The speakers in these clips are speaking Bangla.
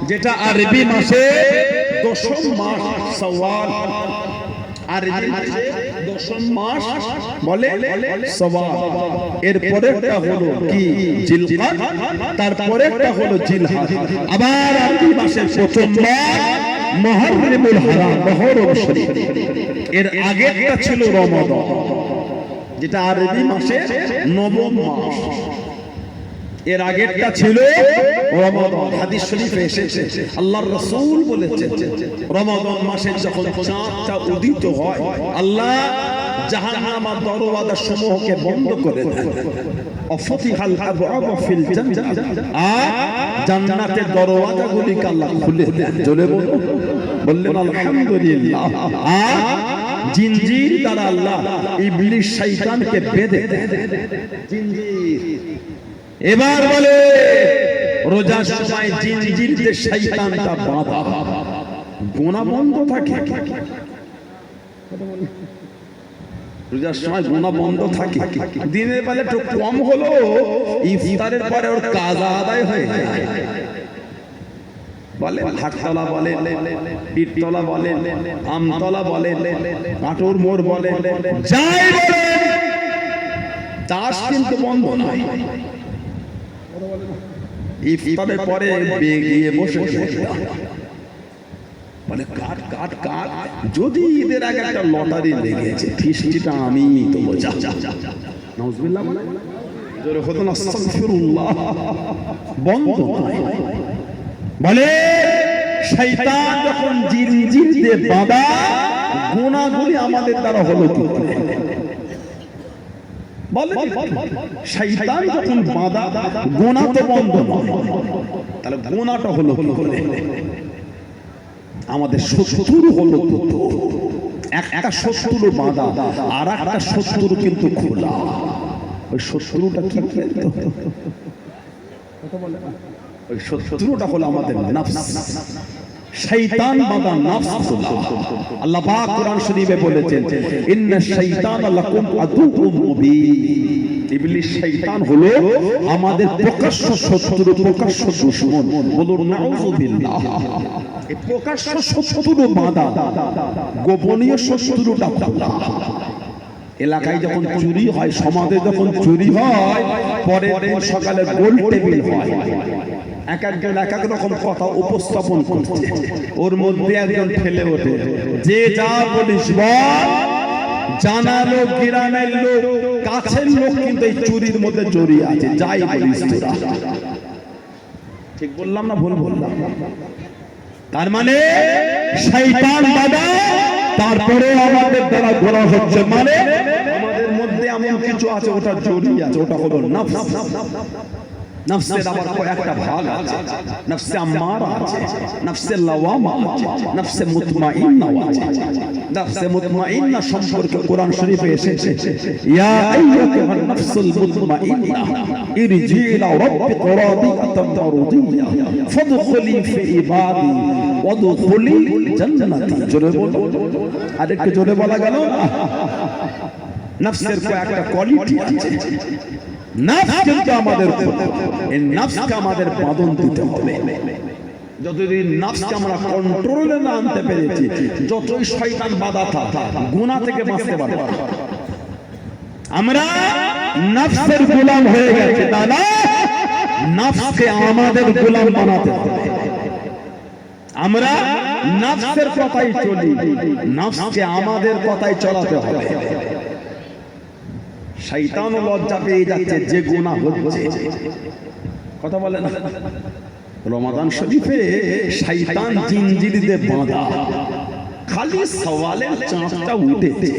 যেটা আরবি মাসে দশম মাস শাওয়াল, আরবি মাসে দশম মাস বলে শাওয়াল। এর পরেরটা হলো কি জিলকাদ, তারপরেরটা হলো জিলহজ। আবার আরবি মাসের প্রথম মাস মুহররমুল হারাম, মুহররম শরীফ। এর আগেরটা ছিল রমাদান, যেটা আরবি মাসে নবম মাস। এর আগেরটা ছিল রমাদান। হাদিস শরীফে এসেছে আল্লাহর রাসূল বলেছেন রমাদান মাসে যখন চাঁদটা উদিত হয় আল্লাহ জাহান্নামের দরওয়াজা সমূহকে বন্ধ করে দেন। অফতিহাল আবওয়াব ফিল জান্নাহ, আর জান্নাতের দরওয়াজাগুলিকে আল্লাহ খুলে দেন। জোরে বললেন আলহামদুলিল্লাহ। আর জিনজির দ্বারা আল্লাহ ইবলিস শয়তানকে বেঁধে দেন। জিনজির। এবার বলে রোজার সময় জিনজিরদের শয়তানটা বাঁধা, গোনা বন্ধ থাকে। রোজার সময় গোনা বন্ধ থাকে। দিনের বেলা একটু কম হলো, ইফতারের পরে ওর কাজা আদায় হয়ে যায়। বলে হাটতলা বলে, পীরতলা বলে, আমতলা বলে, কাটুর মোড় বলে, যাই বলে চাষ কিন্তু বন্ধ নয়। ইফতারের পরে বেগিয়ে বসে বলে কাট কাট কাট, যদি ঈদের আগে একটা লটারি লেগেছে, ফিস্টিটা আমি তো বোঝা। নাউজুবিল্লাহ জোরে হতো না, আস্তাগফিরুল্লাহ। বন্ধ নয়। বলে শয়তান যখন জিনজির দিয়ে বাঁধা, গুনাহগুলি আমাদের দ্বারা হলো কি করে? বলে শয়তান যখন বাঁধা, গুনাহ তো বন্ধ নয়, তাহলে গুনাহটা হলো কি করে? আমাদের শত্রু হলো দুটো, একটা শত্রু বাঁধা, আর একটা শত্রু কিন্তু খোলা। ওই শত্রুটা কি? ওই শত্রুটা হলো আমাদের নফস। শয়তান বাঁধা নফস। আল্লাহ পাক কোরআন শরীফে বলেছেন ইন্নাশ শাইতানা লাকুম আদুউম মুবিন। ইবলিস শয়তান হলো আমাদের প্রকাশ্য শত্রু, প্রকাশ্য দুশমন। বলুন নাউযুবিল্লাহ। এই প্রকাশ্য শত্রু বাঁধা, গোপনীয় শত্রুটা খোলা। এলাকায় যখন চুরি হয়, সমাজে যখন চুরি হয়, পরের দিন সকালে গোল টেবিল হয়, এক একজন এক এক রকম কথা উপস্থাপন করছে। ওর মধ্যে একজন ঠেলে ওঠে, যে যা বলিস বল। জানালো গ্রামের লোক, কাছের লোক কিন্তু এই চুরির মধ্যে জড়িয়ে আছে, যাই বলিস তোরা। ঠিক বললাম না ভুল বললাম? তার মানে শয়তান বাধা, তারপরে আমাদের দ্বারা বলা হচ্ছে, মানে আমাদের মধ্যে এমন কিছু আছে ওটা জড়িয়ে আছে, ওটা হলো নফস। নফসের আবার কয়েকটা ভাগ আছে। নফসে আম্মারা আছে, নফসে লাওয়ামা আছে, নফসে মুতমাইন্না আছে। নফসে মুতমাইন্না সম্পর্কে কোরআন শরীফে এসেছে ইয়া আইয়ুহান নফসুল মুতমাইন্না ইরজি ইলা রাব্বিকা রাদিয়াতান মারদিয়া ফাদখুলি ফি ইবাদি ওয়াদখুলি জান্নাতি। জোরে বলো, আরেকটু জোরে বলা গেল না? নফসের কয়েকটা কোয়ালিটি আছে। নফস কিন্তু আমাদের, এই নফসকে আমাদের বাঁধন দিতে হবে। যতদিন নফসকে আমরা কন্ট্রোলে না আনতে পেরেছি, যতই শয়তান বাধা থাকে, গুনাহ থেকে বাঁচতে পারবো না। আমরা নফসের গোলাম হয়ে গেছি, দাদা। নফসকে আমাদের গোলাম বানাতে হবে। আমরা নফসের কথাই চলি, নফসকে আমাদের কথাই চলাতে হবে। শয়তান লজ্জা পেয়ে যাচ্ছে যে গুনাহ হচ্ছে। কথা বলে না? রমাদান শরীফে শয়তান জিনজির দিয়ে বাঁধা, খালি সওয়ালের চাঁদটা উঠেছে।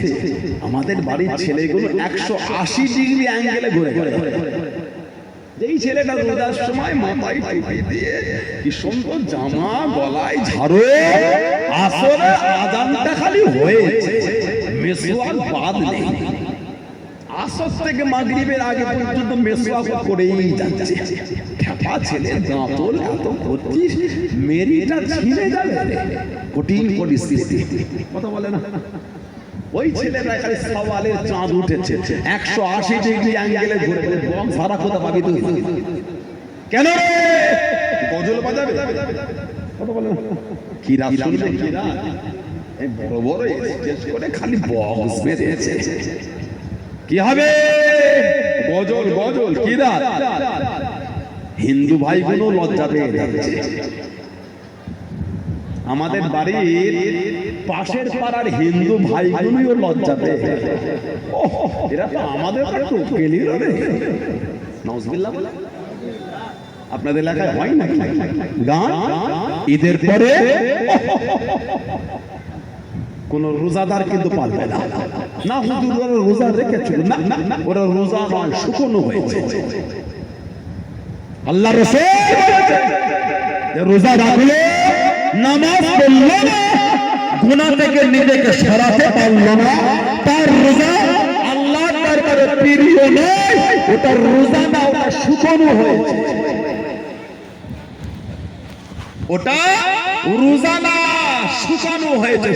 আমাদের বাড়ির ছেলেগুলো 180 ডিগ্রি অ্যাঙ্গেলে ঘুরে ঘুরে। যেই ছেলেটা রোজার সময় মাথায় টুপি দিয়ে কি সুন্দর জামা, গলায় ঝাড়ু, আসরে আযানটা খালি হয়েছে, মেসওয়াক বাদ নেই। আসর থেকে মাগরিবের আগে পর্যন্ত মেসওয়াক করেই যাচ্ছে। খেপা ছেলে, দাঁতল এত ভর্তি, মেরিটা ছিঁড়ে যাবে, কঠিন পরিস্থিতি। কথা বলে না? ওই ছেলেটা খালি সওয়ালের চাঁদ উঠেছে, 180 ডিগ্রি অ্যাঙ্গেলে ঘুরে ঘুরে। বম সারা কথা পাবি তুই? কেন? গজল বাজাবে কথা বলে কি রাত শুনবে কি রাত এই বড় বড় স্টেজ করে খালি বক্স বেজেছে কি হবে গজল গজল কি রাত হিন্দু ভাইগুলো লজ্জা পেয়ে যাচ্ছে আমাদের বাড়ির পাশের পাড়ার হিন্দু ভাইগুলোও লজ্জা পেয়ে এরা তো আমাদের তো পেলির রে নাউজুবিল্লাহ আপনাদের এলাকায় হয় না গান ঈদের পরে কোন রোজাদার কিন্তু পারবে না না হুজুর ওরা রোজা রেখেছিল না ওরা রোজা নয় শুকনো হয়েছে আল্লাহ রাসূল রোজা রাখলে নামাজ পড়লো না গুনাহ থেকে নিজেকে সরাতে পারলো না তার রোজা আল্লাহর দরবারে প্রিয় নয় ওটা রোজা না ওটা শুকনো হয়েছে ওটা রোজা না শুকানো হয়েছে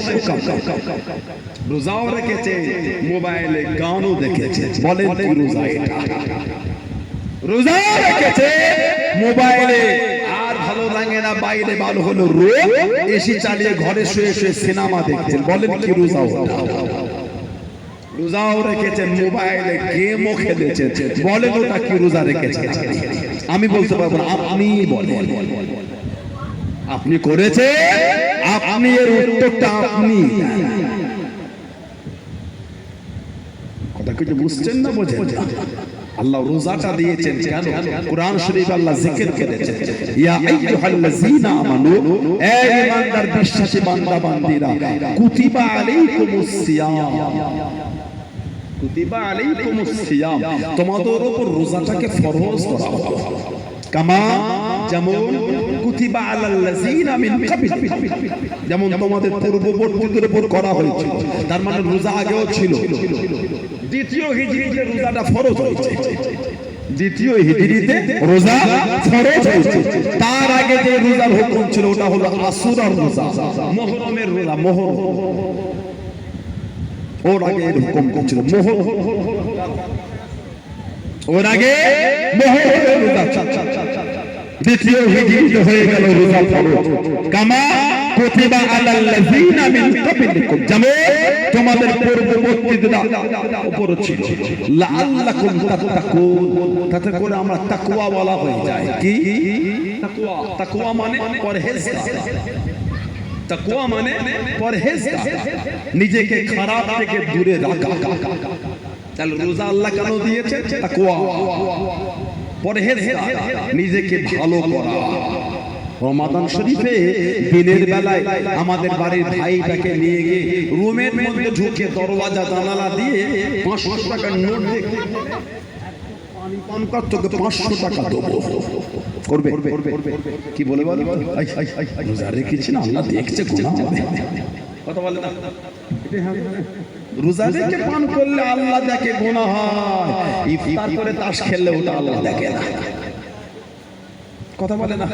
রোজাও রেখেছে মোবাইলে গানও দেখেছে বলেন কি রোজা এটা রোজা রেখেছে মোবাইলে আর ভালো লাগে না বাইরে ভালো হলো রোদ এসি চালিয়ে ঘরে শুয়ে শুয়ে সিনেমা দেখছেন বলেন কি রোজা ওটা রোজাও রেখেছেন মোবাইলে গেমও খেলেছেন বলেন ওটা কি রোজা রেখেছেন আমি বলতে পারবো না আপনি বলেন আপনি করেছে আপনি এর উত্তরটা আপনি কথা কিছু বুঝছেন না বোঝেন আল্লাহ রোজাটা দিয়েছেন কেন কোরআন শরীফে আল্লাহ জিকির করেছেন ইয়া আইয়ুহাল্লাযীনা আমানু হে ঈমানদার বিশ্বাসী বান্দা বান্দীরা কুতিবা আলাইকুমুস সিয়াম কুতিবা আলাইকুমুস সিয়াম তোমাদের উপর রোজাটাকে ফরজ করা হলো কামা যেমন কুতিবা আলাল্লাযীনা মিন ক্বাবল যেমন তোমাদের পূর্ববর্তীদের উপর করা হয়েছিল তার মানে রোজা আগেও ছিল দ্বিতীয় হিজরিতে রোজাটা ফরজ হয়েছে দ্বিতীয় হিজরিতে রোজা ফরজ হয়েছে তার আগে যে রোজার হুকুম ছিল ওটা হলো আশুরার রোজা মুহররমের রোজা মুহররম ওর আগে এর হুকুম ছিল মুহররম ওর আগে মুহররমের রোজা দ্বিতীয় হিজরিতে হয়ে গেল রোজা ফরজ কামা কুতিবা আলাল্লাযীনা মিন ক্বাবলিকুম যেমন তোমাদের পূর্ববর্তীরা উপর ছিল লাআল্লাকুম তাত্তাকুন তাতে করে আমরা তাকওয়া ওয়ালা হয়ে যায় কি তাকওয়া তাকওয়া মানে পরহেজগার তাকওয়া মানে পরহেজগার নিজেকে খারাপ থেকে দূরে রাখা তাহলে রোজা আল্লাহ কেন দিয়েছে তাকওয়া পরহেজগার নিজেকে ভালো করা রমাদান শরীফে দিনের বেলায় আমাদের বাড়ির ভাইটাকে নিয়ে গিয়ে রুমের মধ্যে ঢুকে দরওয়াজা জানালা দিয়ে 500 টাকার নোট দেখে পানি পান করতে 500 টাকা দেবো করবে কি বলে বল রোজা রেখেছি না আল্লাহ দেখছে গুনাহ হবে কথা বলে না রোজা রেখে পান করলে আল্লাহ দেখে গুনাহ হয় ইফতার করে তাস খেললে ওটা আল্লাহ দেখে না কথা বলে না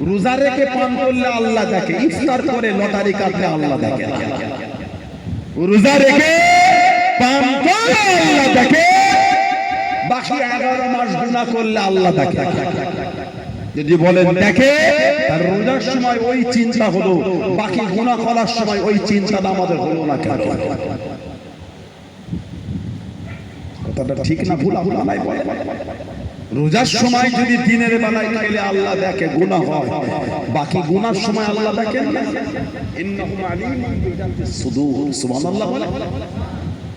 রোজা রেখে পান করলে আল্লাহ দেখে ইফতার করে লটারি কাটলে আল্লাহ দেখে না রোজা রেখে পান করলে আল্লাহ দেখে বাকি 11 মাস গুনাহ করলে আল্লাহ দেখে যদি বলেন দেখে তার রোজার সময় ওই চিন্তা হলো বাকি গুনাহ করার সময় ওই চিন্তাটা আমাদের হলো না কেন কথাটা ঠিক না ভুল ভুল নাই বলে রোজার সময় যদি দিনের বেলায় খেলে আল্লাহ দেখে গুনাহ হয় বাকি গুনার সময় আল্লাহ দেখেন না ইন্নাহু আলিমুন বিযাতিস সুদূর সুবহানাল্লাহ বলে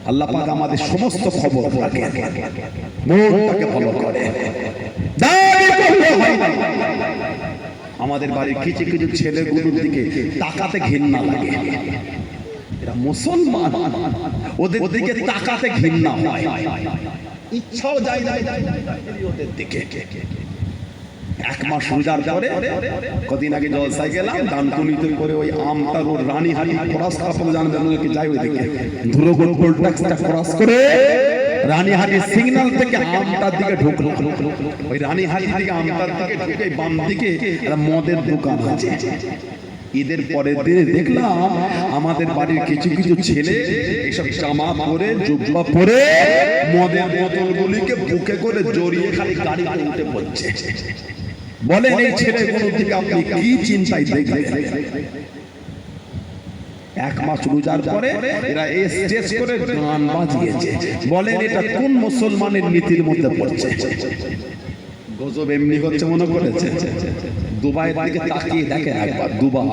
আল্লাহ পাক আমাদের সমস্ত খবর রাখে মনটাকে ভালো করে দাবি করলে হয় না আমাদের বাড়ির কিছু কিছু ছেলেগুলোর দিকে তাকাতে ঘৃণা লাগে এরা মুসলমান ওদের দিকে তাকাতে ঘৃণা হয় ইচ্ছাও যায় না ওদের দিকে এক মাস রোজার পরে কদিন আগে জলসায় গেলাম দানকুনিতে করে ওই আমটা রোড রানীহাটি ক্রস কাপড় জানবেন কি যাই ওই দিকে ধুরোগোল গোল ট্যাক্সটা ক্রস করে রানীহাটি সিগন্যাল থেকে আমটার দিকে ঢুকলো ওই রানীহাটি থেকে আমটার দিকে ঢুকে বাম দিকে একটা মদের দোকান আছে ঈদের পরের দিনে দেখলাম আমাদের বাড়ির কিছু কিছু ছেলে এসব জামা পরে জুব্বা পরে মদের বোতলগুলিকে বুকে করে জড়িয়ে খালি গাড়িতে উঠে পড়ছে বলেন এই ছেলেগুলোর দিকে আপনি কি চিন্তায় দেখবেন? এক মাস রোজার পরে এরা স্টেজ করে গান বাজিয়েছে। বলেন এটা কোন মুসলমানের নীতির মধ্যে পড়ছে? গজব এমনি হচ্ছে মনে করেছে? দুবাইয়ের দিকে তাকিয়ে দেখে একবার, দুবাই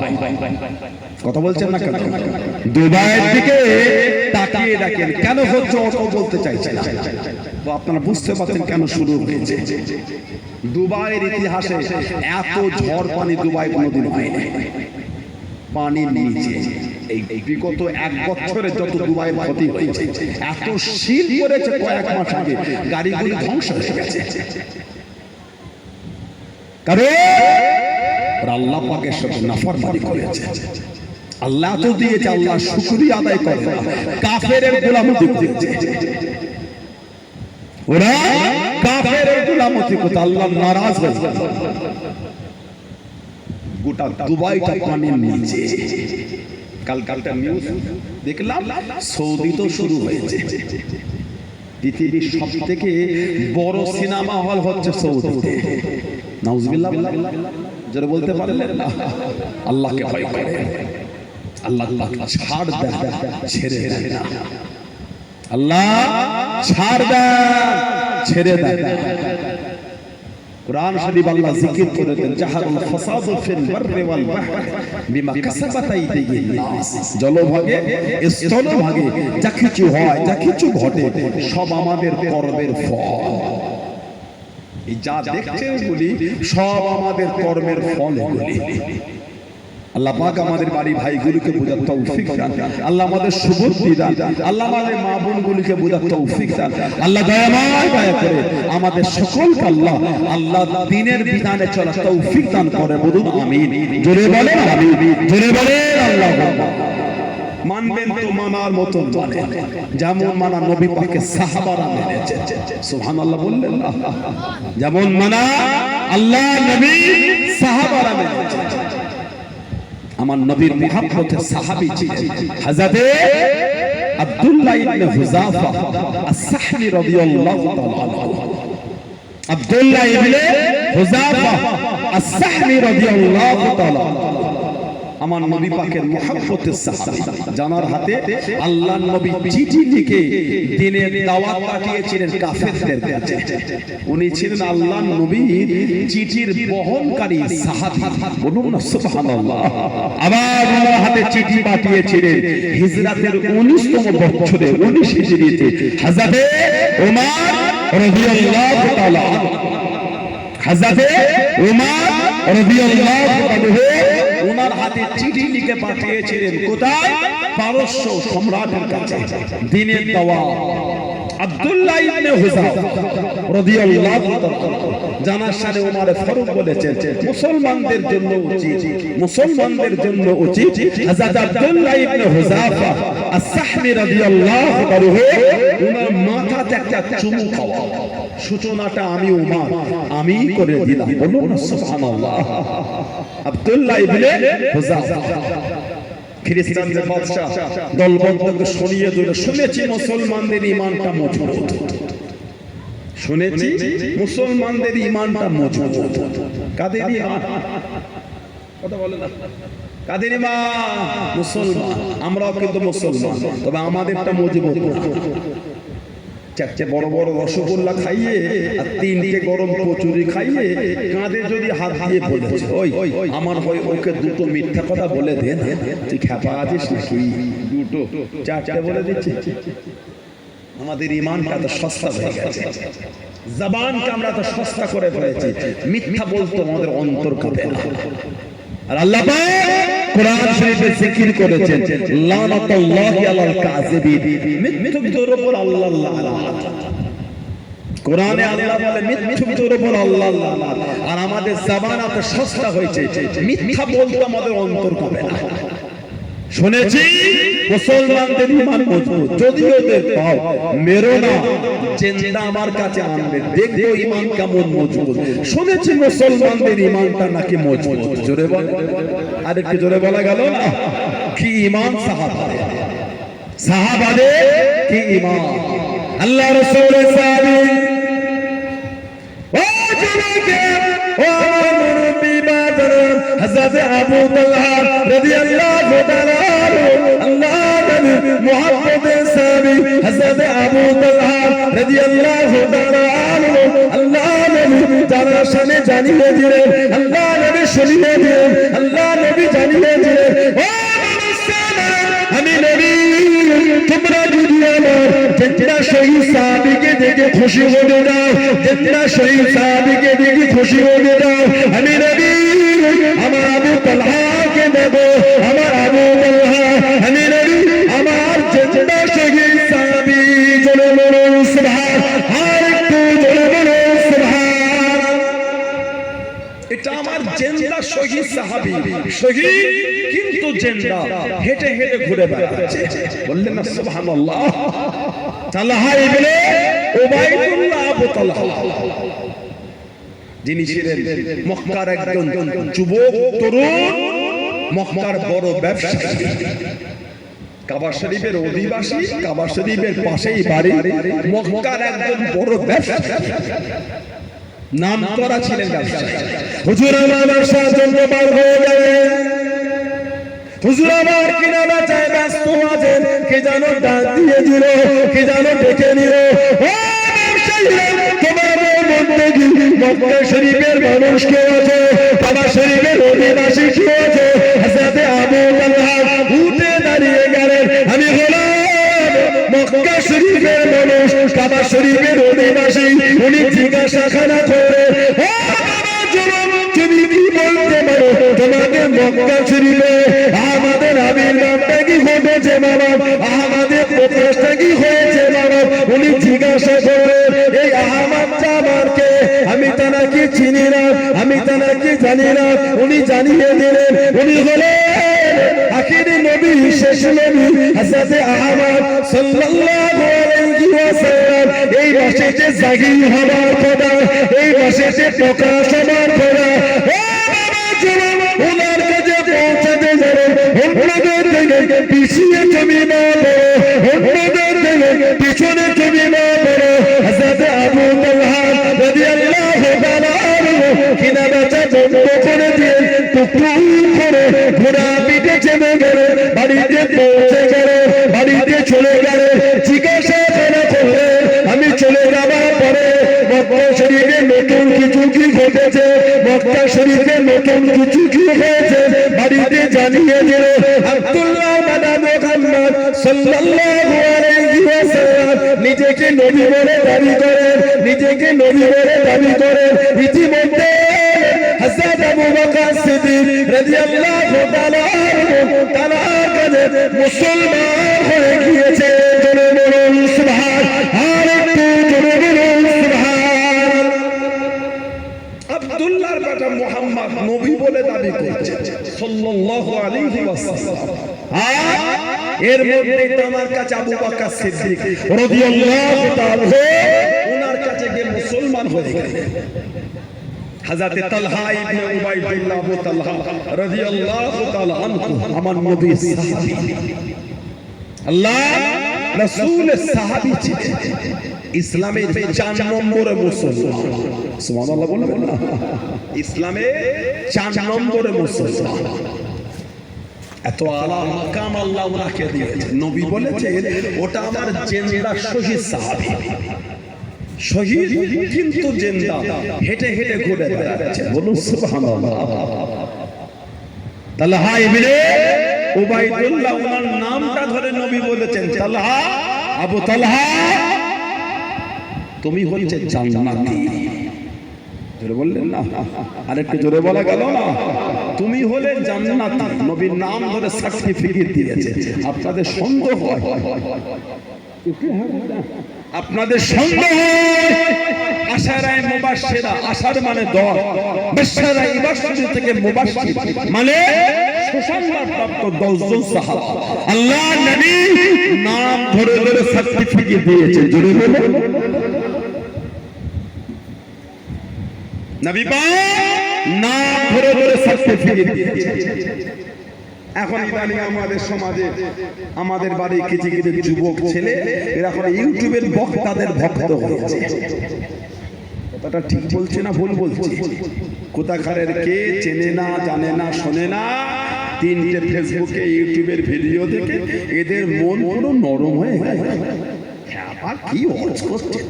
কথা বলছেন না কেন? দুবাইয়ের দিকে তাকিয়ে দেখেন কেন হচ্ছে, অত বলতে চাইছে না। তো আপনারা বুঝতে পারছেন কেন শুরু হয়েছে। দুবাইয়ের ইতিহাসে এত ঝড় পানি দুবাই কোনোদিন হয়নি। পানির নিচে এই বিগত এক বছরে যত দুবাইয়ের ক্ষতি হয়েছে, এত শীত পড়েছে কয়েক মাস আগে, গাড়িগুলি ধ্বংস হয়ে গেছে। কারণ আল্লাহ পাকের সাথে নাফরমানি করেছে। আল্লাহ তো দিয়েছে, আল্লাহ শুকরিয়া আদায় করে না, কাফেরের গোলামতি করেছে। ওরা কাফেরের গোলামতি করতে আল্লাহ নারাজ হয়েছে। গোটা দুবাইটা পানির নিচে। কালকালটা নিউজ দেখলাম, সৌদি তো শুরু হয়েছে। পৃথিবীর সব থেকে বড় সিনেমা হল হচ্ছে সৌদিতে। নাউজুবিল্লাহ যারা বলতে পারলেন না, আল্লাহকে ভয় করে। আল্লাহ ছাড় দেয়, ছেড়ে দেয় না। আল্লাহ ছাড় দেয়, ছেড়ে দেয়। কুরআন শরীফ আল্লাহ জিকির করেছেন, জাহারুল ফাসাদু ফিল বাররি ওয়াল বাহরি বিমা কাসাবাত আইদিন নাস। জলভাগে স্থলভাগে যা কিছু হয়, যা কিছু ঘটে, সব আমাদের কর্মের ফল। এই যা দেখছেন বলি সব আমাদের কর্মের ফল। এগুলি আল্লাহ পাক আমাদের বাড়ি ভাইগুলোকে বোঝার তৌফিক দান। আল্লাহ আমাদের সুবুদ্ধি দান। আল্লাহ আমাদের মা বোনগুলোকে বোঝার তৌফিক দান। আল্লাহ দয়াময় দয়া করে আমাদের সকলকে আল্লাহ দ্বীনের বিধানে চলার তৌফিক দান করে। বলুন আমিন। জোরে বলেন আমিন, জোরে বলেন আল্লাহুম্মা। মানবেন তো মানার মতন মানে, যেমন মানা নবী পাকের সাহাবারা মেনেছে। সুবহানাল্লাহ বললেন না? যেমন মানা আল্লাহ নবী সাহাবারা মেনেছে। আমার নবীর মুহাব্বতের সাহাবী ছিলেন হযরত আব্দুল্লাহ ইবনে হুযাফা আস-সাহমি রাদিয়াল্লাহু তাআলা আনহু। আব্দুল্লাহ ইবনে হুযাফা আস-সাহমি রাদিয়াল্লাহু তাআলা আমার নবী পাকের মুহাব্বতের সাহাবী। জানার হাতে আল্লাহর নবী চিঠি লিখে দ্বীনের দাওয়াত পাঠিয়েছিলেন কাফেরদের কাছে। উনি ছিলেন আল্লাহর নবীর চিঠির বহনকারী সাহাবী। বলুন না সুবহানাল্লাহ। আবার ওনার হাতে চিঠি পাঠিয়েছিলেন হিজরাতের 19তম বছরে, 19 হিজরিতে হযরত ওমর রাদিয়াল্লাহু তাআলা। হযরত ওমর রাদিয়াল্লাহু তাআলা ওনার হাতে চিঠি লিখে পাঠিয়েছিলেন কোথায়? পারস্য সম্রাটের কাছে দ্বীনের দাওয়াত। আব্দুল্লাহ ইবনে হুযাফা রাদিয়াল্লাহু তাআলা জানার সাথে ওমর ফারুক বলেছেন, মুসলমানদের জন্য উচিত, মুসলমানদের জন্য উচিত হযরত আব্দুল্লাহ ইবনে হুযাফা আস-সাহমি রাদিয়াল্লাহু তাআলা ওনার মাথাতে একটা চুমু খাওয়া। সূচনাটা আমি ওমর আমি করে দিলাম। বলুন না সুবহানাল্লাহ। আব্দুল্লাহ ইবনে হুযাফা খ্রিস্টানদের বাদশা দলবদ্ধকে সরিয়ে দিল। শুনেছি মুসলমানদের ঈমানটা মজবুত, শুনেছি মুসলমানদের ঈমানটা মজবুত। কাদের ঈমান? কথা বলে না। কাদের ঈমান? মুসলমান। আমরাও কিন্তু মুসলমান, তবে আমাদেরটা মজবুত না। চারটে বড় বড় রসগোল্লা খাইয়ে আর 3টে গরম কচুরি খাইয়ে কাঁধে যদি হাত দিয়ে বলেছে, ওই আমার হয় ওকে দুটো মিথ্যা কথা বলে দেন, তুই খেপা আছিস নাকি? দুটো 4টে বলে দিচ্ছি। আমাদের ঈমানটা তো সস্তা হয়ে গেছে, জবানকে আমরা তো সস্তা করে ফেলেছি। মিথ্যা বলতে আমাদের অন্তর কাঁপে না। আর আল্লাহ পাক কোরআন শরীফে জিকির করেছেন, লানাতুল্লাহি আলাল কাযিবিন, মিথ্যুকদের উপর আল্লাহ লানত। কোরআনে আল্লাহ বলে মিথ্যুকদের উপর আল্লাহ লানত। আর আমাদের জবান এত সস্তা হয়েছে, মিথ্যা বলতে আমাদের অন্তর কাঁপে না। শুনেছি মুসলমানদের ঈমান মজবুত, যদি ওদের পাও মেরো না, জিন্দা আমার কাছে আনবে, দেখবো ঈমান কেমন মজবুত। শুনেছি মুসলমানদের ঈমানটা নাকি মজবুত। জোরে বল, আর একটু জোরে বলা গেল না? কি ঈমান সাহাবাদের, সাহাবাদের কি ঈমান। আল্লাহ রাসূলের সাহাবী, ও যুবক, ও হযরত আবু তালহা রাদিয়াল্লাহু তাআলা আল্লাহ নবী মুহাম্মদের সাহাবী হযরত আবু তালহা রাদিয়াল্লাহু তাআলা আল্লাহ নবী যারা সামনে জানিয়ে দিলেন, আল্লাহ নবী শুনিয়ে দিলেন, আল্লাহ নবী জানিয়ে দিলেন, ও আমি নবী তোমরা যদি আমার জিন্দা শহীদ সাহাবীকে দেখে খুশি হয়ে যাও, জিন্দা শহীদ সাহাবীকে দেখে খুশি হয়ে যাও, আমি নবী আমার আবু তালহাকে দেব, আমার আবু তালহা আমি নবী আমার জিন্দা শহীদ সাহাবী জোরে বলুন সুবহান, আর একটু জোরে বলুন সুবহান। এটা আমার জিন্দা শহীদ সাহাবী, শহীদ কিন্তু জিন্দা, হেঁটে হেঁটে ঘুরে বেড়াচ্ছে, বললেন না সুবহানাল্লাহ। তালহা ইবনে উবাইদুল্লাহ আবু তালহা যিনি ছিলেন মক্কার একজন যুবক তরুণ, মক্কার বড় ব্যবসায়ী, কাবা শরীফের অধিবাসী, কাবা শরীফের পাশেই বাড়ি, মক্কার একজন বড় ব্যবসায়ী, নাম করা ছিলেন ব্যবসায়ী। হুজুর আমার ব্যবসার জন্য বার হয়ে গেলেন, হুজুর আমার কিনা বেচায় ব্যস্ত আছেন, কে যেন ডাক দিয়ে দিল, কে যেন ডেকে নিল, ও ব্যবসায়ীরা তোমাদের মধ্যে কি মক্কা শরীফের মানুষ কে আছে, কাবা শরীফের অধিবাসী কে আছে? হযরত আবু তালহা উঠে দাঁড়িয়ে গেলেন, আমি হলাম মক্কা শরীফের মানুষ, কাবা শরীফের অধিবাসী। উনি জিজ্ঞাসাখানা করে, ও তুমি কি বলতে পারো তোমাদের মক্কা শরীফে আমাদের আবির্ভাবটা কি ঘটেছে বাবা, আমাদের প্রকাশটা কি হয়েছে বাবা? উনি জিজ্ঞাসা করলেন, এই আহমদ জামারকে আমি তানাকে চিনি না, আমি তানাকে জানি না। উনি জানিয়ে দিলেন, উনি হলেন আখিরি নবী, শেষ নবী হযরত আহমদ সাল্লাল্লাহু আলাইহি ওয়াসাল্লাম। এই মাসে যে জাহির হবার কথা, এই মাসে যে প্রকাশ হবার কথা, ওনার কাছে পৌঁছাতে যাবে, অন্যদের থেকে পিছিয়ে তুমি না পড়ো, অন্যদের থেকে পিছনে তুমি না পড়ো। হযরত আবু তালহা রাদিয়াল্লাহু তাআলা কিনা বেচা বন্ধ করে দিয়ে টুকটুক করে ঘোড়া পিঠে চেপে গেলে বাড়িতে পৌঁছে গেলে, বাড়িতে চলে গেলে, জিজ্ঞাসা করলে আমি চলে যাবার পরে মক্কা শরীফে নতুন কিছু কি ঘটেছে, মক্কা শরীফে নতুন কিছু কি হয়েছে বাড়িতে জানিয়ে দিল। আব্দুল্লাহ মাদান মুহাম্মদ সাল্লাল্লাহু আলাইহি ওয়াসাল্লাম নিজেকে নবী বলে দাবি করেন, নিজেকে নবী বলে দাবি করেন। ইতিমধ্যে হযরত আবু বকর সিদ্দিক রাদিয়াল্লাহু তাআলা তার কাছে মুসলমান হয়ে গিয়েছে, জোরে বলুন সুবহান, আর একটু জোরে বলুন সুবহান। আব্দুল্লাহর বেটা মুহাম্মদ নবী বলে দাবি করছে সাল্লাল্লাহু আলাইহি ওয়াসাল্লাম, আর এর মধ্যে আমার কাছে আবু বকর সিদ্দিক রাদিয়াল্লাহু তাআলা ওনার কাছে গিয়ে মুসলমান হয়ে গেলেন। হযরত তালহা ইবনে উবাইদুল্লাহ আবু তালহা রাদিয়াল্লাহু তাআলা আনহু আমার নবীর সাহাবী, আল্লাহ রাসূলের সাহাবী ছিলেন, ইসলামের 4 নম্বরে মুসলমান। সুবহানাল্লাহ বলবেন না? ইসলামে 4 নম্বরে মুসলমান। এত আলা মাকাম আল্লাহ ওনাকে দিয়েছে। নবী বলেছেন ওটা আমার জিন্দা শহীদ সাহাবী, শহীদ কিন্তু জিন্দা, হেঁটে হেঁটে ঘুরে বেড়াচ্ছে, বলুন সুবহানাল্লাহ। তালহা ইবনে উবাইদুল্লাহ ওনার নামটা ধরে নবী বলেছেন, তালহা, আবু তালহা তুমি হচ্ছে জান্নাতি। জোরে বললেন না? আরেকটু জোরে বলা গেল না? তুমি হলে জান্নাতি। নবীর নাম ধরে সার্টিফিকেট দিয়েছে। আপনাদের সন্দেহ হয়, আপনাদের সন্দেহ আশারায়ে মুবাশশিরা, আশার মানে 10, বাশশারা ইবাশশির থেকে মুবাশশির মানে সুসংবাদপ্রাপ্ত 10 জন সাহাবা আল্লাহ নবী নাম ধরে ধরে সার্টিফিকেট দিয়েছে। জোরে বলুন নবী পাক নাম ধরে ধরে সার্টিফিকেট দিয়েছে। এখন ইদানিং আমাদের সমাজে, আমাদের বাড়ি কিছু কিছু যুবক ছেলে এরা এখন ইউটিউবের বক্তাদের ভক্ত হয়েছে। কথাটা ঠিক বলছে না ভুল বলছে? কোথাকারের কে চেনে না, জানে না, শোনে না, তিনটে ফেসবুকে ইউটিউবের ভিডিও দেখে এদের মন পুরো নরম হয়ে গেছে। আবার কি ওয়াচ করছে,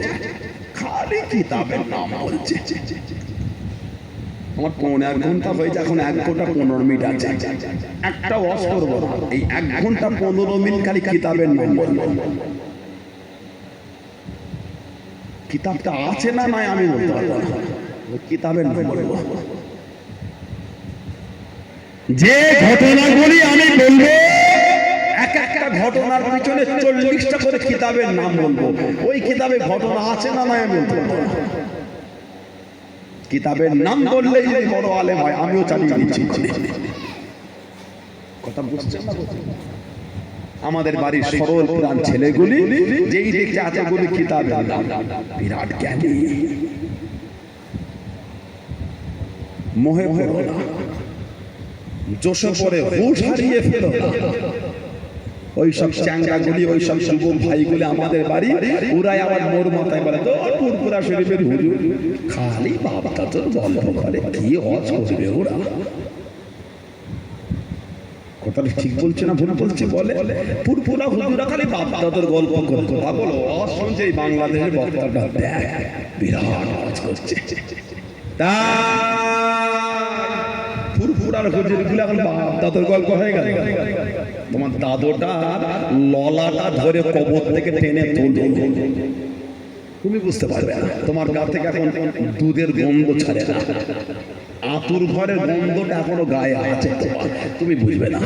খালি কিতাবের নাম বলছে। আমার 1.5 ঘন্টা হয়েছে, এখন 1 ঘন্টা 15 মিনিট আছে, একটা ওয়াচ করবো। এই 1 ঘন্টা 15 মিনিট খালি কিতাবের নাম বলবো। কিতাবটা আছে না নাই আমি বলতে পারবো না, কিতাবের নাম বলবো। যে ঘটনাগুলি আমি বলবো, এক একটা ঘটনার পিছনে 40টা করে কিতাবের নাম বলবো। ওই কিতাবে ঘটনা আছে না নাই আমি বলতে পারবো না। কিতাবের নাম বললেই যে বড় আলেম হয়, আমিও চালিয়ে দিচ্ছি। কথা বুঝছেন না? আমাদের বাড়ির সরল প্রাণ ছেলেগুলি যেই দেখছে এতগুলি কিতাবের নাম, বিরাট জ্ঞানী, মোহে পড়ো না, জোশে পড়ে হুঁশ হারিয়ে ফেলো না। ওই সব চ্যাংড়াগুলি, ওই সব যুবক ভাইগুলি আমাদের বাড়ি, ওরাই আবার মোর মাথায় বলে তো পুরপুরা শরীফের হুজুর, খালি বাপটা তো গল্প করে, কি হজ করবে ওরা? কথাটা ঠিক বলছে না ভুল বলছে? বলে পুরপুরা হুজুরা খালি বাপদাদার গল্প করে। কথা বলো, হজ শুনছে এই বাংলাদেশের বক্তাটা, দেখ বিরাট হজ করছে। তা পুরপুরার হুজুরগুলো এখন বাপদাদার গল্প হয়ে গেল। তোমার দাদুটার ললাটা ধরে কবর থেকে টেনে তুলবে, তুমি বুঝতে পারবে না। তোমার গা থেকে এখন দুধের গন্ধ ছাড়ে না, আতুর ঘরের গন্ধটা এখনো গায়ে আছে, তুমি বুঝবে না।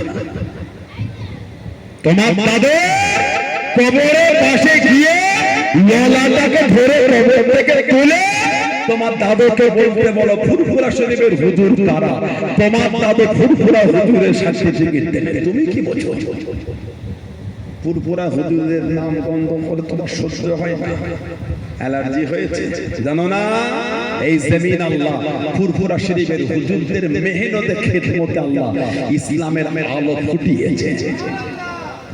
তোমার দাদু কবরের পাশে গিয়ে ললাটাকে ধরে কবর থেকে তুলে তোমার দাদুকে বলতে বলো ফুরফুরা শরীফের হুজুর কারা? তোমার দাদু ফুরফুরা হুজুরের সার্টিফিকেট দেবে, তুমি কি বোঝো? ফুরফুরা হুজুরের নাম গন্ধ করে তোমার সহ্য হয় না, অ্যালার্জি হয়েছে, জানো না? এই জমিন আল্লাহ ফুরফুরা শরীফের হুজুরদের মেহনতে খেদমতে আল্লাহ ইসলামের আলো ফুটিয়েছে।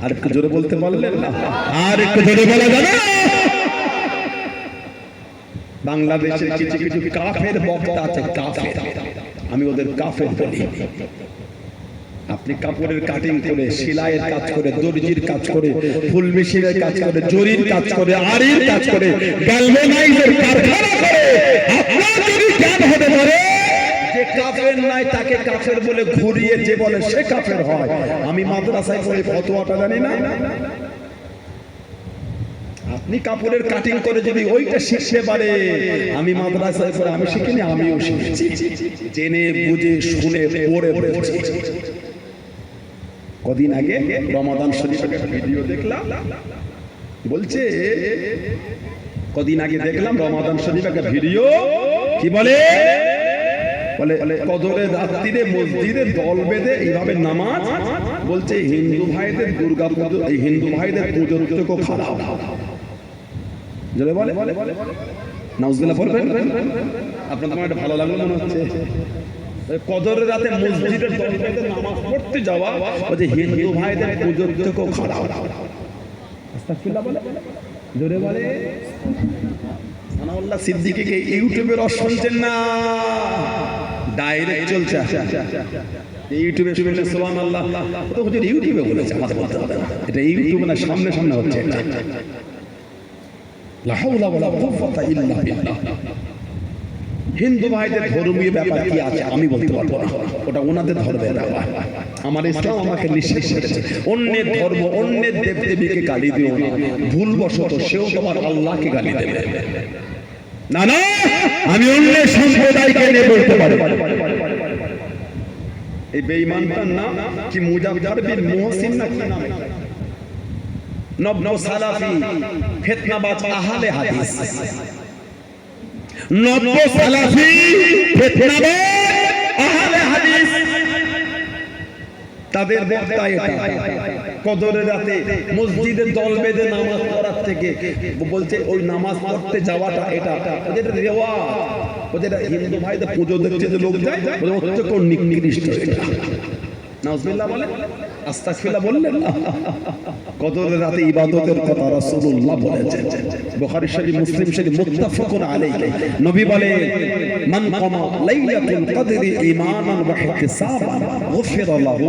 আর একটু জোরে বলতে পারলেন না? আর একটু জোরে বলা যাবে? বাংলাদেশের কিছু কিছু কাফের বক্তা আছে, কাফের, আমি ওদের কাফের বলি। আপনি কাপড়ের কাটিং করে, সেলাইয়ের কাজ করে, দর্জির কাজ করে, ফুল মেশিনের কাজ করে, জরির কাজ করে, আড়ির কাজ করে, গ্যালভানাইজের কারখানা করে, আপনার যদি জ্ঞান হতে পারে যে কাফের নাই তাকে কাফের বলে ঘুরিয়ে যে বলে সে কাফের হয়। আমি মাদ্রাসায় পড়ে ফতোয়াটা জানি না। আপনি কাপড়ের কাটিং করে যদি ওইটা শিখতে পারে, আমি মাদ্রাসায় পড়ে আমি শিখিনি, আমিও শিখেছি, জেনে বুঝে শুনে পড়ে পড়েছি। কদিন আগে রমাদান শরীফের একটা ভিডিও দেখলাম, বলছে কদিন আগে দেখলাম রমাদান শরীফের একটা ভিডিও, কি বলে কদরের রাত্রিরে মসজিদে দল বেঁধে এইভাবে নামাজ, বলছে হিন্দু ভাইদের দুর্গা পুজো, এই হিন্দু ভাইদের পুজোর থেকেও খারাপ। জোরে বলে নাউজুবিল্লাহ বলবেন। আপনার তোমার এটা ভালো লাগলো মনে হচ্ছে? কদরের রাতে মসজিদের দল বেঁধে নামাজ পড়তে যাওয়া, বলছে হিন্দু ভাইদের পুজোর থেকেও খারাপ। আস্তাগফিরুল্লাহ বলে, জোরে বলে। সানাউল্লাহ সিদ্দিকীকে ইউটিউবে রস শুনছেন না, ডাইরেক্ট চলছে ইউটিউবে, শুনলে সুবহানাল্লাহ। তো হুজুর ইউটিউবে বলেছে, আমাদের বলতে হবে না, এটা ইউটিউবে না, সামনে সামনে হচ্ছে। লা হাওলা ওয়ালা কুওয়াতা ইল্লা বিল্লাহ। হিন্দু ভাইদের ধর্মীয় ব্যাপার কি আছে আমি বলতে পারবো না, ওটা ওনাদের ধর্মের ব্যাপার। আমার ইসলাম আমাকে নিষেধ করেছে অন্যের ধর্ম, অন্যের দেবদেবীকে গালি দিও না, ভুলবশত সেও তোমার আল্লাহকে গালি দেবে না। না, আমি অন্যের সম্প্রদায়কে নিয়ে বলতে পারি। এই বেঈমানটার নাম কি মুজাফফর বিন মুহসিন না কি নাম? নব্য সালাফি ফিতনাবাজ আহলে হাদিস, নব্য সালাফি ফিতনাবাজ আহলে হাদিস, তাদের বক্তা এটা। কদরের রাতে মসজিদের দল বেঁধে নামাজ পড়ার থেকে বলছে ওই নামাজ পড়তে যাওয়াটা এটা ওদের রেওয়াজ, ওদের হিন্দু ভাইদের পুজো দেখতে যে লোক যায় ওদের নিকৃষ্ট এটা। নাউজুবিল্লাহ বলে। আস্তাগফিরুল্লাহ বললেন না। কদরের রাতে ইবাদতের কথা রাসূলুল্লাহ বলেছেন। বুখারী শরীফ, মুসলিম শরীফ মুত্তাফাকুন আলাইহি। নবী বলে, মান কামা লাইলাতুল কদরি ঈমানান ওয়া ইহতিসাবান গুফিরা লাহু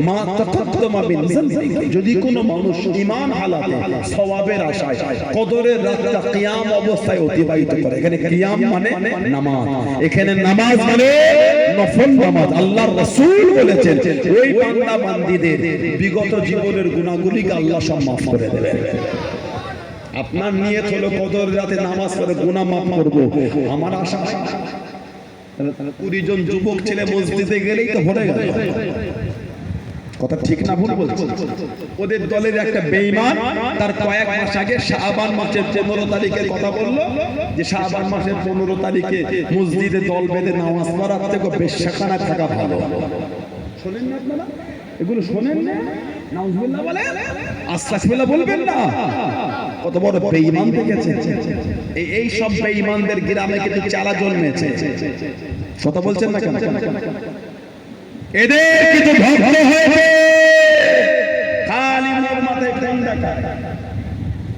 মা তাকাদ্দামা মিন যামবিহি। যদি কোনো মানুষ ঈমান হালাতে সওয়াবের আশায় কদরের রাতটা কিয়াম অবস্থায় অতিবাহিত করে, এখানে কিয়াম মানে নামাজ, এখানে নামাজ মানে নফল নামাজ। আল্লাহর রাসূল বলেছেন ওই বান্দা বান্দীদের বিগত জীবনের গুনাহগুলিকে আল্লাহ সব মাফ করে দেবেন। আপনার নিয়ত হলো কদর রাতে নামাজ পড়ে গুনাহ মাফ করব, আমার আশা 20 জন যুবক ছেলে মসজিদে গেলেই তো ভরে গেল। কথা ঠিক না ভুল বলছি? ওদের দলের একটা বেঈমান তার কয়েক মাস আগে শাবান মাসের 15 তারিখের কথা বললো যে শাবান মাসের 15 তারিখে মসজিদে দল বেঁধে নামাজ পড়ার থেকে বেশ্যাখানা থাকা ভালো। শোনেন না আপনারা? এগুলো শোনেন না? নাউজুবিল্লাহ বলে, আস্তাগফিরুল্লাহ বলবেন না। কত বড় বেঈমান দেখেছেন? এই সব বেঈমানদের গ্রামে কিন্তু চারা জন্মেছে। কথা বলছেন না কেন? এদের কিছু ভক্ত হয়েছে খালি মোর মাথায় ঠান্ডা খায়।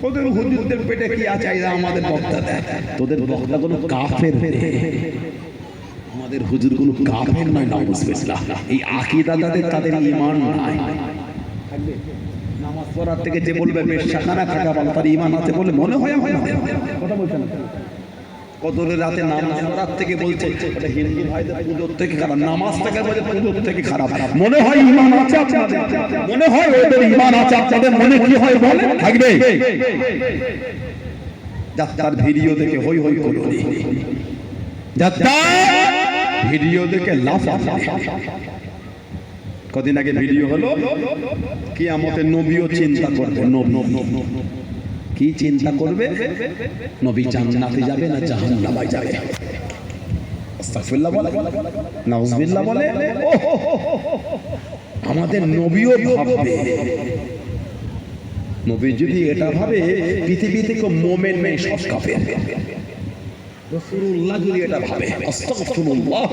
ওদের হুজুরদের পেটে কি আছে এরা আমাদের বক্তা দেয়। তোদের বক্তাগুলো কাফের রে, আমাদের হুজুরগুলো কাফের নয়। নাউজুবিল্লাহ, এই আকীদা তাদের ঈমান নাই। নামাজ পড়ার থেকে যে বলবে বেশ্যাখানা থাকা ভালো, তার ঈমান আছে বলে মনে হয় আমাদের? কথা বলছেন না? কদরের রাতে নামাজ পড়ার থেকে বলছে ওটা হিন্দু ভাইদের পুজোর থেকে খারাপ, নামাজটাকে বলে পুজোর থেকে খারাপ। মনে হয় ঈমান আছে আপনাদের, মনে হয় ওদের ঈমান আছে আপনাদের, মনে কি হয় বলে থাকবে? যাত্রার ভিডিও দেখে হই হই করে, যাত্রার ভিডিও দেখে লাফালাফি। কদিন আগে ভিডিও হলো কিয়ামতের নবীও চিন্তা করবে। কি চিন্তা করবে? নবী জান্নাতে যাবে না জাহান্নামে যাবে? আস্তাগফিরুল্লাহ বলে, নাউজুবিল্লাহ বলে। আমাদের নবীও ভাববে। নবী যদি এটা ভাবে পৃথিবীতে কেউ মুমিন নেই, সব কাফের। রাসূলুল্লাহ যদি এটা ভাবে, আস্তাগফিরুল্লাহ,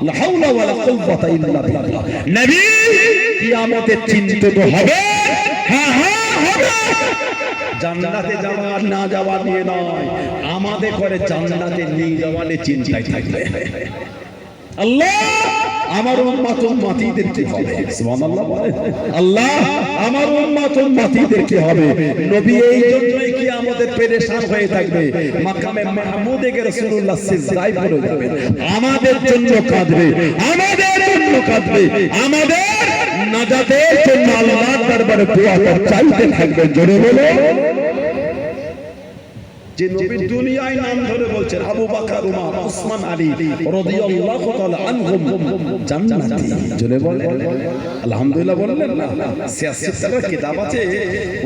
লা হাওলা ওয়ালা কুওয়াতা ইল্লা বিল্লাহ। নবী কিয়ামতে চিন্তিত হবে। হ্যাঁ হ্যাঁ হবে। জান্নাতে যাওয়া না যাওয়া নিয়ে নয়, আমাদের করে জান্নাতে নিয়ে যাওয়া নিয়ে চিন্তায় থাকবে। আল্লাহ আমার উম্মত উম্মতীদের কি হবে? সুবহানাল্লাহ বলে, আল্লাহ আমার উম্মত উম্মতীদের কি হবে? নবী এই জন্যই কি আমাদের পেরেশান হয়ে থাকবে। মাকামে মাহমুদে গিয়ে রাসূলুল্লাহ সিজদায় পড়ে যাবেন, আমাদের জন্য কাঁদবে, আমাদের জন্য কাঁদবে, আমাদের নাজাতের জন্য আল্লাহর দরবারে দোয়া চাইতে থাকবেন। জোরে বলো। যে নবী দুনিয়ায় নাম ধরে বলছেন আবু বকর, উমর, ওসমান, আলী রাদিয়াল্লাহু তাআলা আনহুম জান্নাতি। জোরে বলেন আলহামদুলিল্লাহ বললেন না? সিয়াসিতার কিতাব আছে,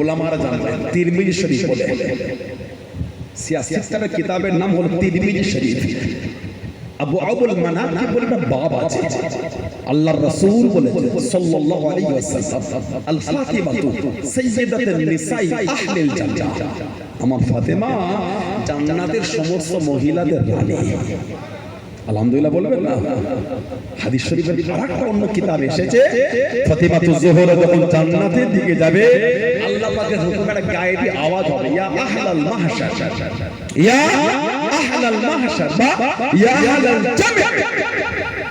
উলামারা জানেন, তিরমিজি শরীফ বলে। সিয়াসিতার কিতাবের নাম হলো তিরমিজি শরীফ। আবু আবুল মানাকিব বলে বাব আছে। আল্লাহর রাসূল বলেছেন সাল্লাল্লাহু আলাইহি ওয়াসাল্লাম, আল ফাতিমাতু সাইয়্যিদাতুন নিসাই আহলিল জান্নাহ। আমার ফাতেমা জান্নাতের সমস্ত মহিলাদের রানী। আলহামদুলিল্লাহ বলবেন না? হাদিস শরীফের আরেকটা অন্য কিতাব এসেছে, ফাতিমাতু যোহরা যখন জান্নাতের দিকে যাবে, আল্লাহ পাকের হুকুমে একটা গায়েবী আওয়াজ হবে, ইয়া আহলাল মাহশার, ইয়া আহলাল মাহশার বা ইয়া আহলাল জামি,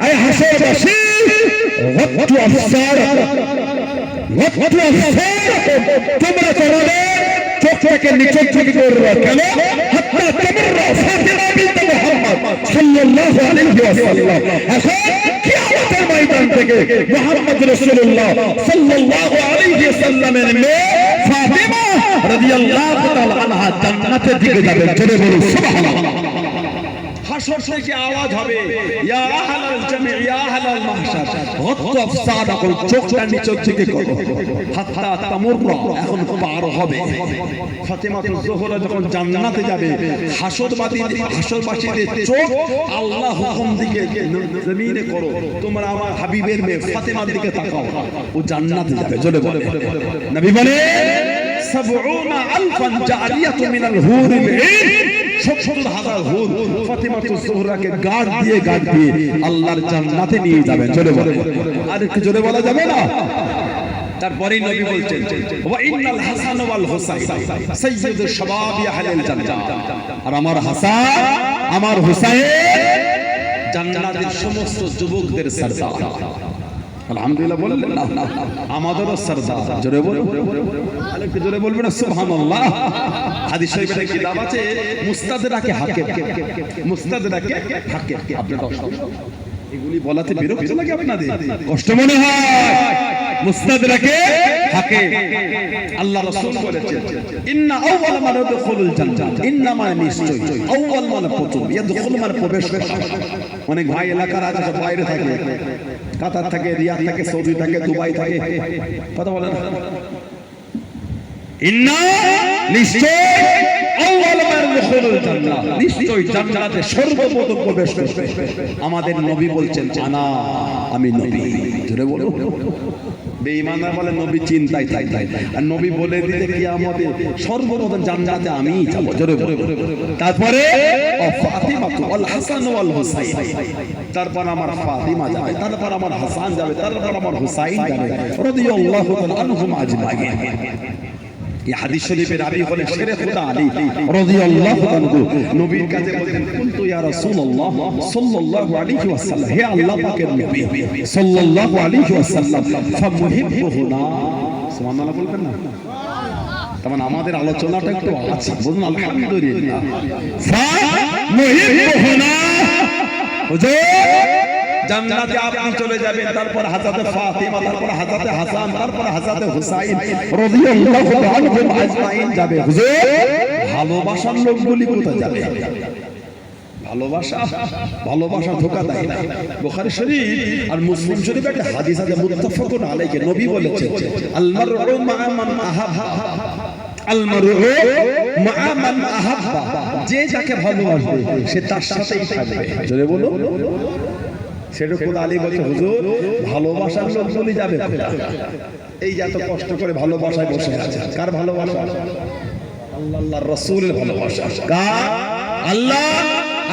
আয় হাসরবাসী ওয়াক্তু আফসারাকুম, ওয়াক্তু আফসারাকুম, তোমরা তোমাদের চোখটাকে নিচের দিকে করবে কেন? হাত্তা তামুররা ফাতিমা বিনতে মুহাম্মদ সাল্লাল্লাহু আলাইহি ওয়াসাল্লাম। এখন কিয়ামতের ময়দান থেকে মুহাম্মদ রাসূলুল্লাহ সাল্লাল্লাহু আলাইহি ওয়াসাল্লামের মেয়ে ফাতিমা রাদিয়াল্লাহু তাআলা আনহা জান্নাতের দিকে যাবে। জোরে বলুন সুবহানাল্লাহ। হাসর থেকে আওয়াজ হবে, ইয়া আহলাল জামি, ইয়া আহলাল মাহশার, ওয়াক্তু আফসারাকুম, চোখটা নিচের দিকে করো, হাত্তা তামুররা, এখন পার হবে। ফাতিমাতুজ যোহরা যখন জান্নাতে যাবে, হাসরবাসীদের চোখ আল্লাহ হুকুম দিকে জমিনে করো, তোমরা আমার হাবিবের মেয়ে ফাতিমার দিকে তাকাও, ও জান্নাতে যাবে। জোরে বলে নবী বলে ৭০,০০০ জারিয়াতু মিনাল হুরিল ঈন, ৭০,০০০ হুর ফাতিমাতুজ যোহরাকে গার্ড দিয়ে আল্লাহর জান্নাতে নিয়ে যাবেন। জোরে বলে, আর একটু জোরে বলা যাবে না? তারপরেই নবী বলছেন ওয়া ইন্নাল হাসান ওয়াল হুসাইন সাইয়্যিদুশ শাবাবি আহলিল জান্নাহ, আর আমার হাসান আমার হুসাইন জান্নাতের সমস্ত যুবকদের সরদার। আলহামদুলিল্লাহ বললেন না, আমাদেরও সরদার। জোরে বলুন, আরেকটু জোরে বলবেন না সুবহানাল্লাহ। হাদিস শরীফে কিতাব আছে মুস্তাদরাকে হাকিম, মুস্তাদরাকে হাকিম। আপনারা এগুলি বলাতে বিরক্ত লাগে আপনাদের, কষ্ট মনে হয়? মুস্তাদরাকে হাকিম আল্লাহ রাসূল বলেছেন ইন্না আউয়াল মান ইয়াদখুলুল জান্নাহ, ইন্না মা নিশ্চয় আউয়াল মান প্রথম ইয়াদখুল মানে প্রবেশ করে। অনেক ভাই এলাকার আছে সব বাইরে থাকে, কাতার থাকে, রিয়াদ থাকে, সৌদি থাকে, দুবাই থাকে, কথা বলেন ইন্না নিশ্চয় আউয়াল মান ইয়াদখুলুল জান্নাহ, নিশ্চয় জান্নাতে সর্বপ্রথম প্রবেশ করবে আমাদের নবী বলছেন আনা, আমি নবী। জোরে বলো। বেঈমানরা বলে নবী চিন্তায় থাকে, আর নবী বলে দিলে কিয়ামতে সর্বপ্রথম জান্নাতে আমিই যাব। জোরে বলো। তারপরে ফাতিমা ওয়াল হাসান ওয়াল হুসাইন, তারপর আমার ফাতিমা যাবে, তারপর আমার হাসান যাবে, তারপর আমার হুসাইন যাবে রাদিয়াল্লাহু তাআলা আনহুম আজমাইন। এই হাদিস শরীফের রাবী হলেন শেরে খুদা আলী রাদিয়াল্লাহু আনহু। নবীর কাছে বলেন কুনতু ইয়া রাসূলুল্লাহ সাল্লাল্লাহু আলাইহি ওয়াসাল্লাম, হে আল্লাহ পাকের নবী সাল্লাল্লাহু আলাইহি ওয়াসাল্লাম, ফামুহিব্বুনা, সুবহানাল্লাহ বলবেন না? তখন আমাদের আলোচনাটা একটু আছে, বলুন আলহামদুলিল্লাহ। ফামুহিব্বুনা, হুজুর জান্নাতে আপনি চলে যাবেন, তারপর হযরত ফাতিমা, তারপর হযরত হাসান, তারপর হযরত হুসাইন রাদিয়াল্লাহু আনহুম আজমাইন যাবে। হুজুর ভালোবাসার লোকগুলি কোথায় যাবে? ভালোবাসা, ভালোবাসা ধোঁকা দেয় না। বুখারী শরীফ আর মুসলিম শরীফ একটা হাদিস আছে মুত্তাফাকুন আলাইহি, নবী বলেছেন আল মারউ মা'a মান আহাব্বা, আল মারউ মা'a মান আহাব্বা, যে যাকে ভালোবাসবে সে তার সাথেই থাকবে। জোরে বলো। সেটা খুদা আলী বলছে হুজুর ভালোবাসার লোকগুলি যাবে কোথায়? এই যে এত কষ্ট করে ভালোবাসায় বসে আছে, কার ভালোবাসা? আল্লাহর রাসূলের ভালোবাসা। কার? আল্লাহ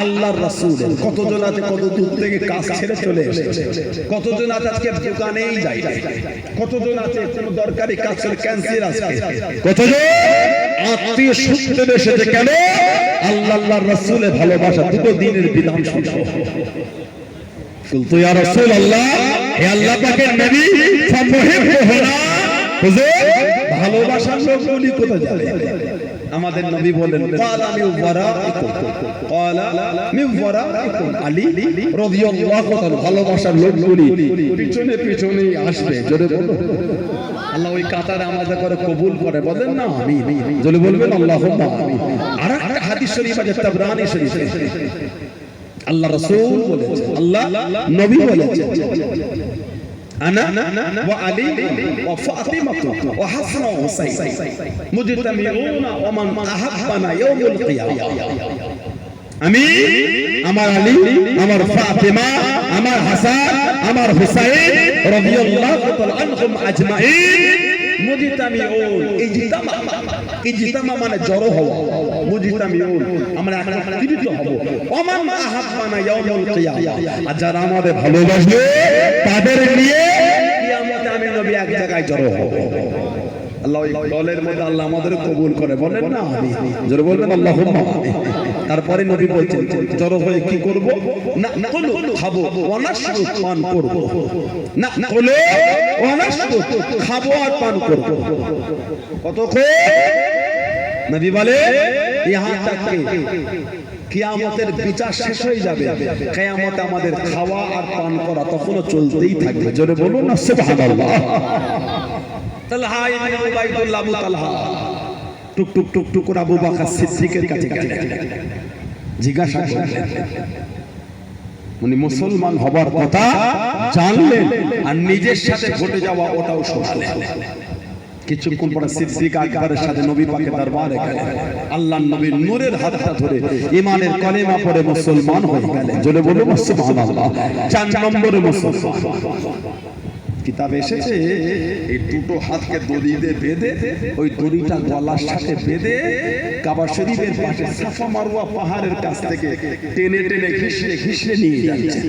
আল্লাহর রাসূলের। কতজন আছে কত দূর থেকে কাজ ছেড়ে চলে এসেছে, কতজন আছে আজকে দোকানেই যায়, কতজন আছে কোনো দরকারি কাজ ছেড়ে ক্যান্সেল আছে, কতজন আত্মীয় সূত্রে এসেছে। কেন? আল্লাহর রাসূলের ভালোবাসা, দুটো দিনের বিধান শুনে। কুলতু ইয়া রাসূলুল্লাহ, হে আল্লাহ পাকের নবী, ফামুহিব্বুনা, হুজুর ভালোবাসার লোকগুলি কোথায় যাবে? আমাদের নবী বলেন ক্বালা মিন ওয়ারাইকুম, ক্বালা মিন ওয়ারাইকুম, আলী রাদিয়াল্লাহু তাআলা, ভালোবাসার লোকগুলি পিছনে পিছনেই আসবে। জোরে বলো। আল্লাহ ওই কাতারে আমাদের করে কবুল করে, বলেন না আমিন। জোরে বলবেন আল্লাহুম্মা আমিন। আর একটা হাদিস শরীফ আছে তাবরানী শরীফে, আল্লাহ রাসূল বলেছেন, আল্লাহ নবী বলেছেন আনা ওয়া আলী ওয়া ফাতিমা ওয়া হাসান ওয়া হুসাইন মুজতামিউনা ওয়া মান আহাব্বানা ইয়াউমুল কিয়ামাহ। আমি, আমার আলী, আমার ফাতিমা, আমার হাসান, আমার হুসাইন রাদিয়াল্লাহু তাআলা আনহুম আজমাইন মুজতামিউন, ইজতামা, ইজতামা মানে জড়ো হওয়া, মুজতামিউন আমরা একত্রিত হব, ওমান আহাব্বানা ইয়াউমুল কিয়ামাহ, আর যারা আমাদের ভালোবাসবে তাদের নিয়ে কিয়ামতে আমি নবী এক জায়গায় জড়ো হব। আল্লাহ ওই দলের মধ্যে আল্লাহ আমাদের কবুল করে, বলেন না আমিন। জোরে বলবেন আল্লাহুম্মা আমিন। তারপরে নবী বলছেন জড়ো হয়ে কি করব? না কুলু, খাবো, ওয়া নাশরু, পান করব, না কুলু ওয়া নাশরু, খাবো আর পান করব। কতক্ষণ? নবী বলে ইহা তক কিয়ামতের বিচার শেষ হয়ে যাবে, কিয়ামতে আমাদের খাওয়া আর পান করা তখনও চলতেই থাকবে। জোরে বলুন না সুবহানাল্লাহ। তালহা ইবনে উবাইদুল্লাহ, আবু তালহা টুক টুক টুক টুক করে আবু বকর সিদ্দিকের কাছে গেলেন, জিজ্ঞাসা করলেন, উনি মুসলমান হবার কথা জানলেন আর নিজের সাথে ঘটে যাওয়া ওটাও শোনালেন। কিছুক্ষণ পরে সিদ্দিক আকবরের সাথে নবী পাকের দরবারে গেলেন, আল্লাহর নবীর নূরের হাতটা ধরে ঈমানের কলেমা পড়ে মুসলমান হয়ে গেলেন। জোরে বলুন সুবহানাল্লাহ। 4 নম্বরে মুসলমান। কিতাবে এসেছে এই দুটো হাতকে দড়ি দিয়ে বেঁধে, ওই দড়িটা গলার সাথে বেঁধে কাবা শরীফের পাশে সাফা মারওয়া পাহাড়ের কাছ থেকে টেনে টেনে ঘিসড়ে ঘিসড়ে নিয়ে যাচ্ছে।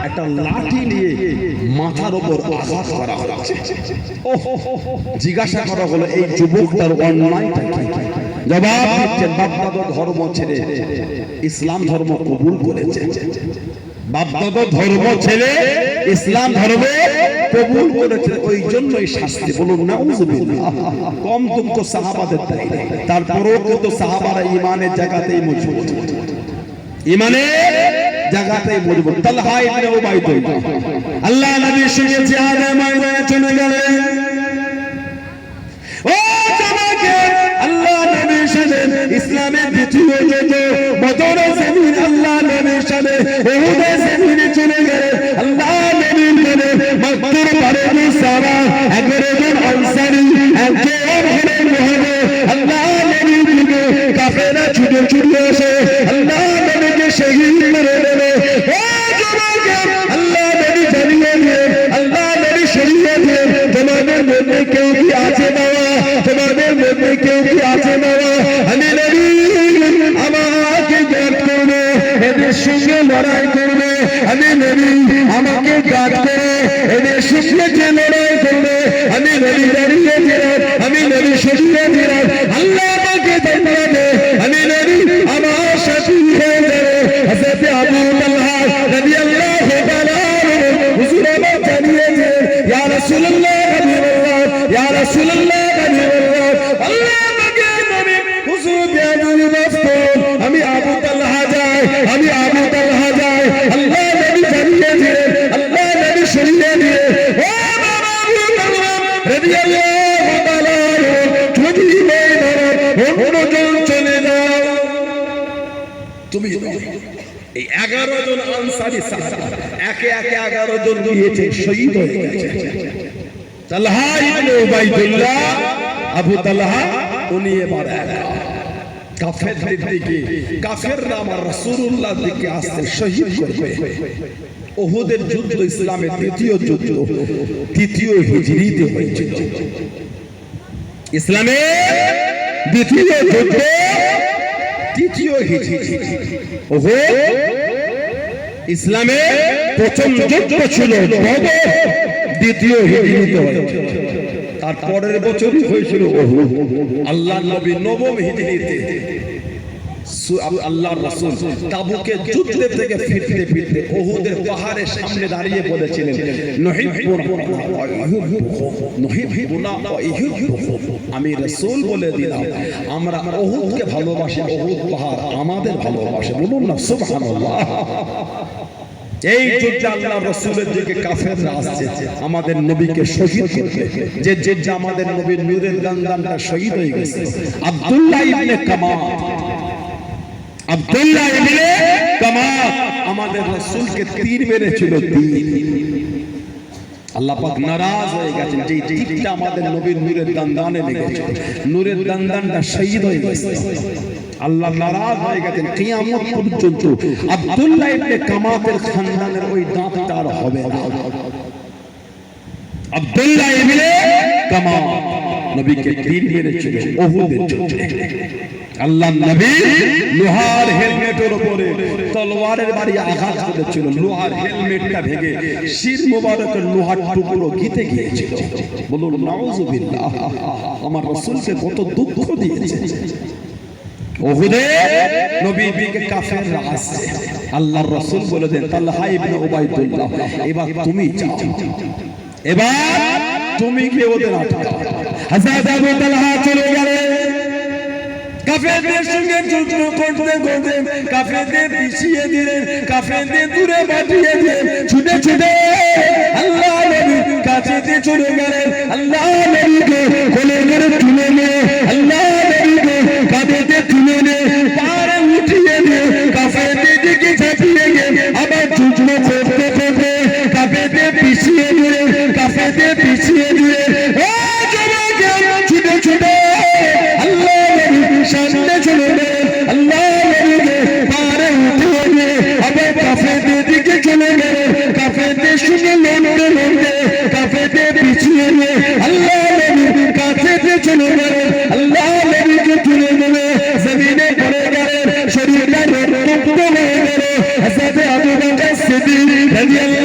আর একটা লাঠি নিয়ে মাথার উপর আঘাত করা হচ্ছে। জিজ্ঞাসা করা হলো এই যুবকটার অন্যায়টা কি? জবাব দিচ্ছেন বাপদাদার ধর্ম ছেড়ে ইসলাম ধর্ম কবুল করেছে। বাপদাদার ধর্ম ছেড়ে ইসলাম ধর্ম কবুল করেছে, ওই জন্যই শাস্তি। বলুন নাউযুবিল্লাহ। কম দুঃখ সাহাবাদের তাই, তারপরেও কিন্তু সাহাবারা ইমানের জায়গাতেই মজবুত, ইমানের জায়গাতেই মজবুত। তালহা ইবনে উবাইদুল্লাহ আল্লাহ নবীর সঙ্গে জিহাদের ময়দানে চলে গেলেন। ও জামাকে আল্লাহ নবীর সাথে ইসলামের দ্বিতীয় যুদ্ধ বদরের জমিনে আল্লাহ নবীর সাথে উহুদের জমিনে চলে গেলেন। আল্লাহ নবীর বলে মক্কার পারে মুসারা 11 জন আনসারী একজন হলেন মুহাজির। আল্লাহ নবীর দিকে কাফেররা ছুটে ছুটে এসে আল্লাহ নবীকে শহীদ করে দেবে। ও জামাকে আল্লাহ নবী জানিয়ে দিলেন, আল্লাহ নবী শরীয়ত দিলেন, তোমাদের মধ্যে কেউ কি আছে বাবা, তোমাদের মধ্যে কেউ কি আছে বাবা, আমি নবী আমাকে গাদ করবে, এদের সঙ্গে লড়াই করবে, আমি নবী আমাকে গাদ করে এদের সঙ্গে লড়াই করবে, আমি নবী দাঁড়িয়ে দিলাম, আমি নবী শরীয়ত দিলাম, আল্লাহ আমাকে দেখাবে, আমি নবী আমার সাথী হয়ে যাবে। হযরত আবু তালহা রাদিয়াল্লাহু তাআলা হুজুর আমার জানিয়েছেন, ইয়া রাসূলুল্লাহ হাবিবাল্লাহ, ইয়া রাসূলুল্লাহ হাবিবাল্লাহ, আল্লাহ আমাকে নবী হুজুর বিয়াদুল মাফতুন, আমি আবু তালহা যাই, আমি আবু তালহা যাই। আল্লাহ নবী জানিয়েছেন, আল্লাহ নবী শরীয়ত দিয়ে, ও বাবা আবু তালহা রাদিয়াল্লাহু তাআলা যদি এই ধরো অন্যজন চলে যাও। তুমি এই 11 জন আনসারী সাহাবা একে একে 11 জন গিয়েছে, শহীদ হয়ে গেছে। তালহা ইবনে উবাইদুল্লাহ আবু তালহা উনি এবার কাফেরদের দিকে, কাফেররা আমার রাসূলুল্লাহর দিকে আসতে শহীদ করবে। উহুদের যুদ্ধ ইসলামের তৃতীয় যুদ্ধ, তৃতীয় হিজরিতে হয়েছিল। ইসলামের দ্বিতীয় যুদ্ধ, তৃতীয় হিজরি। উহুদ ইসলামের প্রথম যুদ্ধ ছিল বদর, দ্বিতীয় হিজরিতে হয়েছিল। তার পরের বছরই হয়েছিল উহুদ। আল্লাহ নবী নবম হিজরিতে আল্লাহর রাসূল তাবুকের যুদ্ধ থেকে ফিরতে ফিরতে উহুদের পাহাড়ের সামনে দাঁড়িয়ে বলেছিলেন, আমি রাসূল বলে দিলাম আমরা উহুদকে ভালোবাসি, উহুদ পাহাড় আমাদের ভালোবাসে। বলুন না সুবহানাল্লাহ। এই যুদ্ধে আল্লাহ রাসূলের দিকে কাফেররা আসছে আমাদের নবীকে শহীদ করতে, যে আমাদের নবীর নূরের দান্দানটা শহীদ হয়ে গেছে। আব্দুল্লাহ ইবনে কামাত, আব্দুল্লাহ ইবনে কামাত আমাদের রাসূলকে তীর মেরেছিল। আল্লাহ পাক নারাজ হয়ে গেছেন, যে তীরটা আমাদের নবীর নূরের দান্দানে লেগেছে, নূরের দান্দানটা শহীদ হয়ে গেছে। আল্লাহ নারাজ হয়ে গেছেন, কিয়ামত পর্যন্ত আব্দুল্লাহ ইবনে কামাতের খানদানের ওই দাঁতটা আর হবে না। আব্দুল্লাহ ইবনে কামাত নবীকে তীর মেরেছিল উহুদের যুদ্ধে। আল্লাহ নবী লোহার হেলমেটের উপরে তলোয়ারের বাড়ি আঘাত করেছিল, লোহার হেলমেটটা ভেঙে শির মোবারকের লোহার টুকরো গিতে গিয়েছিল। বলুন নাউযুবিল্লাহ। আমার রাসূলকে কত দুঃখ দিয়েছে। উহুদে নবীকে কাফেররা আসছে, আল্লাহর রাসূল বলে দেন তালহা ইবনে উবাইদুল্লাহ এবার তুমি যাও, এবার তুমি গিয়ে ওদের আটকাও। হযরত আবু তালহা চলে গেলেন, কাফেরদের সঙ্গে যুদ্ধ করতে করতে কাফেরদের পিছিয়ে দিলেন, কাফেরদের দূরে পাঠিয়ে দিলেন। ছুটে ছুটে আল্লাহ নবীর কাছে চলে গেলেন। আল্লাহ নবীকে কোলে করে তুলে নিয়ে, আল্লাহ নবীকে কাঁধেতে তুলে নিয়ে পাহাড়ে উঠিয়ে দিয়ে কাফেরদের দিকে ঝাঁপিয়ে গিয়ে আবার যুদ্ধ করতে করতে কাফেরদের পিছিয়ে দিলেন, কাফেরদের পিছিয়ে দিলেন। ও জমাকে ছুটে ছুটে আল্লাহ সামনে চলে গেলেন, আল্লাহ নবীকে পাহাড়ে উঠিয়ে দিয়ে আবার কাফেরদের দিকে চলে গেলেন। কাফেরদের সঙ্গে লড়তে লড়তে কাফেরদের পিছিয়ে নিয়ে আল্লাহ নবীর কাছে চলে গেলেন। আল্লাহ নবীকে তুলে নেবে জমিনে পড়ে গেলেন, শরীরটা রক্তাক্ত হয়ে গেল। হযরত আবু বকর সিদ্দিক রাদিয়াল্লাহু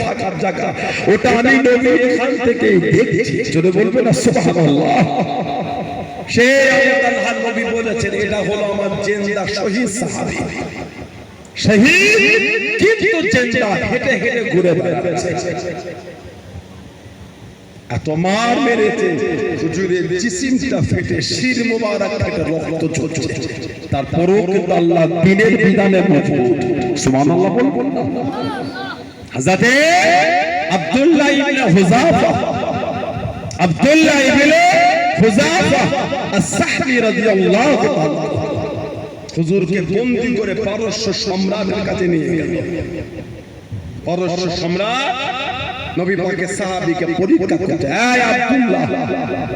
থাকার জায়গা, ওটা আমি নবী এখান থেকে দেখছি। যদি বলবে না সুবহানাল্লাহ। সেই আল্লাহর নবী বলেছেন এটা হলো আমার জিন্দা শহীদ সাহাবী, শহীদ কিন্তু জিন্দা হেঁটে হেঁটে ঘুরে বেড়াচ্ছে। এত মার মেরেছে, হুজুরের জিসিমটা ফেটে শির মোবারক ফেটে রক্ত ঝরছে, তারপরেও কিন্তু আল্লাহ দ্বীনের বিধানে মজবুত। সুবহানাল্লাহ বলুন। হযরতে আব্দুল্লাহ ইবনে হুযাফা, আব্দুল্লাহ ইবনে হুযাফা আস-সাহমি রাদিয়াল্লাহু তাআলা হুজুরকে বন্দী করে পারস্য সম্রাটের কাছে নিয়ে গেল। পারস্য সম্রাট নবী পাকের সাহাবীকে পরীক্ষা করতে, এই আব্দুল্লাহ,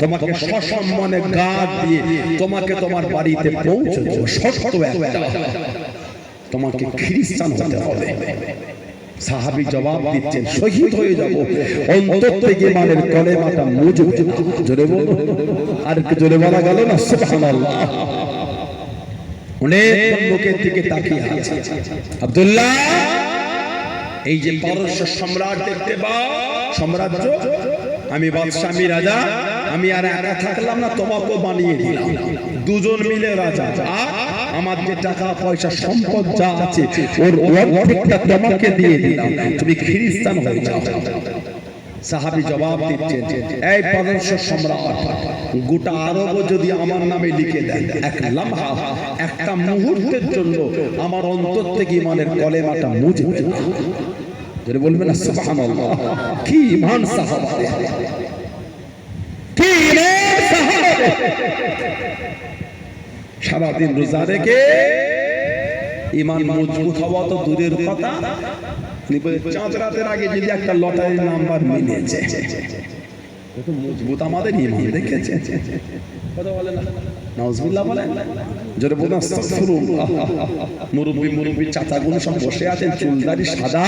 তোমাকে সসম্মানে গাদ দিয়ে তোমাকে তোমার বাড়িতে পৌঁছে দেব, শর্ত একটা, তোমাকে খ্রিস্টান হতে হবে। সাহাবী জবাব দিচ্ছেন, শহীদ হয়ে যাব, অন্তর থেকে ইমানের কলেমাটা মুজবে না। জোরে বলো, আর একটু জোরে বলা গেল না সুবহানাল্লাহ। অনেক লোকের দিকে তাকিয়ে আছে আব্দুল্লাহ, এই যে পারস্য সম্রাট দেখতে পাও, সাম্রাজ্য, আমি বাদশা, আমি রাজা, আমি আর একা থাকলাম না, তোমাকেও বানিয়ে দিলাম, দুজন মিলে রাজা। আর আমার যে টাকা পয়সা সম্পদ যা আছে ওর অর্ধেকটা তোমাকে দিয়ে দিলাম, তুমি খ্রিস্টান হয়ে যাও। সাহাবী জবাব দিচ্ছেন, এই পারস্য সম্রাট, গোটা আরব যদি আমার নামে লিখে দেন, এক লম্হা, একটা মুহূর্তের জন্য আমার অন্তর থেকে ইমানের কলেমাটা মুজবে না। যারা বলবেন না সুবহানাল্লাহ। কি ইমান সাহাবাদের, কি ইমান সাহাবাদের। সারাদিন রোজা রেখে ইমান মজবুত হওয়া তো দূরের কথা, চাঁদ রাতের আগে যদি একটা লটারির নাম্বার মিলেছে, মজবুত আমাদের ইমান। দেখেছে কথা বলে না, নাউজুবিল্লাহ বলেন, যারা বলেন আস্তাগফিরুল্লাহ। মুরব্বি চাচাগুলো সব বসে আছেন, চুলদারি সাদা,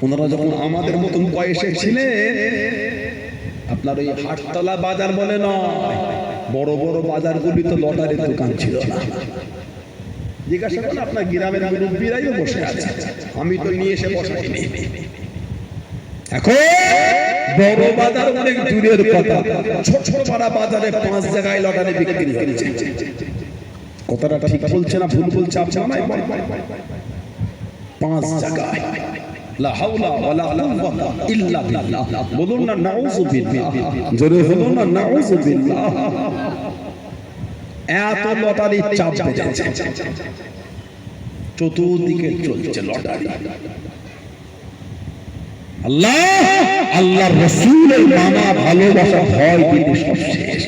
ওনারা যখন আমাদের মতন বয়সে ছিলেন, আপনার ওই হাটতলা বাজার বলে নয়, বড় বড় বাজারগুলি তো লটারির দোকান ছিল না। জিজ্ঞাসা করুন আপনার গ্রামের মুরব্বীরাই বসে আছে, আমি তো নিয়ে এসে বসাইনি। এখন বড় বাজার অনেক দূরের কথা, ছোট ছোট পাড়া বাজারে 5 জায়গায় লটারি বিক্রি হচ্ছে। কথাটা ঠিক বলছে না ভুল বলছে আপনারাই বলেন? 5 জায়গায়, লা হাওলা ওয়ালা কুওয়াতা ইল্লা বিল্লাহ। বলুন না নাউযু বিল্লাহ, জোরে বলুন না নাউযু বিল্লাহ। এত লটারি চাপ বেজেছে, চতুর্দিকে চলছে লটারি। আল্লাহ, আল্লাহর রাসূলের মানা ভালোবাসা হয় দিতে সবশেষ।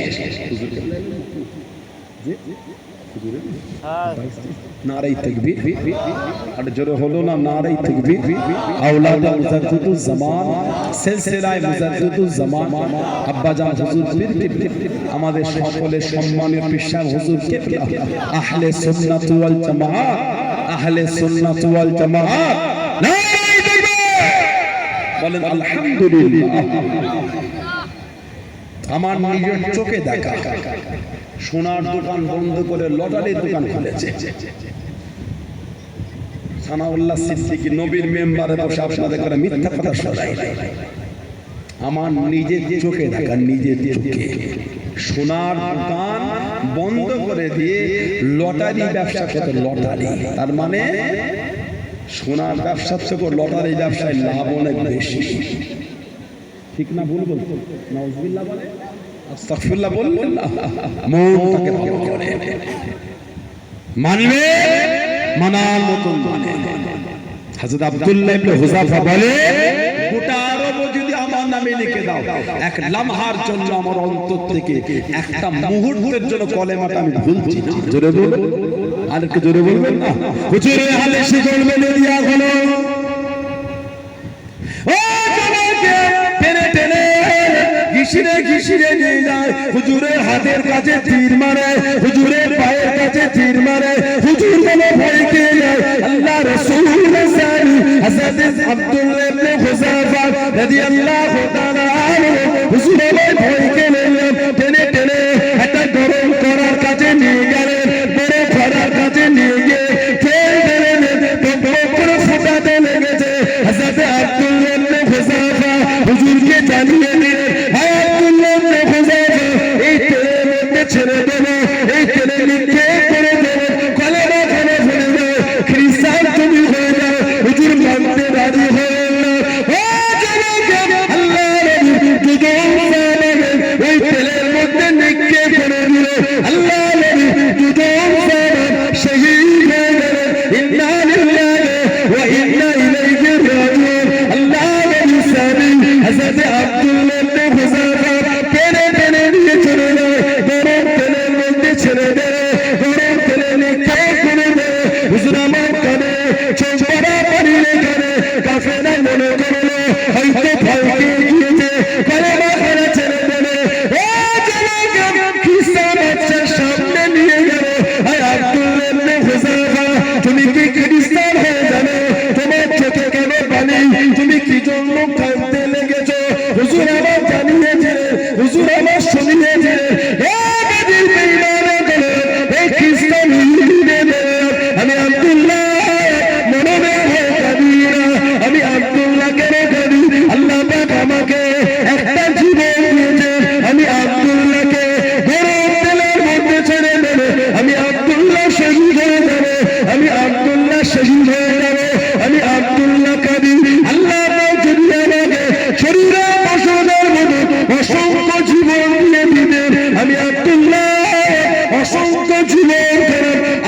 নারায়ে তাকবীর, আর জোরে হলো না নারায়ে তাকবীর। আওলাদ মুজাদ্দিদুজ জামান, সিলসিলায়ে মুজাদ্দিদুজ জামান, আব্বাজান হুজুর পীর, আমাদের সকলের সম্মানীয় পীর সাহেব হুজুর কিবলা, আহলে সুন্নাত ওয়াল জামাত, আহলে সুন্নাত ওয়াল জামাত। নারায়ে তাকবীর বলেন আলহামদুলিল্লাহ। আমার নিজের চোখে দেখা, সোনার দোকান বন্ধ করে লটারির দোকান খুলেছে। সানাউল্লাহ সিদ্দিকী নবীর মেম্বারে বসে আপনাদের করে মিথ্যা কথা শোনায়। আমার নিজের চোখে দেখা, নিজের চোখে সোনার দোকান বন্ধ করে দিয়ে লটারি ব্যবসা করতে। লটারি তার মানে সোনার ব্যবসার থেকে লটারি ব্যবসায় লাভ অনেক বেশি। ঠিক না ভুল বলতো? নাউজুবিল্লাহ বলে, আস্তাগফিরুল্লাহ বলবেন না, মনটাকে ভালো করে মানবে, মানার মতন মানে। হযরত আব্দুল্লাহ ইবনে হুযাফা বলে, গোটা আরব যদি আমার নামে লিখে দাও, এক লম্হার জন্য আমার অন্তর থেকে, একটা মুহূর্তের জন্য কলেমাটা আমি ভুলছি না। জোরে বলুন, আর একটু জোরে বলবেন না? হুজুরে হালে শিকল বেঁধে দিয়া হলো, ও জমাকে টেনে টেনে ঘিসিরে ঘিসিরে নিয়ে যায়। হুজুরের হাতের কাছে তীর মারে, হুজুরের পায়ের কাছে তীর মারে, হুজুর বলে ভয় পেয়ে যায়। আল্লাহ রাসূল সানি হযরত আব্দুল্লাহ ইবনে হুযাফা রাদিয়াল্লাহু তাআলা আনহু হুজুর বলে ভয় পেয়ে গেলেন, টেনে টেনে একটা গরম করার কাছে নিয়ে গেলেন। বড় করার কাছে নিয়ে গিয়ে ফেল দিলেন, বকর ফুটাতে লেগেছে। হযরত অসংখ্য জীবন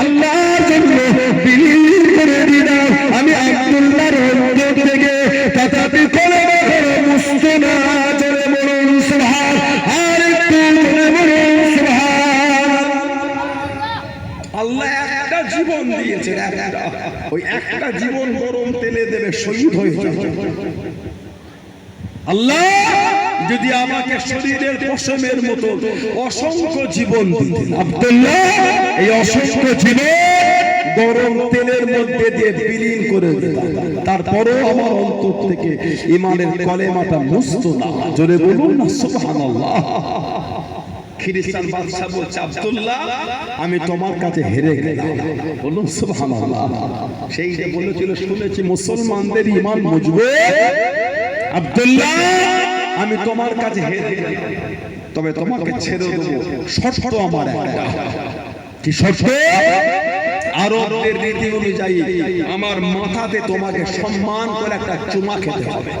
আল্লাহর জন্য বিলীন করে দিলাম। আমি আব্দুল্লাহর অন্তর থেকে তথাপি কলেমা করে মুছতে না। জোরে বলুন সুবহান, আর একটু জোরে বলুন সুবহান। আল্লাহ একটা জীবন দিয়েছেন, একটা, ওই একটা জীবন গরম তেলে দেবে, শহীদ হয়ে যাবে। আল্লাহ যদি আমাকে শরীরের পশমের মতো অসংখ্য জীবন দিতেন, আব্দুল্লাহ এই অসংখ্য জীবন গরম তেলের মধ্যে দিয়ে বিলীন করে দিতেন, তারপরেও আমার অন্তর থেকে ঈমানের কলেমাটা মুছতো না। জোরে বলুন না সুবহানাল্লাহ। খ্রিস্টান বাদশা বলছে, আব্দুল্লাহ আমি তোমার কাছে হেরে গেলাম। বলুন সুবহানাল্লাহ। সেই যে বলেছিল, শুনেছি মুসলমানদের ঈমান মজবুত, আব্দুল্লাহ আমি তোমার কাছে হেরে গেলাম, তবে তোমাকে ছেড়ে দেবো, শর্ত আমার একটা। কি শর্ত? আরবদের রীতি অনুযায়ী আমার মাথাতে তোমাকে সম্মান করে একটা চুমা খেতে হবে।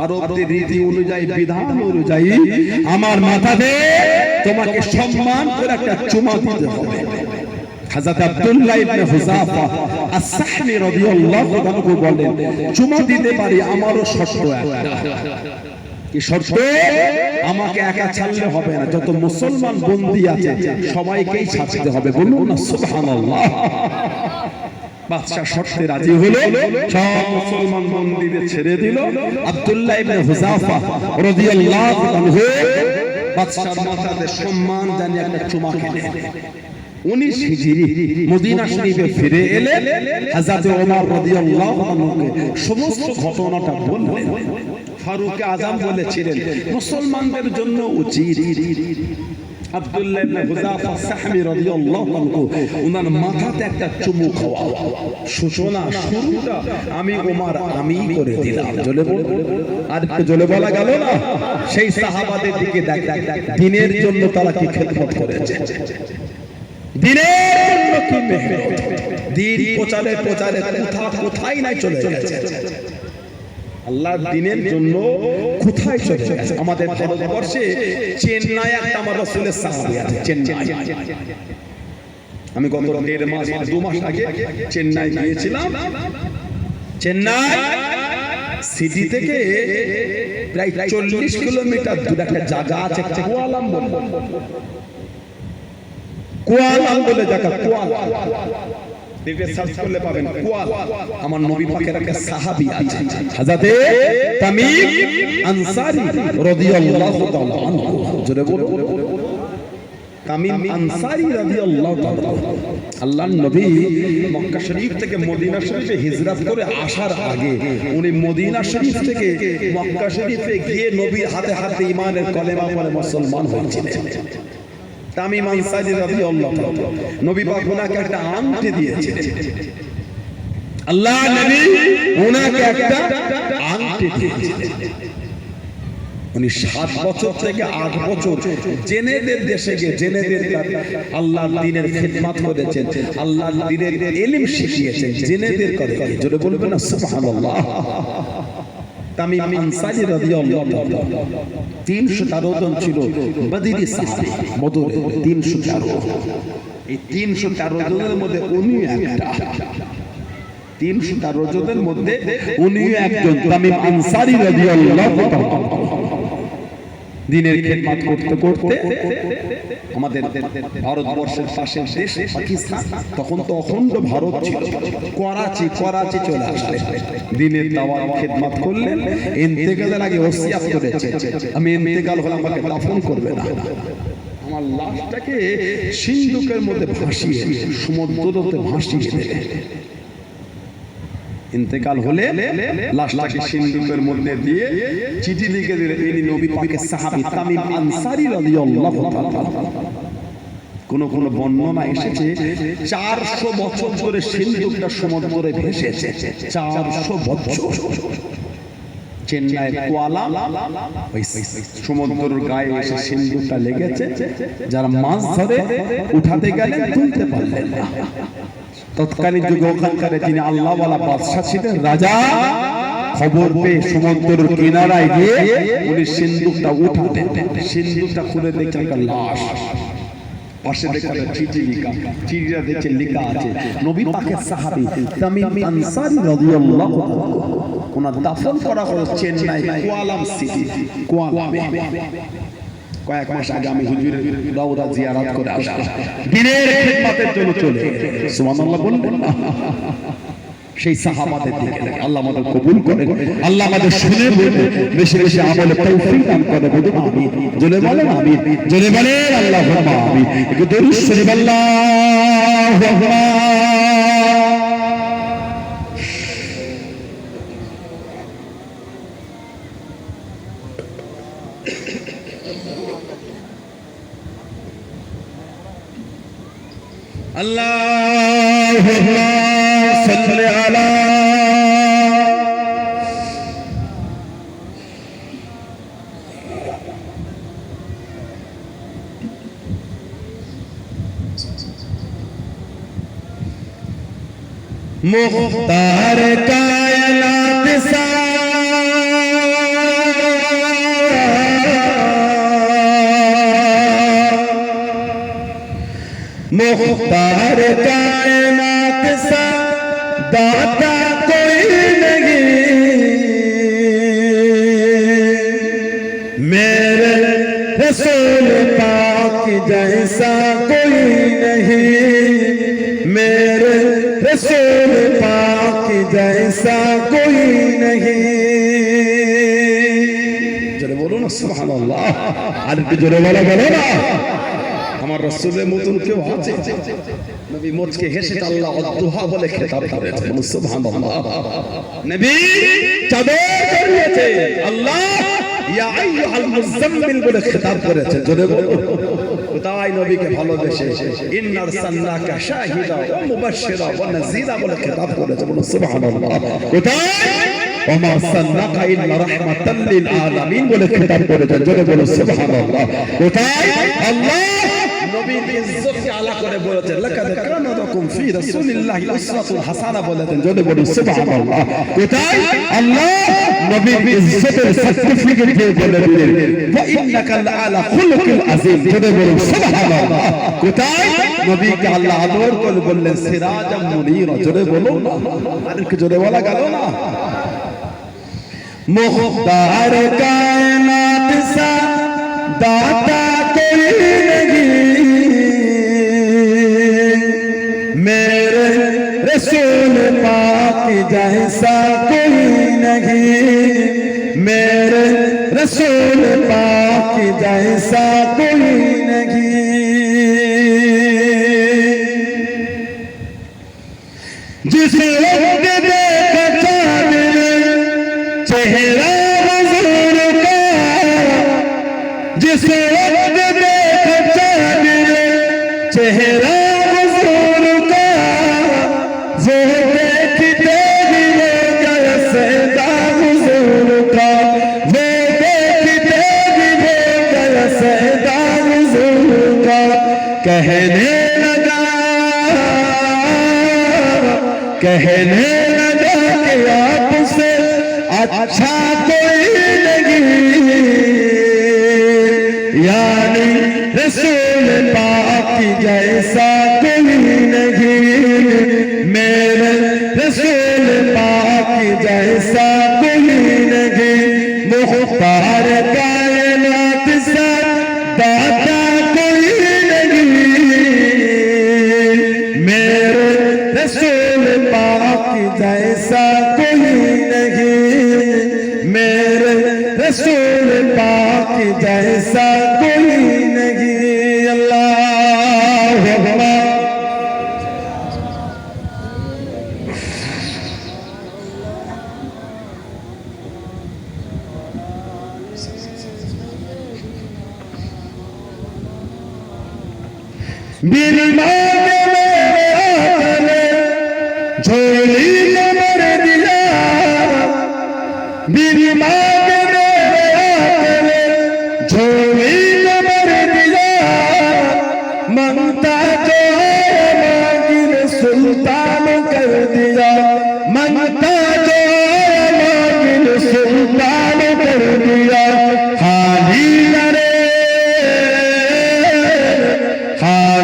আরবদের রীতি অনুযায়ী, বিধান অনুযায়ী আমার মাথাতে তোমাকে সম্মান করে একটা চুমা দিতে হবে। হযরত আব্দুল্লাহ ইবনে হুযাফা আস-সাহমি রাদিয়াল্লাহু আনহু বলেন, চুমা দিতে পারি, আমারও শর্ত একটা। কি শর্ত? আমাকে একা ছাড়লে হবে না, যত মুসলমান বন্দী আছে সবাইকেই ছাড়তে হবে। বলুন না সুবহানাল্লাহ। বাদশা শর্তে রাজি হলো, সব মুসলমান বন্দীদের ছেড়ে দিল। আব্দুল্লাহ ইবনে হুযাফা রাদিয়াল্লাহু আনহু বাদশার মাথাতে সম্মান জানিয়ে একটা চুমা খেলেন। 19 হিজরি মদিনা শরীফে ফিরে এলেন। হযরত ওমর রাদিয়াল্লাহু আনহুকে সমস্ত ঘটনাটা বললেন। ফারুক আযম বলেছিলেন, মুসলমানদের জন্য উচিত আব্দুল্লাহ ইবনে হুযাফা সাহমি রাদিয়াল্লাহু আনহু ওনার মাথাতে একটা চুমু খাওয়া। সূচনা শুরুটা আমি ওমর আমি করে দিলাম। জলে বল, আর একটু জলে বলা গেল না? সেই সাহাবাদের দিকে দেখ, দ্বীনের জন্য তারা কি খেদমত করেছে, দ্বীনের জন্য কি মেহনত, দ্বীন প্রচারে প্রচারে কোথায় নাই চলে গেছে। আল্লাহর দ্বীনের জন্য কোথায় চলে গেছে। আমাদের ভারতবর্ষে চেন্নাই একটা আমার রাসূলের সাহাবী আছে, চেন্নাই। আমি গত 1.5 মাস 2 মাস আগে চেন্নাই গিয়েছিলাম। চেন্নাই সিটি থেকে প্রায় 40 কিলোমিটার দূরে একটা জায়গা আছে, কুয়ালাম বলে জায়গা। সার্চ করলে পাবেন কুয়ালা। আমার নবী পাকের একটা সাহাবী আছে, হযরত তামিম আনসারী রাদিয়াল্লাহু তাআলা আনহু। জোরে বলুন, তামিম আনসারী রাদিয়াল্লাহু তাআলা। আল্লাহর নবী মক্কা শরীফ থেকে মদিনা শরীফে হিজরত করে আসার আগে উনি মদিনা শরীফ থেকে মক্কা শরীফে গিয়ে নবীর হাতে হাতে ঈমানের কলেমা পড়ে মুসলমান হয়েছিলেন। তামিম আনসারী রাদিয়াল্লাহু তাআলা, নবী পাক ওনাকে একটা আংটি দিয়েছিলেন। আল্লাহ নবী ওনাকে একটা আংটি দিয়েছিলেন। উনি 7 বছর থেকে 8 বছর জেনেদের দেশে গিয়ে জেনেদের আল্লাহর দ্বীনের খিদমত করেছেন, আল্লাহর দ্বীনের ইলম শিখিয়েছেন জেনেদের করে। জোরে বলবেন না সুবহানাল্লাহ। তামিম আনসারী রাদিয়াল্লাহু তাআলা 313 জন ছিল বদরি সাহাবী, বদরে 313। এই 313 জনের মধ্যে উনি একটা, 313 জনের মধ্যে উনি একজন, তামিম আনসারী রাদিয়াল্লাহু তাআলা। দ্বীনের খিদমত করতে করতে আমাদের ভারতবর্ষের পাশের দেশ পাকিস্তান, তখন তো অখণ্ড ভারত ছিল, করাচি চলে আসলেন। দ্বীনের দাওয়াত খিদমত করলেন। ইন্তেকালের আগে ওসিয়ত করেছে, আমি ইন্তেকাল হলে আমাকে দাফন করবে না, আমার লাশটাকে সিন্ধুকের মধ্যে ভাসিয়ে সমুদ্রতে ভাসিয়ে দেবে। ইন্তেকাল হলে লাশটাকে সিন্ধুকের মধ্যে দিয়ে চিঠি লিখে দিলেন। ইনি নবী পাকের সাহাবী তামিম আনসারী রাদিয়াল্লাহু তাআলা। কোন বর্ণনা এসেছে 400 বছর ধরে সিন্ধুকটা সমুদ্রে ভেসেছে, 400 বছর। চেন্নাইয়ের কোয়ালা ওই সমুদ্রের গায়ে এসে সিন্ধুকটা লেগেছে, যারা মাছ ধরে উঠাতে গেলেন তুলতে পারলেন না। তৎকালীন যুগে ওখানকার যিনি আল্লাহওয়ালা বাদশা ছিলেন, রাজা, খবর পেয়ে সমুদ্রের কিনারায় গিয়ে উনি সিন্ধুকটা উঠালেন। সিন্ধুকটা খুলে দেখছেন একটা লাশ। পাশে দেখেন চিঠি লেখা, চিঠিটা দেখে লেখা আছে নবী পাকের সাহাবী তামিম আনসারী রাদিয়াল্লাহু আনহু, ওনার দাফন করা হলো চেন্নাই কোয়ালাম সিটি, কোয়ালামে। কয়েক মাস আগে আমি হুজুরের রওজা জিয়ারত করে আসলাম, দিনের খিদমতের জন্য চলে। সুবহানাল্লাহ বলবেন না? সেই সাহাবাদের দিকে আল্লাহ আমাদের কবুল করেন, আল্লাহ আমাদের শুনে বেশি বেশি আমলে তৌফিক দান করে। বলুন আমিন, জোরে বলেন আমিন, জোরে বলেন আল্লাহুম্মা আমিন। একটু দরুদ শরীফ আল্লাহু আকবার। আল্লাহুম্মা সাল্লি আলা मुख्तार कायनात सा मुख्तार कायनात सा दाता कोई नहीं, मेरे रसूल पाक जैसा कोई नहीं, मेरे रसूल पाक जैसा कोई नहीं। जरे बोलो ना सुबहानाल्लाह, আর একটু জোরে বলো না। আমার রাসূলের মতন কেউ আছে? নবী মুচকে হেসে আল্লাহ আদ-দুহা বলে খেতাব করেছেন, সুবহানাল্লাহ। নবী চাদর করিয়েছে আল্লাহ ইয়া আইয়ুহাল মুযাম্মিল বলে খেতাব করেছে, জোরে বলো। তাই নবীকে ভালোবেসে ইন্না আরসালনাকা শাহিদা ওয়া মুবাশশিরা ওয়া নাযীরা বলে খেতাব করেছে, বলো সুবহানাল্লাহ। কোথায় ওমা আরসালনাকা ইল্লা রাহমাতাল লিল আলামিন বলে খেতাব করেছে, জোরে বলো সুবহানাল্লাহ। কোথায় আল্লাহ নবীর ইজ্জতকে আলা করে বলেছেন লাকাদ কানা লাকুম ফি রাসূলিল্লাহি উসওয়াতুন হাসানাহ বলেছেন, জোরে বলো সুবহানাল্লাহ। কোথায় আল্লাহ নবীর ইজ্জতের সার্টিফিকেট দিয়ে বলে দিলেন ওয়া ইন্নাকা লাআলা খুলুকিল আযীম, জোরে বলো সুবহানাল্লাহ। কোথায় নবীকে আল্লাহ আদর করে বললেন সিরাজাম মুনীরা, জোরে বলো না, আর কি জোরে বলা গেল না? মুখতার কায়নাত সা দাতা कोई नहीं, मेरे रसूल पाक जैसा कोई नहीं, मेरे रसूल पाक जैसा कोई नहीं। जिस वक्त देखा चेहरा हुजूर का, जिस वक्त देखा चेहरा हुजूर का, वो देखते ही हो गया सैदा हुजूर का, वो देखते ही हो गया सैदा हुजूर का। कहने लगा कि आपसे अच्छा कोई नहीं, यानी रसूल पाक जैसा कोई नहीं, मेरे रसूल पाक जैसा कोई नहीं। मुख्तार कायनात सा दाता कोई नहीं, मेरे रसूल पाक जैसा कोई नहीं, मेरे रसूल पाक जैसा कोई नहीं। अल्लाहु अकबर। बिन मांगे मेरे आका ने झोली में भर दिया, बिन मांगे मेरे आका ने झोली में भर दिया, मांगता जो है मांगिन सुल्तान कर दिया, मांगता जो है मांगिन सुल्तान कर दिया। खाली न रे खाली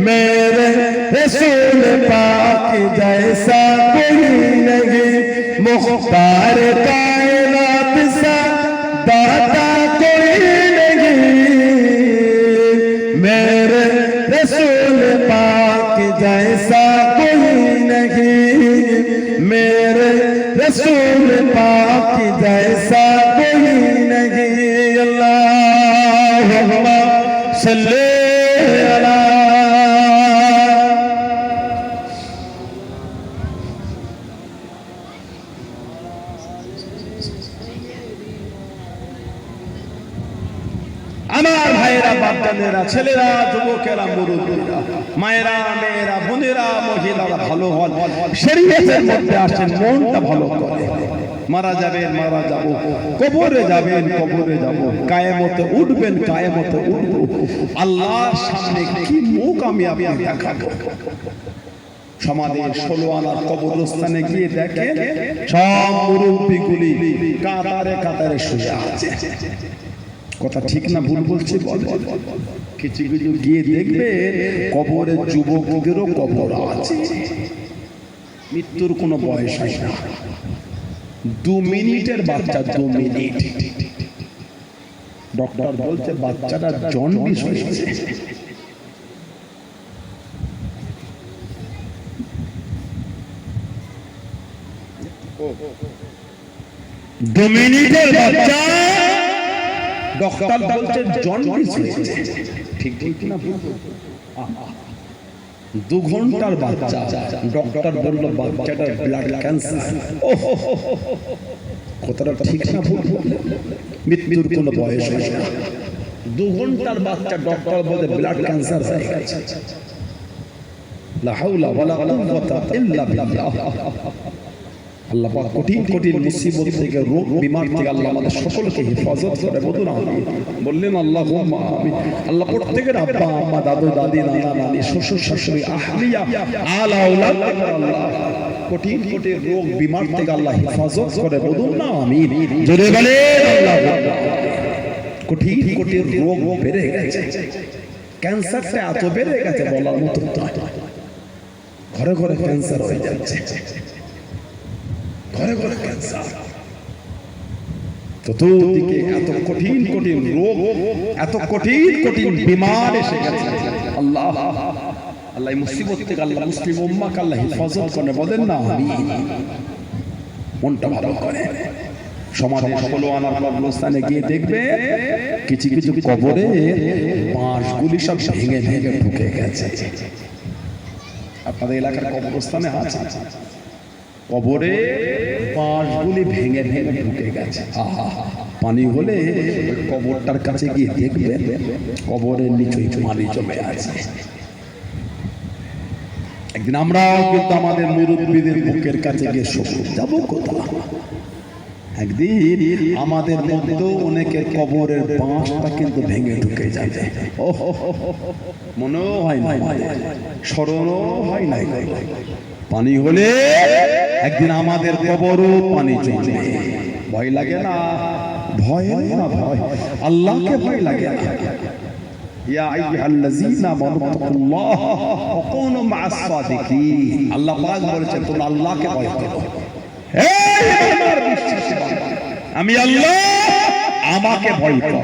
मेरे रसूल पाक जैसा कोई नहीं, मुख्तार कायनात सा दाता कोई नहीं, मेरे रसूल पाक जैसा कोई नहीं, मेरे रसूल पाक जैसा कोई नहीं। अल्लाहुम्मा सल्ली अला। আমার ভাইয়েরা, বাপদাদেরা, ছেলেরা, যুবকেরা, মুরব্বীরা, মায়েরা, মেয়েরা, বোনেরা, মহিলারা ভালো হন, শরীয়তের মধ্যে আসেন, মনটা ভালো করে। মারা যাবেন, মারা যাব, কবরে যাবেন, কবরে যাব, কায়ামতে উঠবেন, কায়ামতে উঠব। আল্লাহর সামনে কি মুখ আমি আপনি দেখাবো? সমাজের 16 আনার কবরস্থানে গিয়ে দেখেন সব মুরব্বীগুলি কাতারে কাতারে শুয়ে আছে। কথা ঠিক না ভুল বলছি? কিছু কিছু গিয়ে দেখবে কবরে যুবকদেরও কবর আছে। মৃত্যুর কোনো বয়স হয় না। 2 মিনিটের বাচ্চা, 2 মিনিট, ডক্টর বলছে বাচ্চাটা জন্ডিস হয়েছে। দু মিনিটের বাচ্চা, ডক্টর বলছে জন্ডিস হয়েছে। ঠিক ঠিক না? 2 ঘন্টার বাচ্চা, ডক্টর বলল বাচ্চাটার ব্লাড ক্যান্সার। কথাটা ঠিক না ভুল? মৃত্যুর কোনো বয়স হয় না। 2 ঘন্টার বাচ্চা, ডক্টর বলে ব্লাড ক্যান্সার হয়ে গেছে। লা হাওলা ওয়ালা কুওয়াতা ইল্লা বিল্লাহ। আল্লাহ পাক কঠিন কঠিন মুসিবত থেকে, রোগ বিমার থেকে আল্লাহ আমাদের সকলকে হেফাজত করে। বলুন আমিন। বললেন আল্লাহুম্মা আমিন। আল্লাহ প্রত্যেকের আব্বা আম্মা, দাদু দাদি, নানা নানি, শ্বশুর শাশুড়ি, আহলিয়া, আল আওলাদ আল্লাহ কঠিন কঠিন রোগ বিমার থেকে আল্লাহ হেফাজত করে। বলুন না আমিন। জোরে বলেন আল্লাহ। কঠিন কঠিন রোগ বেড়ে গেছে, ক্যান্সারটা এত বেড়ে গেছে বলার মতো নয়। ঘরে ঘরে ক্যান্সার হয়ে যাচ্ছে, ঘরে ঘরে ক্যান্সার। চতুর্দিকে এত কঠিন কঠিন রোগ, এত কঠিন কঠিন বিমার এসে গেছে। আল্লাহ আল্লাহ মুসিবত থেকে আল্লাহ মুসলিম উম্মাহকে আল্লাহ হেফাজত করে। বলেন না আমিন। মনটা ভালো করে। সমাজে 16 আনার কবরস্থানে গিয়ে দেখবে কিছু কিছু কবরে বাঁশগুলি সব ভেঙে ভেঙে ঢুকে গেছে। আপনাদের এলাকার কবরস্থানে আছে? কবরে বাঁশগুলি ভেঙে ভেঙে ঢুকে গেছে। পানি হলে ওই কবরটার কাছে গিয়ে দেখবে কবরের নিচে পানি জমে আছে। একদিন আমরাও কিন্তু আমাদের মুরব্বীদের বুকের কাছে গিয়ে যাবো কোথাও। একদিন আমাদের মধ্যেও অনেকের কবরের বাঁশটা কিন্তু ভেঙে ঢুকে যাবে। মনেও হয় না, স্মরণও হয় না। পানি হলে একদিন আমাদের কবরও পানি জমবে। ভয় লাগে না? ভয় না, ভয় আল্লাহকে ভয় লাগে না। ইয়া আইয়ুহাল্লাযীনা আমানু তাকুল্লাহ ওয়া কুনু মা'আস সাদিকিন। আল্লাহ পাক বলেছেন তোমরা আল্লাহকে ভয় করো। হে আমার বিশ্বাসী বান্দা, আমি আল্লাহ, আমাকে ভয় করো।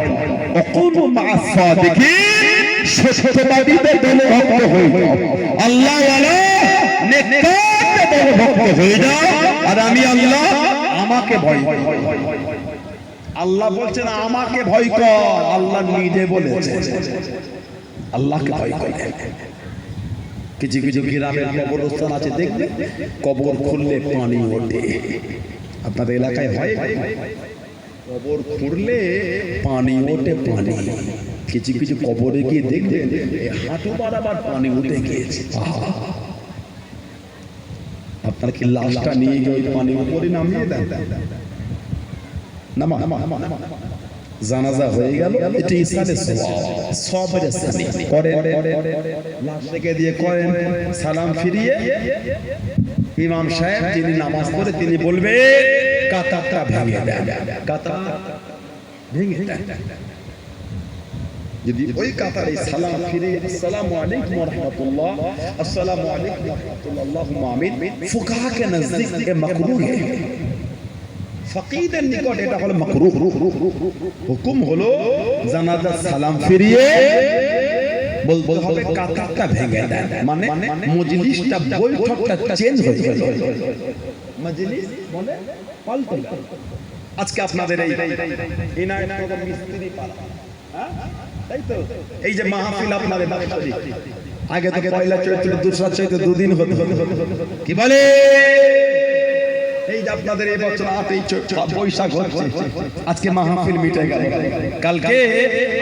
ওয়া কুনু মা'আস সাদিকিন, সত্যবাদীদের দলভুক্ত হয়ে যাও। আল্লাহ ওয়ালা নেককারদের দলভুক্ত হয়ে যাও। আর আমি আল্লাহ, আমাকে ভয় করো। আল্লাহ বলছেন আমাকে ভয় কর। আল্লাহ নিজে বলেছেন আল্লাহকে ভয় কর। কিছু কিছু গ্রামের কবরস্থান আছে দেখবে কবর খুললে পানি ওঠে। আপনাদের এলাকায় হয়? কবর খুঁড়লে পানি ওঠে, পানি। কিছু কিছু কবরে গিয়ে দেখবেন হাঁটু বাড়াবার পানি উঠে গিয়েছে। আপনার কি লাশটা নিয়ে গিয়ে ওই পানির উপরে নামিয়ে দেন? জানাজা হয়ে গেল, এটা ইসলামের সবের স্থানে করেন, লাশ রেখে দিয়ে করেন, সালাম ফিরিয়ে ইমাম সাহেব যিনি নামাজ পড়ে তিনি বলবে কাতারটা ভেঙে দেন, কাতার ভেঙে দেন। যদি ওই কাতারে সালাম ফিরে আসসালামু আলাইকুম ওয়া রাহমাতুল্লাহ, আসসালামু আলাইকুম ওয়া রাহমাতুল্লাহ, আল্লাহুম্মা আমিন, ফুকাহা কে নজদীক এ মাকরুহ है। ফকিহদের নিকট এটা হলো মাকরুহ। হুকুম হলো জানাজা সালাম ফিরিয়ে বলতে হবে কাতারটা ভেঙে দেন, মানে মজলিসটা বৈঠকটা চেঞ্জ হয়ে যাবে, মজলিস মানে পাল্টে যাবে। আজকে আপনাদের এই ইনায়তনগর মিস্ত্রি পাড়া, তাই তো, এই যে মাহফিল আপনাদের বাড়ি, আগে তো পয়লা চৈত্র দুসরা চৈত্র দুদিন হতো, কি বলে এই যে আপনাদের এই বছর 8ই বৈশাখ হচ্ছে, আজকে মাহফিল মিটে গেল, কালকে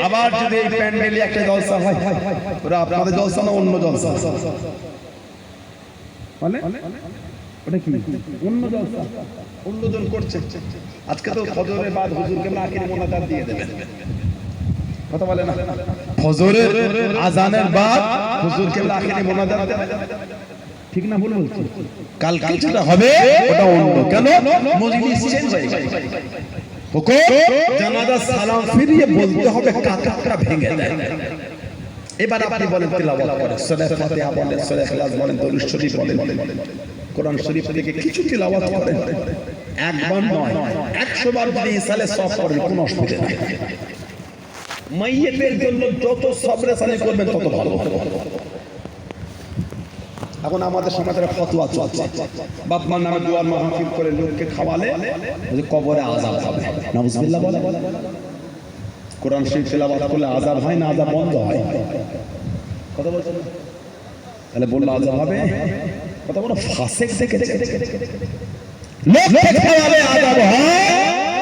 আবার যদি এই প্যান্ডেলে একটা জলসা হয়, ওরা আপনাদের জলসা না অন্য জলসা, মানে ওটা কি অন্য জলসা, অন্যজন করছে। আজকে তো ফজরের বাদ হুজুরকে আখির মোনাজাত দিয়ে দেবেন, কথা বলে না, ফজরের আজানের বাদ হুজুরকে আখির মোনাজাত দেবেন, ঠিক না ভুল বলছি? কালকে যেটা হবে ওটা অন্য, কেন মজলিস চেঞ্জ হয়ে গেছে। হুকুম জানাজা সালাম ফিরিয়ে বলতে হবে কাতারটা ভেঙে দেন। এবার আপনি বলেন তিলাওয়াত করেন, সূরা ফাতিহা বলেন, সূরা ইখলাস বলেন, দরুদ শরীফ বলেন, কোরআন শরীফ থেকে কিছু তিলাওয়াত করেন, একবার নয় 100 বার যদি ইসালে সওয়াব করেন কোনো অসুবিধা নেই। মাইয়িতের জন্য যত সবরে সানি করবেন তত ভালো। এখন আমাদের সমাজের ফতোয়া চলছে, বাপ মার নামে দোয়ার মাহফিল করে লোককে খাওয়ালে কবরে আযাব হবে, নাউজুবিল্লাহ বলে। কোরআন শরীফ তেলাওয়াত করলে আযাব হয় না, আযাব বন্ধ হয়, কথা বলছেন? তাহলে বললে আযাব হবে, কথা বলো। ফাসিক দেখেছে লোককে খাওয়ালে আযাব হয়,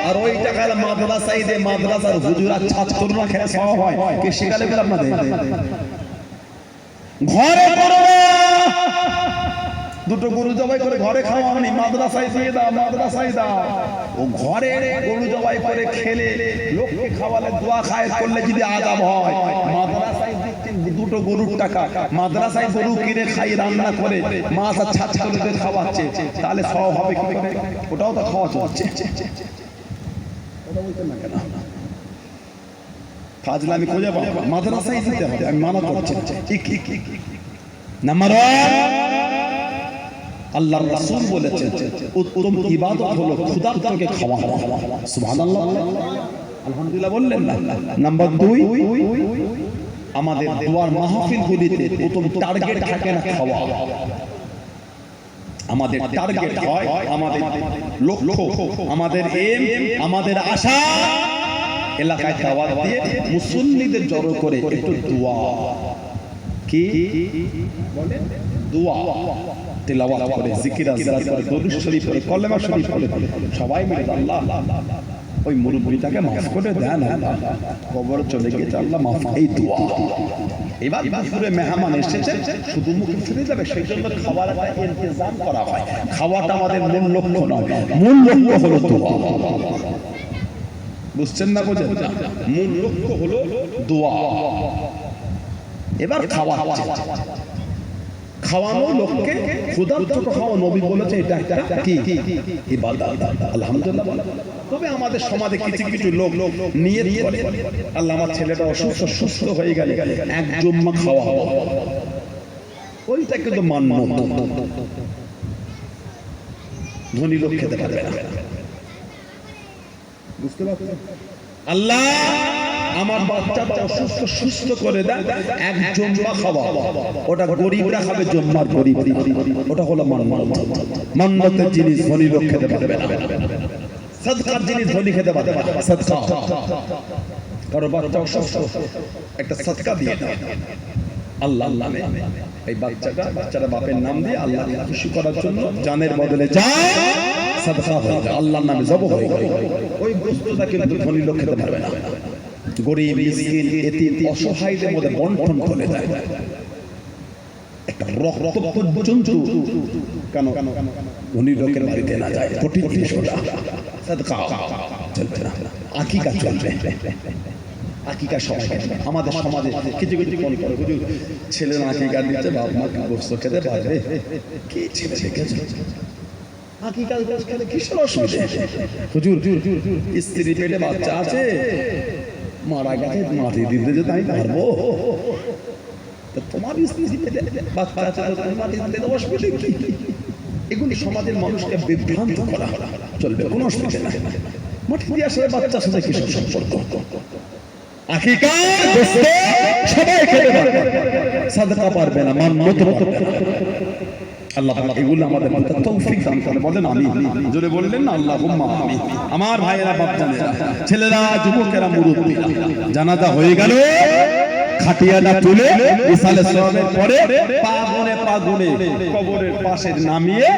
আর ওই টাকা মাদ্রাসায় দে, মাদ্রাসার হুজুরা ছাত্ররা খেলে সওয়াব হয়, কে শিখালে বলে আপনাদের? ঘরে করো দুটো গরু জবাই করে ঘরে খাওয়ানি, মাদ্রাসায় দিয়ে দাও, মাদ্রাসায় দাও। ও ঘরে গরু জবাই করে খেলে লোককে খাওয়ালে দোয়া খায় করলে যদি আযাব হয়, মাদ্রাসায় দিচ্ছেন দুটো গরুর টাকা, মাদ্রাসায় গরু কিনে খাই রান্না করে মাছ আর ছাত্রদের খাওয়াচ্ছে, তাহলে সওয়াব হবে কি করে? ওটাও তো খাওয়া চলছে, কথা বলছেন না কেন? ফাজলামি খুঁজে পাবো, মাদ্রাসায় দিতে হবে, আমি মানা করছি। নাম্বার 1 আল্লাহর রাসূল বলেছেন উত্তম ইবাদত হলো ক্ষুধার্তকে খাওয়ানো, সুবহানাল্লাহ, আলহামদুলিল্লাহ বললেন না? নাম্বার 2 আমাদের দোয়ার মাহফিলগুলিতে প্রথম টার্গেট থাকে না খাওয়া, আমাদের টার্গেট হয়, আমাদের লক্ষ্য, আমাদের এম, আমাদের আশা এলাকায় দাওয়াত দিয়ে মুসল্লিদের জড়ো করে একটু দোয়া, কি বলেন, দোয়া তেলাওয়াত করে, জিকির আজকার করে, দরুদ শরীফ করে, কলেমা শরীফ করে, সবাই মিলে আল্লাহ ওই মুরব্বিটাকে মাফ করে দেন, কবর চলে গেছে, আল্লাহ মাফ, এই দোয়া। এবার দুপুরে মেহমান এসেছে, শুধু মুখে ফিরে যাবে, সেই জন্য খাবার একটা ইন্তজাম করা হয়। খাওয়াটা আমাদের মূল লক্ষ্য নয়, মূল লক্ষ্য হলো দোয়া, বুঝছেন না? বোঝেন না? মূল লক্ষ্য হলো দোয়া। এবার খাওয়ানো লোককে ক্ষুধার্ত খাওয়া, নবী বলেছে এটা একটা কি ইবাদত, আলহামদুলিল্লাহ। তবে আমাদের সমাজে কিছু কিছু লোক নিয়ত করে, আল্লাহ আমার ছেলেটা অসুস্থ, সুস্থ হয়ে গেলে এক জুম্মা খাওয়া হবে, ওইটা কিন্তু মান্য, ধনী লোক খেতে পারবে না, বুঝতে পারছেন? আল্লাহ আমার বাচ্চাটা অসুস্থ, সুস্থ করে দেন, এক জুম্মা খাওয়া, ওটা গরিবরা খাবে, জুম্মার গরিব, ওটা হলো মান্নাত। মান্নাতের জিনিস ধনী লোক খেতে পারবে না, সাদকার জিনিস ধনী খেতে পারবে না। সাদকা, কারো বাচ্চা অসুস্থ, একটা সাদকা দিয়ে দাও আল্লাহর নামে, এই বাচ্চাটা বাপের নাম দিয়ে আল্লাহকে খুশি করার জন্য জানের বদলে যায়, সাদকা হয়ে যায়, আল্লাহর নামে জবাব হয়ে যায়। ওই বস্তুটা কিন্তু ধনী লোক খেতে পারবে না, গরিব, মিসকিন, এতিম, অসহায়দের মধ্যে বন্টন করে যায়। একটা রক্ত পর্যন্ত কেন ধনী লোকের বাড়িতে না যায়, প্রতিদিন সাদকা চলবে না, আকিকা চলবে, আকিকা সবাই। আমাদের সমাজে কিছু কিছু মনে করে হুজুর ছেলে আকিকা দিচ্ছে, বাপ মা গোশত খেতে পারবে, কি ছেলে দেখেছে আকিকা গোশত খেলে কিসের অসুবিধা? হুজুর স্ত্রী পেটে বাচ্চা আছে, মারা গেছে, মাটি দিতে যেতে আমি পারবো? তোমার স্ত্রী বাচ্চা আছে, মাটি দিতে অসুবিধা কি? এগুলি সমাজের মানুষকে বিভ্রান্ত করা চলবে, কোনো অসুবিধা নাই। মাটি দিয়ে আসলে বাচ্চার সাথে কিসব সম্পর্ক? আকিকার গোশত সবাই খেতে পারবে, সাদকা পারবে না, মান্নত পারবে না। আল্লাহ পাক এগুলো আমাদের তৌফিক দান করে। বলেন আমিন। জোরে বললেন না আল্লাহুম্মা আমিন। আমার ভাইয়েরা, বাপজানেরা, ছেলেরা, যুবকেরা, মুরব্বিরা, জানাজা হয়ে গেল। খাটিয়াটা তুলে ইসালে সওয়াবের পরে পা গুনে কবরের পাশে নামিয়ে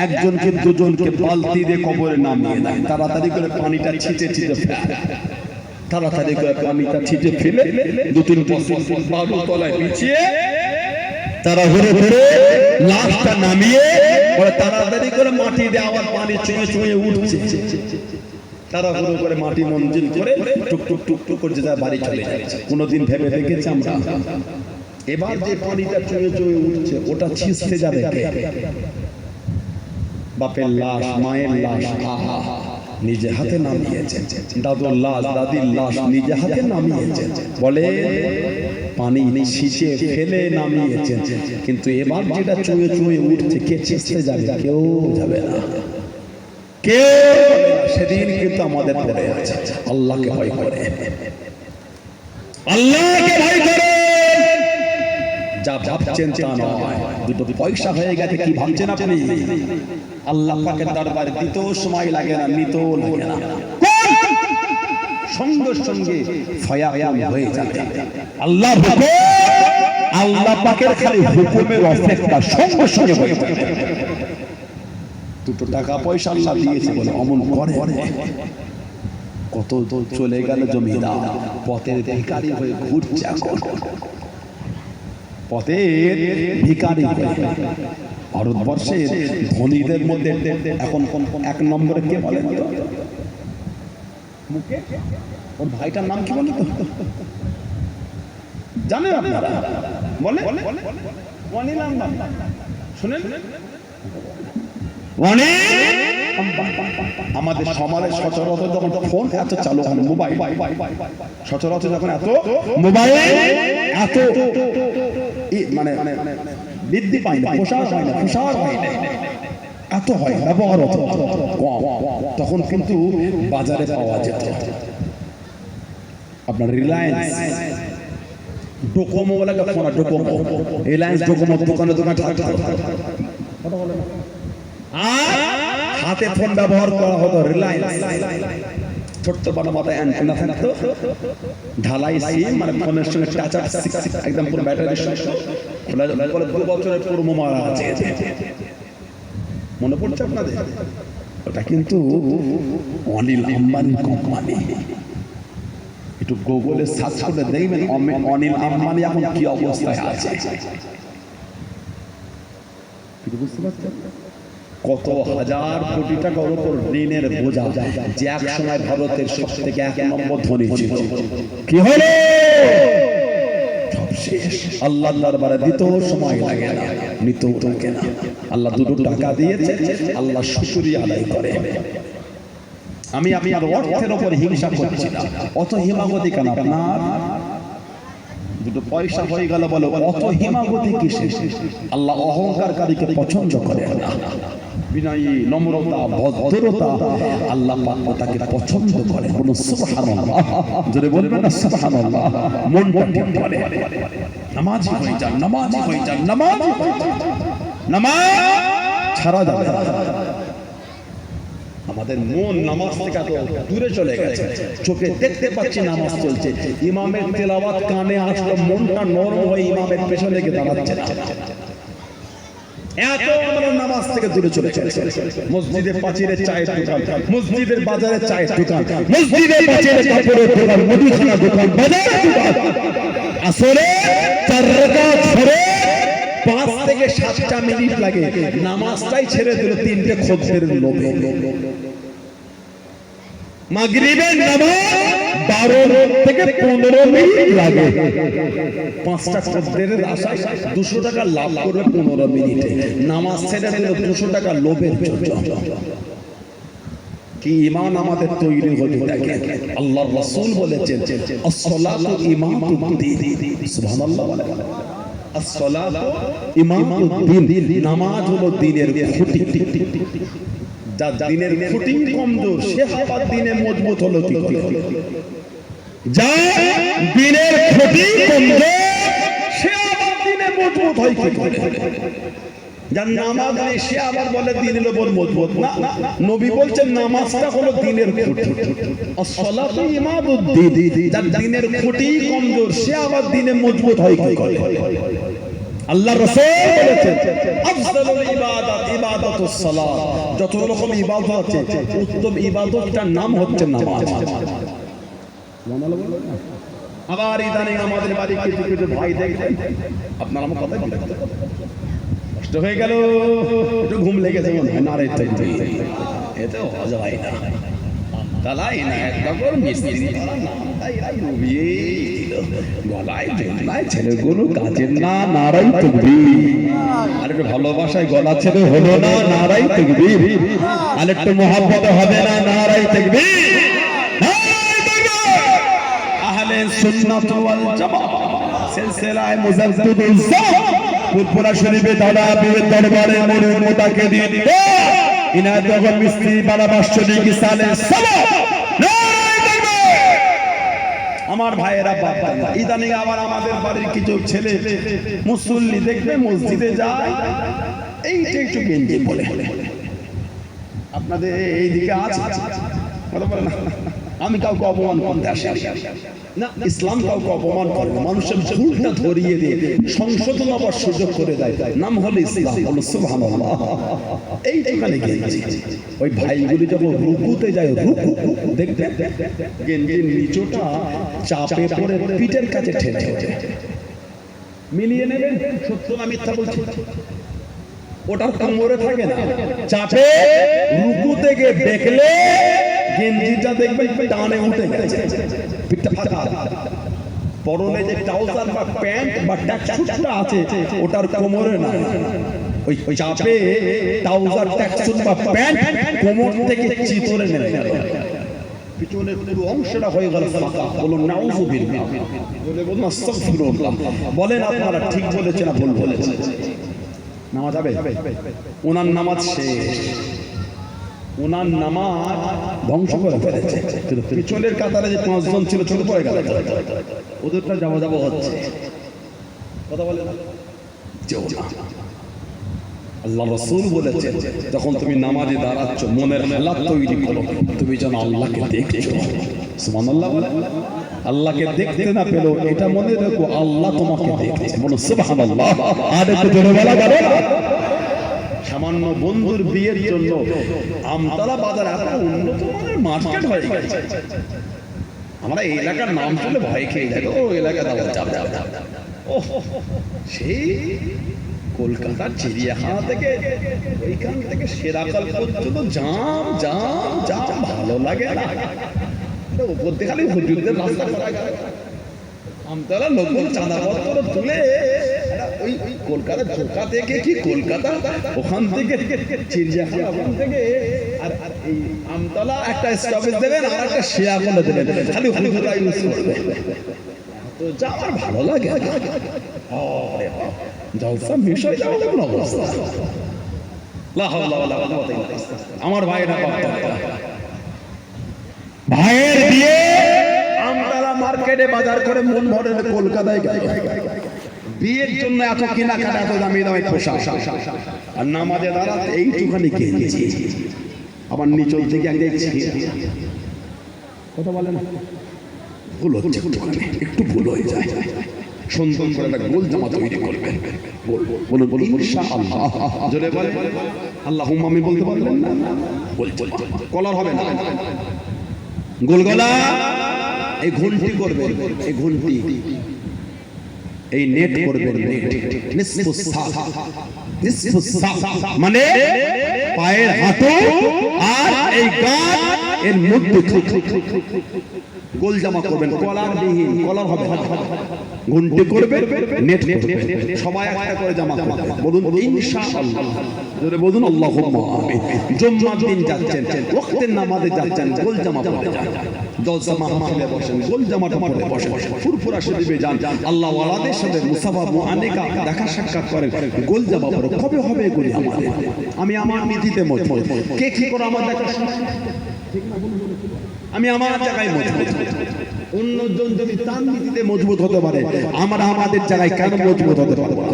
একজনকে দুজনকে বালতি দিয়ে কবরে নামিয়ে দেয়। তাড়াতাড়ি করে পানিটা ছিটে ফেলে, তাড়াতাড়ি করে পানিটা ছিটে ফেলে 2-3 বছর বালু তলায় বিছিয়ে তারা ঘুরে ঘুরে লাশটা নামিয়ে পরে তাড়াতাড়ি করে মাটি দিয়ে আবার পানি চুঁয়ে উঠছে। তারা ঘুরে করে মাটি মঞ্জিল করে টুক টুক টুক টুক করে যা বাড়ি চলে যাচ্ছে। কোনোদিন ভেবে দেখেছি আমরা এবার যে পানিটা চুঁয়ে উঠছে ওটা ছিঁচতে যাবে কে? বাপের লাশ, মায়ের লাশ নিজে হাতে নামিয়েছেন, দাদুর লাশ, দাদির লাশ নিজে হাতে নামিয়েছেন। বলে পানি ছিঁচে ফেলে নামিয়েছেন, কিন্তু এবার যেটা চুঁয়ে উঠছে কে ছিঁচতে যাবে? কেউ যাবে না, কেউ। সেদিন কিন্তু আমাদের পড়ে আছে আল্লাহকে ভয় করে, আল্লাহকে ভয় করে। যা ভাবছেন তা নয়। দুটো পয়সা হয়ে গেছে কি ভাবছেন আপনি? আল্লাহ পাকের দরবারে দিতেও সময় লাগে না, নিতেও লাগে না, সঙ্গে সঙ্গে ফায়াম হয়ে যাবে। আল্লাহ হুকুম, আল্লাহ পাকের খালি হুকুমের অপেক্ষা, সঙ্গে সঙ্গে হয়ে যাবে। দুটো টাকা পয়সা আল্লাহ দিয়েছে বলে অমন করে। কত চলে গেল জমিদার, পথের ভিখারি হয়ে ঘুরছে এখন, পথের ভিখারি হয়ে। ভারতবর্ষের ধনীদের মধ্যে এখন 1 নম্বরে কে বলেন তো? ওর ভাইটার নাম কি বলেন তো? জানেন আপনারা? বলে অনিল আম্বানি। শুনেন, আমাদের সমাজে সচরাচর যখন ফোন এত চালু হয়, মোবাইল সচরাচর যখন এত মোবাইল এত মানে বৃদ্ধি পায় না, প্রসার হয় না, এত হয় ব্যবহার কম, তখন কিন্তু বাজারে পাওয়া যেত আপনার রিলায়েন্স, ডোকোমো বলে একটা ফোন, ডোকোমো, রিলায়েন্স ডোকোমো দোকানে হাতে ফোন ব্যবহার করা হতো। রিলায়েন্স ছোট্ট বড় মাথায় অ্যান্টেনা থাকতো, ঢালাই সিম, মানে ফোনের সঙ্গে টাচ একদম পুরো ব্যাটারির সঙ্গে 2 বছরের পুরো মারা আছে। মনে পড়ছে আপনাদের? ওটা কিন্তু অনিল আম্বানি কোম্পানি। একটু গুগলে সার্চ করে দেখবেন অনিল আম্বানি এখন কি অবস্থায় আছে। বুঝতে পারছেন? কত হাজার কোটি টাকার উপর ঋণের বোঝা, যে এক সময় ভারতের সব থেকে 1 নম্বর ধনী ছিল। কি হলো? সব শেষ। আল্লাহর দরবারে দিতেও সময় লাগে না, নিতেও লাগে না। আল্লাহ 2 টাকা দিয়েছে, আল্লাহ শুকরিয়া আদায় করে। আমি আপনার অর্থের উপর হিংসা করছি না, অত হিমাগতি কেন আপনার? 2 পয়সা হয়ে গেল বলো অত হিমাগতি কিসে? আল্লাহ অহংকারকারীকে পছন্দ করে না। বিনয়ী, নম্রতা, ভদ্রতা আল্লাহ পাক তাকে পছন্দ করে। বলুন সুবহানাল্লাহ, জোরে বলবেন না সুবহানাল্লাহ। মনটা ঠিক করে নামাজি হয়ে যান, নামাজি হয়ে যান, নামাজি হয়ে যান। নামাজ ছাড়া যাবে না। আমাদের মন নামাজ থেকে দূরে চলে গেছে, চোখে দেখতে পাচ্ছি নামাজ চলছে, ইমামের তেলাওয়াত কানে আসলো, মনটা নরম হয়ে ইমামের পেছনে গিয়ে দাঁড়াচ্ছে না। এত আমরা নামাজ থেকে দূরে চলে গেছে। মসজিদের পাঁচিলে চায়ের দোকান, মসজিদের বাজারে চায়ের দোকান, মসজিদের পাঁচিলে কাপড়ের দোকান, মুদিখানা দোকান, বাজারের দোকান। আসরে 4 রাকাত পড়ে 5 থেকে 7টা মিনিট লাগে, নামাজটাই ছেড়ে দিল 3টে খদ্দের লোভে। মাগরিবের নামাজ 12 থেকে 15 মিনিট লাগে, 5টা খদ্দের আশায় 200 টাকা লাভ করবে 15 মিনিটে। নামাজ ছেড়ে দিল 200 টাকা লোভের জন্য। কি ঈমান আমাদের তৈরি হতে থাকে। আল্লাহর রাসূল বলেছেন আস-সালাতু ইমামুদ্দিন, সুবহানাল্লাহ। আস-সালাতু ইমামুদ্দিন, নামাজ হলো দ্বীনের খুঁটি। যার দ্বীনের খুঁটি কমজোর সে আবার দ্বীনে মজবুত হলো কি করে? যার দ্বীনের খুঁটি কমজোর সে আবার দ্বীনে মজবুত হয় কি করে? যার নামাজ নেই সে আবার বলে দ্বীনের উপর মজবুত না। নবী বলছেন নামাজটা হলো দ্বীনের খুঁটি। আস-সালাতু ইমামুদ্দিন, যার দ্বীনের খুঁটি কমজোর সে আবার দ্বীনে মজবুত হয় কি করে? আল্লাহ রাসূল বলেছেন আফজালুল ইবাদাত ইবাদাতুস সালাত, যত রকম ইবাদত আছে উত্তম ইবাদতটার নাম হচ্ছে নামাজ। আবার ইদানিং আমাদের বাড়ি কিছু কিছু ভাই দেখবেন, আপনারা আমার কথা বলেন, কষ্ট হয়ে গেল, একটু ঘুম লেগেছে মনে হয়, নারে তাকবীর, এতে হজ হয় না, তালাই না একটা বড় মিস্ত্রি নামটাই নবী দিল গলায় জন্মায় ছেলেগুলো কাজের না, নারাই তাকবীর। আর একটু ভালোবাসায় গলা ছেড়ে হলো না, নারাই তাকবীর। আর একটু মহব্বত হবে না, নারাই তাকবীর। আহলে সুন্নাত ওয়াল জামাত সিলসিলায়ে মুজাদ্দিদুল জামান ফুরফুরা শরীফে দাদা পীরের দরবারে মুরিদ মুতাকিদিন ইনায়াত যখন মিস্ত্রি বালা বাৎসরিক সালের সওয়াব আমার ভাইয়েরা বাবা, ইদানিং আবার আমাদের বাড়ির কিছু ছেলে মুসল্লি দেখবে মসজিদে যায় এইটা একটু গেঞ্জি বলে। আপনাদের এইদিকে আছে কথা বলে না, আমি কাউকে অপমান করতে আসি না, ইসলাম কাউকে অপমান করে না, মানুষের ভুলটা ধরিয়ে দিয়ে সংশোধন আবার সুযোগ করে দেয়, নাম হলো ইসলাম, হলো সুবহানাল্লাহ। এইখানে গেঞ্জি ওই ভাইগুলি যখন রুকুতে যায়, রুকু দেখবে গেঞ্জির নিচটা চাপে পড়ে পিঠের কাছে ঠেলে যায়। মিলিয়ে নেবেন সত্য না মিথ্যা বলছি, ওটার কোমরে থাকে না, চাপে রুকু থেকে দেখলে গেঞ্জিটা দেখবেন টানে উঠে গেছে, পিঠটা ফাটা। পরনে যে ট্রাউজার বা প্যান্ট বা ট্যাক্সুটটা আছে ওটার কোমরে না, ওই চাপে ট্রাউজার ট্যাক্সুট বা প্যান্ট কোমর থেকে চিতরে নেমে গেল, পিছনের পুরো অংশটা হয়ে গেল ফাঁকা। বলুন নাউযুবিল্লাহ, বলুন আস্তাগফিরুল্লাহ। বলেন আপনারা ঠিক বলেছেন না ভুল বলেছেন? নামাজ হবে, ওনার নামাজ শেষ, ওনার নামাজ ধ্বংস করে ফেলেছে। পিছনের কাতারে যে 5 জন ছিল চলে পড়ে গেল, ওদেরটা যাওয়া যাবো হচ্ছে, কথা বলে না। আল্লাহ রাসূল বলেছেন যখন তুমি নামাজে দাঁড়াচ্ছ মনের হালাত তৈরি করো, তুমি যেন আল্লাহকে দেখছো। সুবহানাল্লাহ, আল্লাহকে দেখতে না পেলেও এটা মনে রাখো আল্লাহ তোমাকে দেখছে, বলো সুবহানাল্লাহ। আর একটু জোরে বলা যাবে না? সামান্য বন্ধুর বিয়ের জন্য আমতলা বাজার এত উন্নত মার্কেট হয়ে গেছে, আমরা এই এলাকার নাম শুনলে ভয় খেয়ে যাই, ও এলাকা সেই কলকাতার চিড়িয়াখানা থেকে ওইখান থেকে সেরাকাল পর্যন্ত জাম জাম জাম, ভালো লাগে না। উপর থেকে খালি হুজুরদের রাস্তা করা গেল, আমতলা লোকজন চাঁদাপত্র তুলে ওই কলকাতা ঢোকা থেকে কি কলকাতা ওখান থেকে চিড়িয়াখানা ওখান থেকে আর এই আমতলা একটা স্টপেজ দেবেন আর একটা শেয়াগুলো দেবেন, খালি হুজুররা ইউজ করবে। তো যা আমার ভালো লাগে, জলসা মিশে যাওয়া কোন অবস্থা। লা হাওলা ওয়ালা কুওয়াতা ইল্লা বিল্লাহ। আমার ভাইরা ভাইয়ের বিয়ে আমতলা মার্কেটে বাজার করে মন ভরে কলকাতায় গেল, বিয়ের জন্য এত কেনাকাটা, এত দামি দামি পোশাক, আর নামাজে দাঁড়াতে এইটুখানি গেঞ্জি, আবার নিচল থেকে কথা বলে না, ভুল হচ্ছে, একটু ভুল হয়ে যায়, সুন্দর করে একটা গোল জামা তৈরি করবেন, বলুন বলুন ইনশাআল্লাহ, জোরে বলেন আল্লাহুম্মা। আমি বলতে পারবেন না, কলার হবে না, গোল গলা, এই ঘন্টি করবেন, এই ঘন্টি এই নেট করবেন, মানে পায়ের হাঁটু আর এই গাঁট এর মধ্যে গোল জামা করবেন, কলার বিহীন, কলার হবে ঘন্টি করবে, নেট করবে, সবাই একটা করে জামা করবে। বলুন ইনশাআল্লাহ, জোরে বলুন আল্লাহুম্মা আমিন। জুম্মার দিন যাচ্ছেন, ওয়াক্তের নামাজে যাচ্ছেন, গোল জামা পরে যান, জলসা মাহফিলে বসেন, গোল জামাটা পরে বসেন, ফুরফুরা শরীফে যান, আল্লাহ ওয়ালাদের সাথে মুসাফা মুআনিকা দেখা সাক্ষাৎ করেন, গোল জামা পরে। কবে হবে এগুলি আমাদের? আমি আমার নীতিতে মজবুত, কে কি করে আমার দেখা, আমি আমার জায়গায় মজবুত, অন্যজন যদি তার নীতিতে মজবুত হতে পারে, আমরা আমাদের জায়গায় কেন মজবুত হতে পারবো না?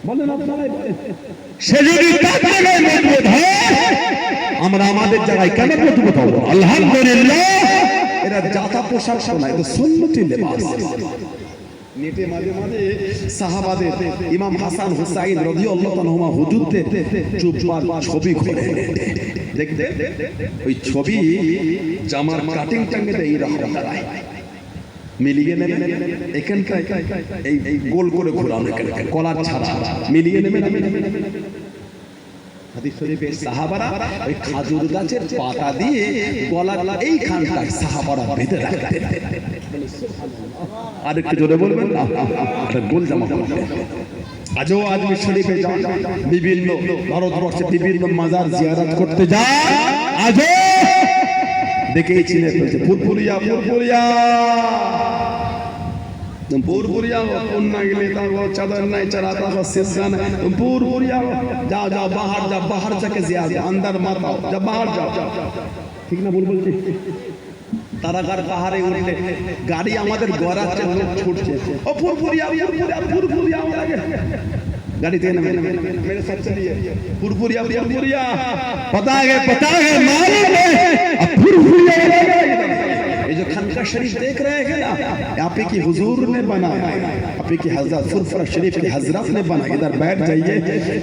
বলেন আপনারাই বলেন। সে যদি তার জায়গায় মজবুত হয়, আমরা আমাদের জায়গায় কেন মজবুত হব? আলহামদুলিল্লাহ, এরা জাতা পোশাক শোনায়, এটা সুন্নতি লেবাস। নেটে মাঝে মাঝে সাহাবাদের ইমাম হাসান হুসাইন রাদিয়াল্লাহু আনহুমা হুজুরদের চুপচাপ ছবি করে দেখতে, ওই ছবি জামার কাটিং টাঙ্গে দেয়, এইরকম মিলিয়ে নেবেন এখানটায়, এই গোল করে ঘোরানো, কলার ছাড়া মিলিয়ে নেবেন। হাদিস শরীফে সাহাবারা ওই খাজুর গাছের পাতা দিয়ে গলার এইখানটায় সাহাবারা বেঁধে রাখতেন। আর একটু জোরে বলবেন না, গোল জামা করতেন। আজও আজমির শরীফে যান, বিভিন্ন ভারতবর্ষে বিভিন্ন মাজার জিয়ারত করতে যান, আজও দেখেই চিনে ফেলছে ফুরফুরিয়া, ফুরফুরিয়া, ফুরফুরিয়া, কন্যা গেলে তারপর চাদর নাই, চড়াতা हो सिलसिला नहीं, ফুরফুরিয়া, যাও যাও বাহার যাও, বাহার যাকে জিয়ারত, अंदर मत आओ, जा बाहर जाओ। ঠিক না ভুল বলছি? তারাগার পাহাড়ে উঠলে গাড়ি আমাদের গড়াচ্ছে, লোক ছুটছে, ও ফুরফুরিয়া, ফুরফুরিয়া, ফুরফুরিয়া লাগে, गाड़ी देने मेरे साथ चलिए, फुरफुरिया, फुरफुरिया, पता है मालूम है, अब फुरफुरिया लगेगा। ये जो खानका शरीफ देख रहे हैं ना, आप की हुजूर ने बनाया, आप की हजरत फुरफुरा शरीफ की हजरत ने बनाया। इधर बैठ जाइए,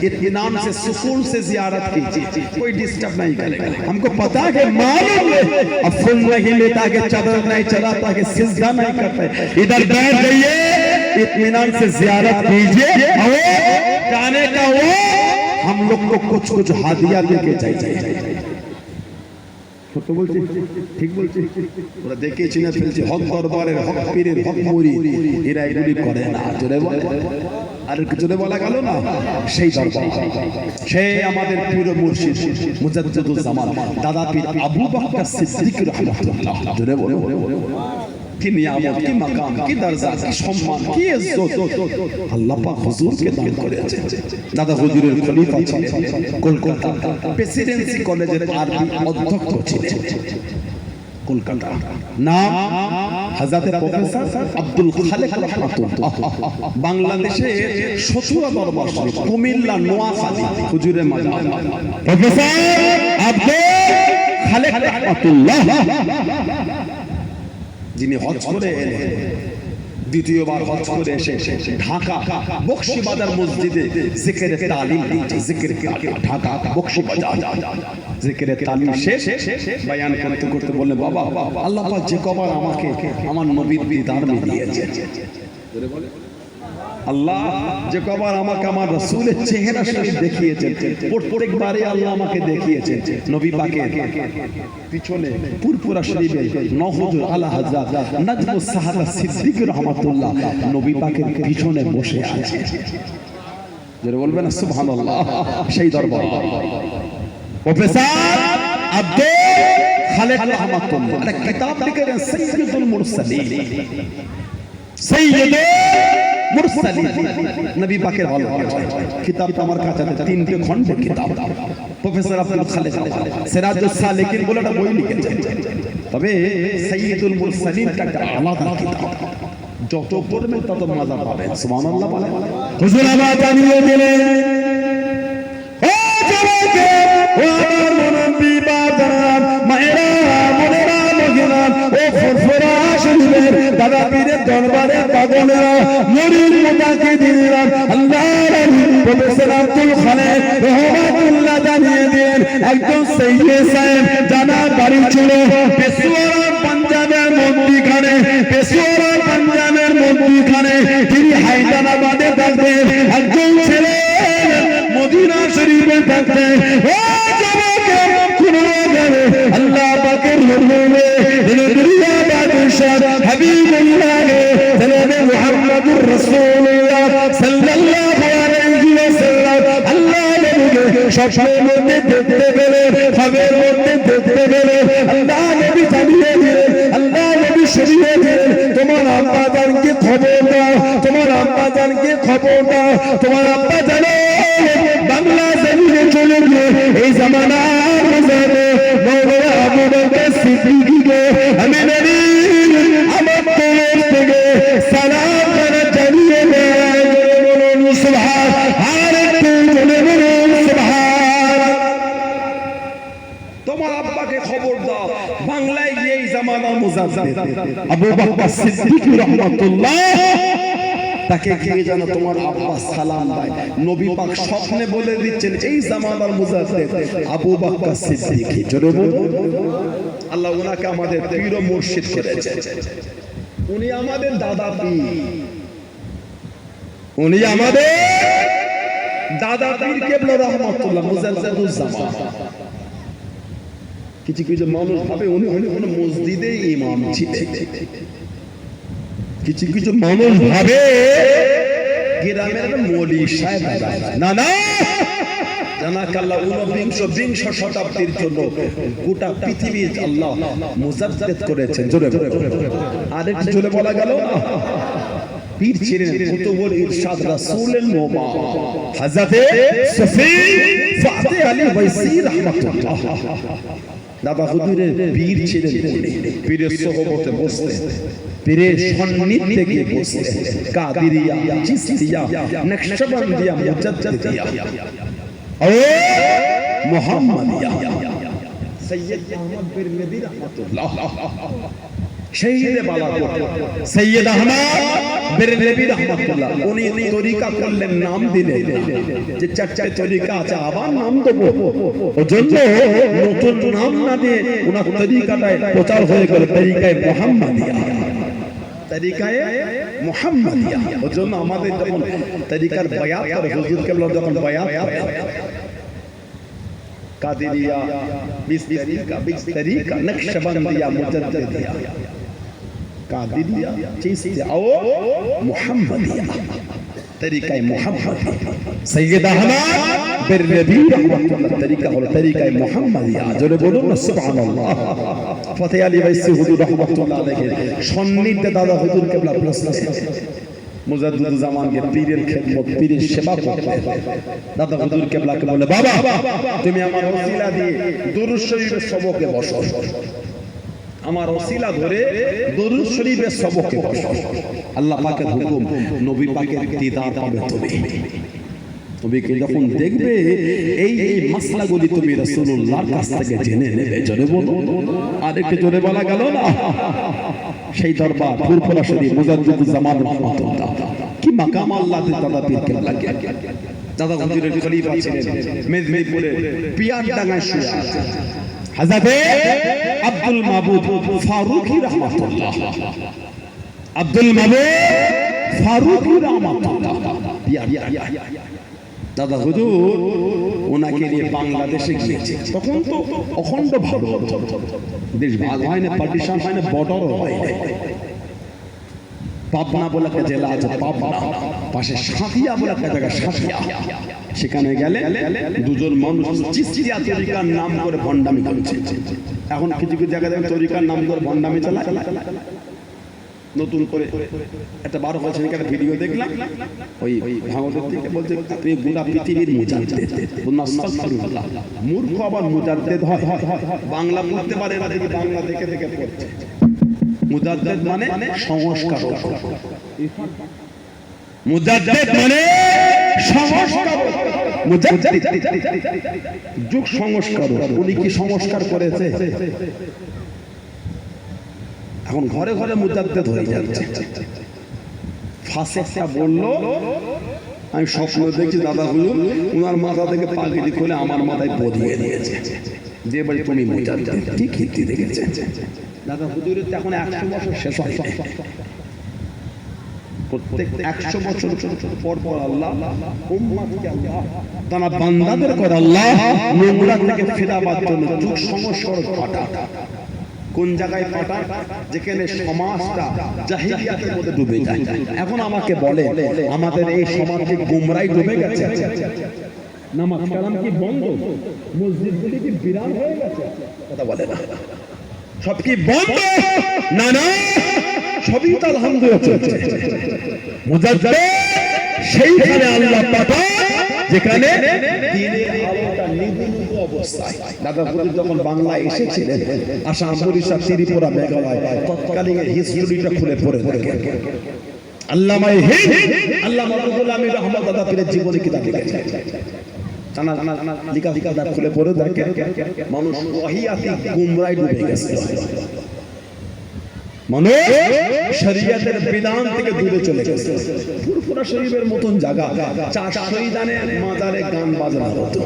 इत्मीनान से सुकून से जियारत कीजिए, कोई डिस्टर्ब नहीं करेगा। हमको पता है मालूम है, अब फुल नहीं लेता कि चादर नहीं चलाता कि सिजदा नहीं करता, इधर बैठ जाइए, इत्मीनान से जियारत कीजिए, और जाने का वो हम लोग को कुछ कुछ हादिया देके जाइए। সত্য বলছি, ঠিক বলছি? ওরা দেখে চিনে ফেলছে, হক দরবারের, হক পীরের, হক মুরিদ, এরা এগুলি করে না। জোরে বলে, আর জোরে বলা গেল না, সেই দরবার, সেই আমাদের পীর মুর্শিদ মুজাদ্দিদুল জামান দাদা পীর আবু বকর সিদ্দিক রাহমাতুল্লাহ। জোরে বলে, কি নিয়ামত, কি মাকাম, কি দরজা, কি সম্মান, কি ইজ্জত আল্লাহ পাক হুজুরকে দান করেছেন। দাদা হুজুরের খলিফা ছিলেন, কলকাতা প্রেসিডেন্সি কলেজের আরবি অধ্যক্ষ ছিলেন, কলকাতা। নাম হযরত প্রফেসর আব্দুল খালেক রাহমাতুল্লাহ। বাংলাদেশে সতুয়া দরবার শরীফ, কুমিল্লা নোয়াখালী হুজুরের মাজার প্রফেসর আব্দুল খালেক রাহমাতুল্লাহ, যিনি হজ করে এলেন, দ্বিতীয়বার হজ করে এসে ঢাকা বক্সিবাজার মসজিদে জিকিরের তালিম দিচ্ছে, জিকির ঢাকা বক্সিবাজার জিকিরের তালিম শেষ বয়ান করতে করতে বললেন, বাবা আল্লাহ পাক যে কবার আমাকে আমার নবীর দিদার দিয়েছে, আল্লাহ যে কবার আমাকে আমার রাসূলের চেহারা শরীফ দেখিয়েছেন, প্রত্যেকবারে আল্লাহ আমাকে দেখিয়েছেন নবী পাকের পিছনে ফুরফুরা শরীফে নহুজুর আলা হযরত নাজমুস সাহাবা সিদ্দিক রাহমাতুল্লাহ নবী পাকের পিছনে বসে আছে। যারা বলবেন না সুবহানাল্লাহ, সেই দরবার প্রফেসর আব্দুল খালেক রাহমাতুল্লাহ একটা কিতাব লিখেছেন, সাইয়্যিদুল মুরসালিন, সাইয়্যিদুল মুরসালিন, নবী পাকের ভালোবাসা। কিতাবটা আমার কাছে আছে, 3টে খণ্ডের কিতাব। প্রফেসর আব্দুল খালেক সিরাজুস সালিকিন বলে একটা বই লিখেছেন, তবে সাইয়্যিদুল মুরসালিনটা একটা আলাদা কিতাব, যত পড়বেন তত মজা পাবেন। সুবহানাল্লাহ বলে হুজুর আবার জানিয়ে দিলেন, ও জবাকে ও আমার মুনব্বি বাজার মায়েরা, মনেরা, মগিনা, ও ফুরফুরা শরীফের দাদা পীরের দরবারে পাগলেরা, মুরিদ মুতাকিদিনরা, আল্লাহর ওলি প্রফেসর আব্দুল খালেক রাহমাতুল্লাহ জানিয়ে দিলেন, একজন সাইয়্যিদ সাহেব জানা বাড়ি ছিল পেশোয়ারা পাঞ্জাবের মন্দিখানে, পেশোয়ারা পাঞ্জাবের মন্দিখানে, তিনি হায়দ্রাবাদে থাকতেন, একজন ছেলে মদিনা শরীফে থাকতেন। ও জবাকে কোন আল্লাহ স্বপ্নের মধ্যে দেখতে পেলেন, খাবের মধ্যে দেখতে পেলেন, আল্লাহ নবী জানিয়ে দিলেন, আল্লাহ নবী শরীরে দিলেন, তোমার আব্বা জানকে খবর দাও, তোমার আব্বা জানকে খবর দাও, তোমার আব্বা জানে বাংলা জমিনে চলে গিয়ে এই জামানার মধ্যে মওলানা আবু বকর সিদ্দিকীকে আমি নবী আমার তরফ থেকে সালাম জানিয়ে দেয়। বলুন সুবহান, আর একটু বলে বলুন সুবহান। তোমার আব্বাকে খবর দাও, বাংলায় গিয়ে এই জামানার মুজাদ্দিদ আবু বকর সিদ্দিক রাহমাতুল্লাহ তাকে গিয়ে যেন তোমার আব্বা সালাম দেয়। নবী পাক স্বপ্নে বলে দিচ্ছেন এই জামানার মুজাদ্দিদ আবু বকর সিদ্দিক। জোরে বলুন, আল্লাহ ওনাকে আমাদের পীর ও মুর্শিদ করেছেন। উনি আমাদের দাদা পীর, উনি আমাদের দাদা পীর কেবলা রহমাতুল্লাহ মুজাদ্দিদুজ জামান। কিছু কিছু মানুষ ভাবে উনি কোন মসজিদে ইমাম ছিলেন, কিছু কিছু মানুষ ভাবে গ্রামের মৌলী সাহেব। না না, জানাকাল্লাহ বিংশ শতাব্দীর জন্য গোটা পৃথিবী আল্লাহ মুজাদ্দিদ করেছেন। জোরে আরেকটু জোরে বলা গেল না, পীর ছিলেন কুতুবুল ইরশাদ রাসূলুল মুবা হযরতে সফি ফাতে আলী ওয়াইসি রাহমাতুল্লাহ। দাদা হুজুরের পীর ছিলেন, পীরের সোহবতে বসতেন, পীরের সান্নিধ্যে গিয়ে বসতেন। কাদেরিয়া, চিশতিয়া, নকশবন্দিয়া, মুজাদ্দিদিয়া ও মুহাম্মাদিয়া। সৈয়দ আহমদ বিরলবী রাহমাতুল্লাহ, শহীদে বালাকোট সৈয়দ আহমদ বিরলবী রাহমাতুল্লাহ, উনি তরিকা করলেন, নাম দিলেন যে চারটি তরিকা আছে, আবার নাম দেবো। ওজন্য নতুন নাম না দিয়ে ওনার তরিকাটায় প্রচার হয়ে গেল তরিকায়ে মুহাম্মাদিয়া, তরিকায়ে মুহাম্মাদিয়া। ওজন্য আমাদের যখন তরিকার বায়াত করে, হুজুর কেবলা যখন বায়াত করে, কাদেরিয়া, বিস্তরিকা, নকশবন্দিয়া, মুজাদ্দিদিয়া, কাদেরিয়া, চিশতিয়া ও মুহাম্মাদিয়া, তরিকায়ে মুহাম্মাদিয়া। সৈয়দ আহমদ বিরলবী রাহমাতুল্লাহ তরিকা হলো তরিকায়ে মুহাম্মাদিয়া। জোরে বলুন না সুবহানাল্লাহ। ফতে আলী ওয়াইসি হুজুর রাহমাতুল্লাহ আলাইহি সান্নিধ্যে দাদা হুজুর কেবলা বসতেন, মুজাদ্দিদুজ জামানকে পীরের খেদমত, পীরের সেবা করতে। দাদা হুজুর কেবলাকে বলে, বাবা তুমি আমার ওসিলা দিয়ে দুরূদ শরীফের সবকে বসো, আমার ওসিলা ধরে দুরূদ শরীফের সবকে বসো। আল্লাহ পাকের হুকুম, নবী পাকের দিদার পাবে তুমি। নবীকে যখন দেখবে এই এই মাসলাগুলি তুমি রাসূলুল্লাহর কাছ থেকে জেনে নেবে। জোরে বলুন, আর একটু জোরে বলা গেল না। সেই দরবার ফুরফুরা শরীফ মুজাদ্দিদুজ জামান রাহমাতুল্লাহ, কি মাকাম আল্লাহ দাদা পীর কেবলাকে। দাদা হুজুরের খলিফা ছিলেন, মেদিনীপুরে পিয়ারডাঙ্গায় শুয়ে আছেন হযরতে আব্দুল মাবুদ ফারুকী রাহমাতুল্লাহ, আব্দুল মাবুদ ফারুকী রাহমাতুল্লাহ। দাদা হুজুর ওনাকে নিয়ে বাংলাদেশে গিয়েছে। তখন তো অখণ্ড ভারত, দেশ ভাগ হয় না, পার্টিশন হয় না, বর্ডারও হয় না। পাবনা বলে একটা জেলা আছে, পাবনা পাশে সাঁথিয়া বলে একটা জায়গা, সাঁথিয়া। সেখানে গেলে দুজন মানুষ চিশতিয়া তরিকার নাম করে ভণ্ডামি করছে। এখন কিছু কিছু জায়গায় তরিকার নাম করে ভণ্ডামি চালায়। নতুন করে একটা 12 বছর একটা ভিডিও দেখলাম, ওই ভাঙনের থেকে বলছে আপনি গোটা পৃথিবীর মুজাদ্দিদ। আস্তাগফিরুল্লাহ, মূর্খ আবার মুজাদ্দিদ হয়? বাংলা পড়তে পারে না, দেখি বাংলা দেখে দেখে পড়ছে। মুজাদ্দিদ মানে সংস্কারক, মুজাদ্দিদ মানে সংস্কারক, মুজাদ্দিদ যুগ সংস্কারক। উনি কি সংস্কার করেছে? এখন ঘরে ঘরে মুজাদ্দিদ হয়ে যাচ্ছে। ফাঁসেটা বলল, আমি স্বপ্ন দেখছি দাদা হুজুর উনার মাথা থেকে পাগড়ি খুলে আমার মাথায় পরিয়ে দিয়েছে, যে বলে তুমি মুজাদ্দিদ। কি কীর্তি দেখেছে দাদা হুজুরের। এখন 100 বছর শেষ হয়, প্রত্যেক 100 বছর পর পর আল্লাহ উম্মতকে, আল্লাহ তারা বান্দাদের করে আল্লাহ নোংরা থেকে ফেরাবার জন্য যুগ সংস্কার পাঠান। কোন জায়গায় পাঠান? যেখানে সমাজটা জাহিলিয়াতের মধ্যে ডুবে যায়। এখন আমাকে বলে আমাদের এই সমাজে গোমরাই ডুবে গেছে। নামাজ কালাম কি বন্ধ? মসজিদগুলি কি বিরান হয়ে গেছে? কথা বলে না। সব কি বন্ধ? না না, সবই তো আলহামদুলিল্লাহ চলছে। মুজাদ্দিদ সেইখানে আল্লাহ পাঠান যেখানে দ্বীনের আলোটা নির্বিঘ্ন অবস্থায়। দাদা হুজুর যখন বাংলায় এসেছিলেন, আসাম, বরিশাল, ত্রিপুরা, মেঘালয়, তৎকালীন হিস্ট্রিটা খুলে পড়ে দেখেন। আল্লামা হিন্দ আল্লামা রুহুল আমিন রহমত দাদা পীরের জীবনী কিতাব লিখেছেন। লিখা খুলে পড়ে দেখেন, মানুষ ওয়াহিয়াতি গুমরায় ডুবে গেছে। মানুষ শরীয়তের বিধান থেকে দূরে চলে গেছে। ফুরফুরা শরীফের মতন জায়গা, চার শহীদানে মাজারে গান বাজনা হতো।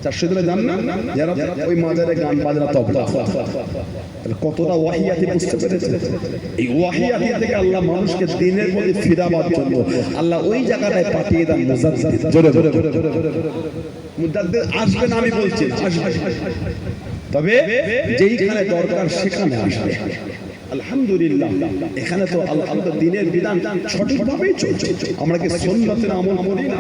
চার শহীদানে জান না যারা ওই মাজারে গান বাজনা তবলা, কতটা ওয়াহিয়াতি বুঝতে পেরেছে? এই ওয়াহিয়াতি থেকে আল্লাহ মানুষকে দ্বীনের প্রতি ফিরাবার জন্য আল্লাহ ওই জায়গাটায় পাঠিয়ে দেন মুজাদ্দিদ। জোরে জোরে মুজাদ্দিদ আসবেন, আমি বলছি আসবে, তবে যেইখানে দরকার সেখানে আসবে। আলহামদুলিল্লাহ এখানে তো আল্লাহ দ্বীনের বিধান সঠিকভাবেই চলছে। আমরা কি সুন্নতের আমল করি না?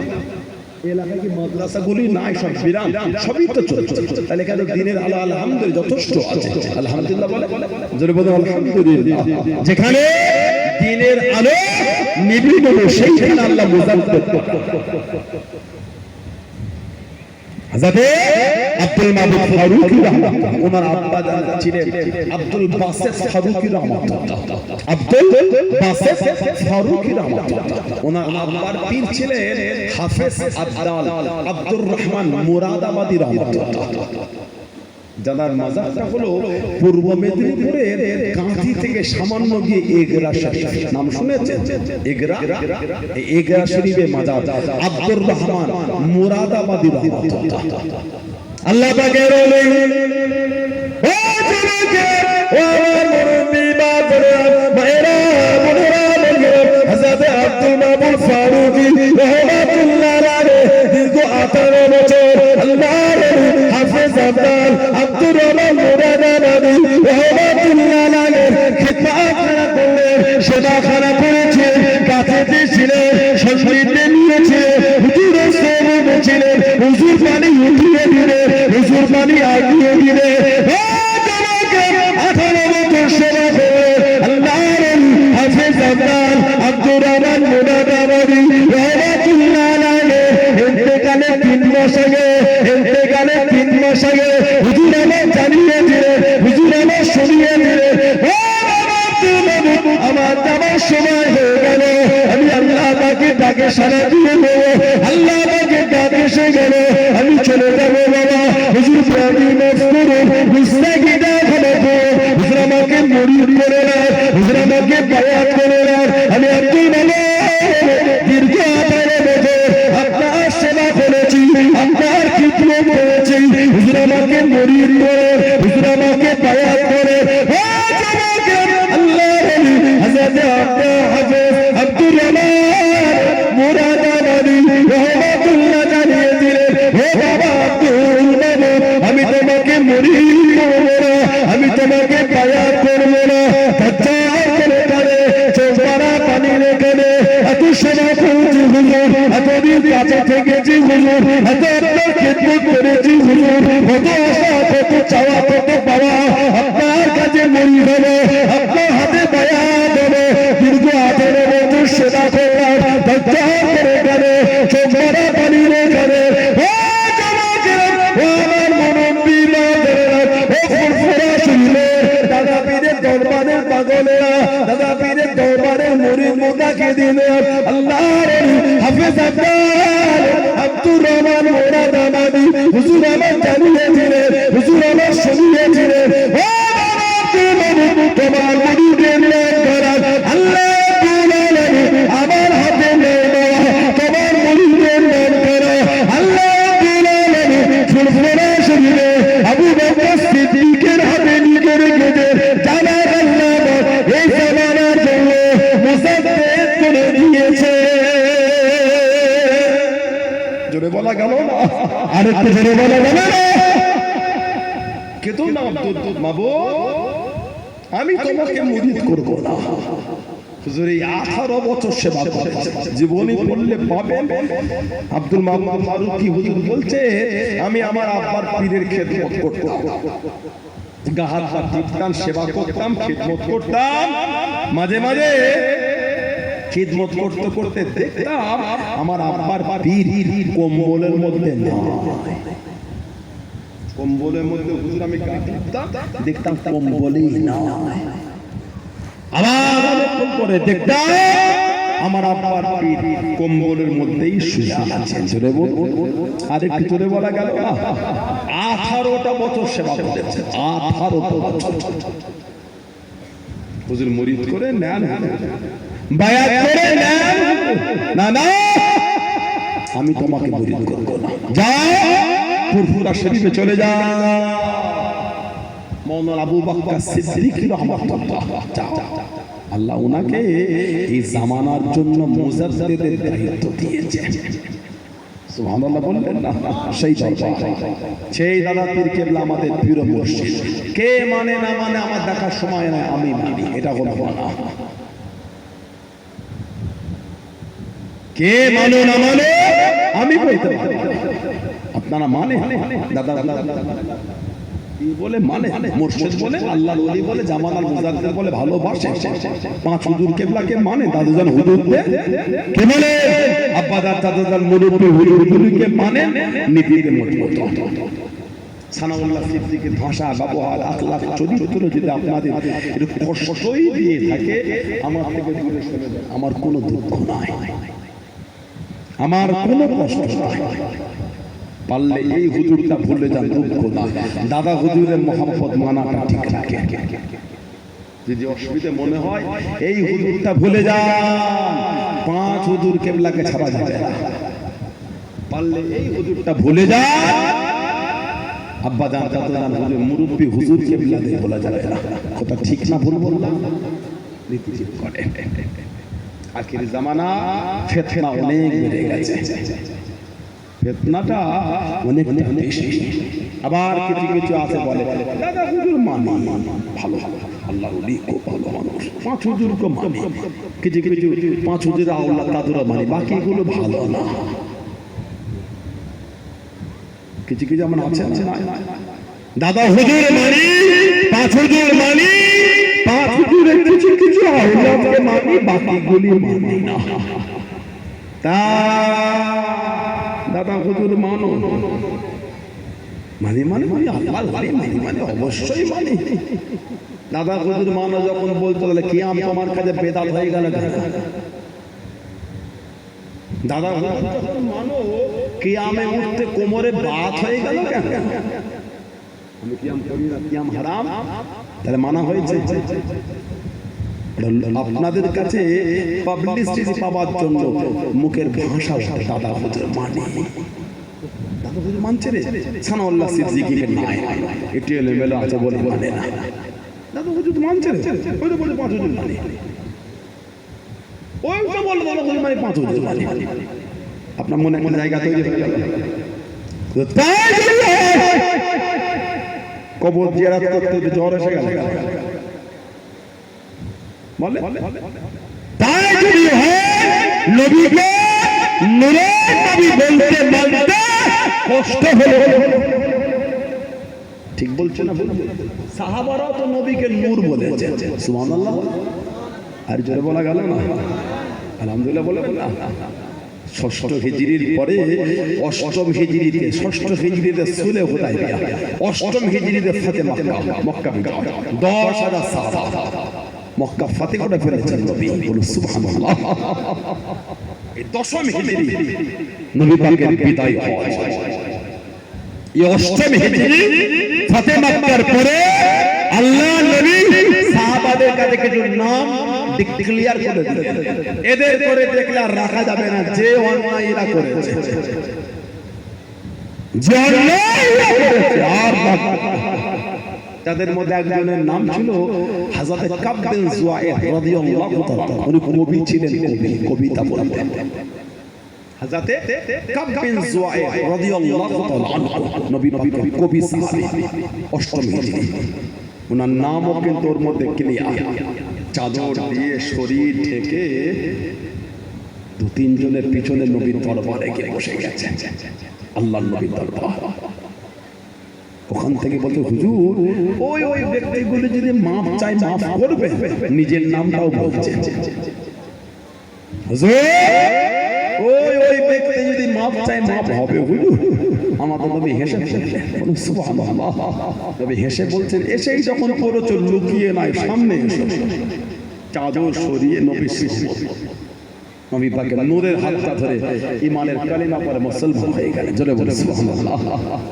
এলাকায় কি মাদ্রাসাগুলি নাই? সব বিরান, সবই তো চলছে। তাহলে এখানে দ্বীনের আলো আলহামদুলিল্লাহ যথেষ্ট আছে। আলহামদুলিল্লাহ বলে, জোরে বলে আলহামদুলিল্লাহ। যেখানে দ্বীনের আলো নিবিড় সেইখানে আল্লাহ মুজাদ্দিদ হযরতে আব্দুল মাবুদ ফারুকী রাহমাতুল্লাহ, ওনার আব্বা ছিলেন আব্দুল বাসেত ফারুকী রাহমাতুল্লাহ। আব্দুল বাসেত ফারুকী রাহমাতুল্লাহ, ওনার আব্বার পীর ছিলেন হাফেজ আব্দাল আব্দুর রহমান মুরাদাবাদী রাহমাতুল্লাহ। যাদের মাজারটা হলো পূর্ব মেদিনীপুরের কাঁথি থেকে সামান্য গিয়ে এগরা শরীফ, নাম শুনেছেন? এগরা, এগরা শরীফে মাজার আব্দুর রহমান মুরাদাবাদী রাহমাতুল্লাহ। আল্লাহ পাকের ওলি ও জনকে ও আমার মুরব্বি বাদরা মায়েরা বোনেরা হযরত আব্দুল মাবুদ ফারুকী রাহমাতুল্লাহ আলাইহি দীর্ঘ 18 বছর আল্লাহর হাফেজ আব্দাল আব্দুর রহমান মুরাদাবাদী রাহমাতুল্লাহ আলাইহি খিদমত করলেন, সেবা খানা করেছেন, কাছে ছিলেন, সংস্কৃতি নিয়েছিলেন, হুজুরের সেবা ছিলেন, হুজুর পানি উঠিয়ে দিলেন, হুজুর পানি আগিয়ে দিলেন। 18 বছর সেবা করে আল্লাহর হাফেজ আব্দাল আব্দুর রহমান মুরাদাবাদী রাহমাতুল্লাহ আলাইহি ইন্তেকালে 3 মাস আগে, ইন্তেকালে 3 মাস আগে হুজুর আমার জানিয়ে দিলেন, হুজুর আমার শুনিয়ে দিলেন, আমার যাবার সময় হয়ে গেল, আমি আল্লাহ পাকে ডাকে সাড়া দিয়ে দেবো, আল্লাহ পাকে ডাকে এসে গেল, আমি চলে যাবো বাবা। হুজুর প্রাণী মাফ করুন, মুস্তাকিদা ক্ষমা করুন, হুজুর আমাকে মুরিদ করে নেন, হুজুর আমাকে বায়াত করে নেন। আমি আব্দুল মালিক দীর্ঘ 18 বছর আপনার সেবা করেছি, আপনার খিদমত করেছি, হুজুর আমাকে মুরিদ করে, হুজুর আমাকে বায়াত করে। হযরত হাফেজ আব্দুর রহমান মুরাদাবাদী রাহমাতুল্লাহ জানিয়ে দিলেন, হে বাবা আব্দুল মাবুদ, আমি তোমাকে মুরিদ করব না, আমি তোমাকে বায়াত করব না। দাজ্জাল করে কানে চোখপাড়া পানি রেখে এত সেবা করেছি হুজুর, এতদিন কাছে থেকেছি হুজুর, এত আপনার খিদমত করেছি হুজুর, কত আশা, কত চাওয়া, কত পাওয়া, আপনার কাছে মুরিদ হবো, আপনার হাতে বায়াত হবে। দীর্ঘ 18 বছর সেবা করলাম, দাজ্জাল করে কানে চোখপাড়া পানি রেখে দাদা পীরের দরবারের পাগলেরা, দাদা পীরের দরবারের মুরিদ মুতাকিদিন আল্লাহর হাফেজ আব্দাল আব্দুর রহমান মুরাদাবাদী হুজুর আমার জানিয়ে দিলেন, হুজুর আমার শুনিয়ে দিলেন, ও তোমার মুরিদের নাম করা আল্লাহ আমার হাতে নেই বাবা, তোমার মুরিদের নাম করা আল্লাহ ফুরফুরা শরীফে আবু বকর সিদ্দিকের হাতে নিয়ে রেখেছে। জানা আল্লাহ এই জামানার জন্য মুসাদ্দিদ করে দিয়েছে। জোরে বলা গেল না, আরেকটু জোরে বলা গেল না। কিন্তু না আব্দুল মাবুদ, আমি তোমাকে মুরিদ করব না, হুজুর এই 18 বছর সেবা করেছে, জীবনী পড়লে পাবেন। আব্দুল মামুন ফারুকি হুজুর বলছে, আমি আমার আব্বার পীরের খেদমত করতাম, গা হাত পা টিপতাম, সেবা করতাম, খেদমত করতাম। মাঝে মাঝে খিদমত করতে করতে দেখতাম আমার আব্বার পীর কম্বলের মধ্যে নয়, কম্বলের মধ্যে হুজুর আমি গা টিপতাম, দেখতাম কম্বলেই নয়। আবার করে দেখতাম আমার আব্বার পীর কম্বলের মধ্যেই শুয়ে আছে। জোরে বল, আর একটু জোরে বলা গেল না? 18টা বছর সেবা করেছে, 18টা বছর। হুজুর মুরিদ করে নেন, বায়াত করে নেন, না না আমি তোমাকে মুরিদ করব না, যাও ফুরফুরা শরীফে চলে যাও, মাওলানা আবু বকর সিদ্দিক রাহমাতুল্লাহ, যাও। আল্লাহ ওনাকে এই জামানার জন্য মুজাদ্দিদের দায়িত্ব দিয়েছে। সুবহানাল্লাহ বললেন না? সেই দাদা পীর কেবলা আমাদের পীর মুর্শিদ। কে মানে না মানে আমার দেখার সময় নাই, আমি মানি, এটা হলো না। কে মানে না মানে আমি বলতে পারি, আপনারা মানে দাদা বলে মানে, মুর্শিদ বলে, আল্লাহর ওলি বলে, জামানার মুজাদ্দিদ বলে, ভালোবাসে। পাঁচ হুজুর কেবলাকে মানে, দাদুজান হুজুরকে কে মানে, আব্বা দাদাজান মুরব্বি হুজুরকে মানে, নীতিতে মজবুত। সানাউল্লাহ সিদ্দিকের ভাষা, ব্যবহার, আখলাক, চরিত্র যদি আপনাদের এরকম কষ্টই দিয়ে থাকে, আমার থেকে দূরে সরে যান, আমার কোনো দুঃখ নাই, আমার কোনো কষ্ট নাই। পারলে এই হুজুরটা ভুলে যান, দুঃখ না। দাদা হুজুরের মহব্বত মানাটা ঠিক রাখে। যদি অসুবিধা মনে হয় এই হুজুরটা ভুলে যান, পাঁচ হুজুর কেবলাকে ছাড়া যাবে না। পারলে এই হুজুরটা ভুলে যান, আব্বা জান দাদা হুজুর মুরব্বি হুজুর কেবলাদের বলা যাবে না। কথা ঠিক না ভুল বললাম? রীতি ঠিক করে। আখির জামানা ফিতনা অনেক বেড়ে গেছে, ফিতনাটা অনেকটা বেশি। আবার কিছু কিছু আছে বলে দাদা হুজুর মানি, ভালো আল্লাহর ওলি খুব ভালো মানুষ, পাঁচ হুজুরকে মানি, কিছু কিছু পাঁচ হুজুর আল্লাহ তাদেরও মানি, বাকিগুলো ভালো না। কিছু কিছু আমার আছে না, দাদা হুজুর মানি, পাঁচ হুজুর মানি, পাঁচ হুজুরের কিছু কিছু আল্লাহকে মানি, বাকিগুলি মানি না। তা দাদা হুজুর মানো, মানে মানে মানে আল্লাহর ওলি মানি, মানে অবশ্যই মানি। দাদা হুজুর মানো যখন বলতো, তাহলে কিয়াম তোমার কাছে বেদাত হয়ে গেল। দাদা হুজুর মানো, কিয়ামে উঠতে কোমরে বাত হয়ে গেল কেন? আমি কিয়াম করি না, কিয়াম হারাম, তাহলে মানা হয়েছে। আপনাদের কাছে পাবলিসিটি পাওয়ার জন্য মুখের ভাষা দাদা হুজুর মানে, দাদা হুজুর মানছে রে, সানাউল্লাহ সিদ্দিকীকে নাই, একটু এলোমেলো আছে বলে মানে না। দাদা হুজুর মানছে রে, ওই তো বলে পাঁচ হুজুর মানে, ওইটা বলে দাদা হুজুর মানে পাঁচ হুজুর মানে। আপনার মনে একটা জায়গা তৈরি হয়ে গেল, কবর জিয়ারত করতে জ্বর এসে গেল বলে। তাই যদি হয় নবীকে নূরের নবী বলতে বলতে কষ্ট হলো, ঠিক বলছে না? সাহাবারাও তো নবীকে নূর বলেছে, সুবহানাল্লাহ। আর জোরে বলা গেল না? আলহামদুলিল্লাহ বলে না? ষষ্ঠ হিজরির পরে অষ্টম হিজরিতে, ষষ্ঠ হিজরিতে সুলে হুদাইবিয়া, অষ্টম হিজরিতে ফাতে মক্কা, মক্কা বিজয়, 10,000 সাহাবা মক্কা ফাতে করে ফেলেছেন নবী। বলুন সুবহানাল্লাহ। এই দশম হিজরি নবী পাকের বিদায় হয়। এই অষ্টম হিজরি ফাতে মক্কার পরে আল্লাহ নবী সাহাবাদের কাছে কিছু নাম ডিক্লেয়ার করে দিলেন, এদের করে দেখলে আর রাখা যাবে না, যে অন্যায় এরা করেছে, যে অন্যায় এরা করেছে আর তাদের মধ্যে একজনের নাম ছিল হযরত কাব বিন যুয়াইর রাদিয়াল্লাহু তাআলা। উনি কবি ছিলেন, কবিতা বলতেন। হযরত কাব বিন যুয়াইর রাদিয়াল্লাহু তাআলা নবী কবি সাহাবী, অষ্টম হিজরি। ওনার নামও কিন্তু ওর মধ্যে ক্লিয়ার। চাদর দিয়ে শরীর ঢেকে দু তিনজনের পিছনে নবীর দরবারে গিয়ে বসে গেছে। আল্লাহর নবীর দরবার। ওখান থেকে বলতে হুজুর ওই ওই ব্যক্তিগুলো যদি মাফ চাই মাফ করবে, নিজের নামটাও বলছে। হুজুর ওই ওই ব্যক্তি যদি মাফ চাই মাফ হবে হুজুর। আমাদের নবী হেসে বললেন সুবহানাল্লাহ। নবী হেসে বলছেন, এসেই যখন পড়েছো লুকিয়ে নাই, সামনে এসো। চাদর সরিয়ে নবী নবী পাকের নূরের হাতটা ধরে ঈমানের কালিমা পড়ে মুসলমান হয়ে গেলেন। জোরে বলে সুবহানাল্লাহ।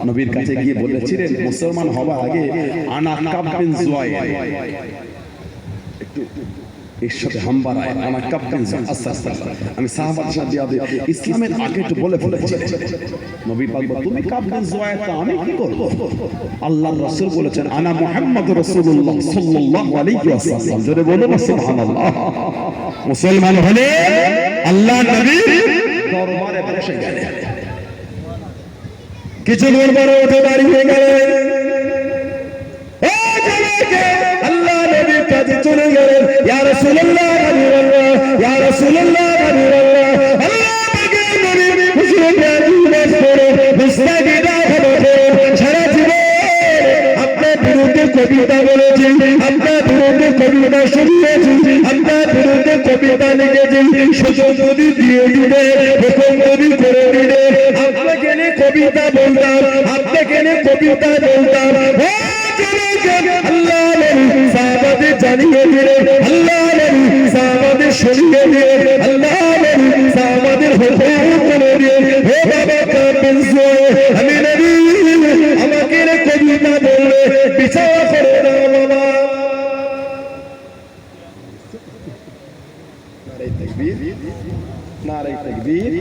নবীর কাছে গিয়ে বলেছিলেন মুসলমান হওয়ার আগে আনা কাব বিন জুয়াই, একটু এর সাথে হামবারায় আনা কাব বিন জুয়াই, আস্তে আমি সাহাবাদের সাথে ইসলামের আগে একটু বলে ফেলেছিলেন। নবী পাক বলেন তুমি কাব বিন জুয়াই, তা আমি কি করব? আল্লাহর রাসূল বলেছেন আনা মুহাম্মাদুর রাসূলুল্লাহ সাল্লাল্লাহু আলাইহি ওয়াসাল্লাম। জোরে বলে সুবহানাল্লাহ। মুসলমান হলে আল্লাহ নবীর দরবারে বসে গেলেন। কিছুক্ষণ পরে উঠে দাঁড়িয়ে গেলেন। আল্লাহ নবীর কাছে চলে গেলেন। ইয়া রাসূলুল্লাহ, ইয়া রাসূলুল্লাহ, আল্লাহ পাকের নবী হুজুর নামাজ পড়ে মুস্তাকিদা হয়ে সারা জীবন আপনার বিরুদ্ধে কবিতা বলেছি, আপনার বিরুদ্ধে কবিতা শুনিয়েছি, আপনার বিরুদ্ধে কবিতা লিখেছি। সুযোগ যদি দিয়ে দিবে, হুকুম যদি করে দিবে, আপনাকে নিয়ে কবিতা বলতাম, আপনাকে নিয়ে কবিতা বলতাম। আল্লাহ নবী সাহাবাদের জানিয়ে দিলেন, আল্লাহ নবী সাহাবাদের শুনিয়ে দিলেন, আল্লাহ নবী সাহাবাদের হুকুম করে দিলেন, হে বাবা কাব বিন জুয়াই, আমি নবী আমাকে নিয়ে কবিতা বললে বিচার করে দাও বাবা। নারে তাকবীর, নারে তাকবীর।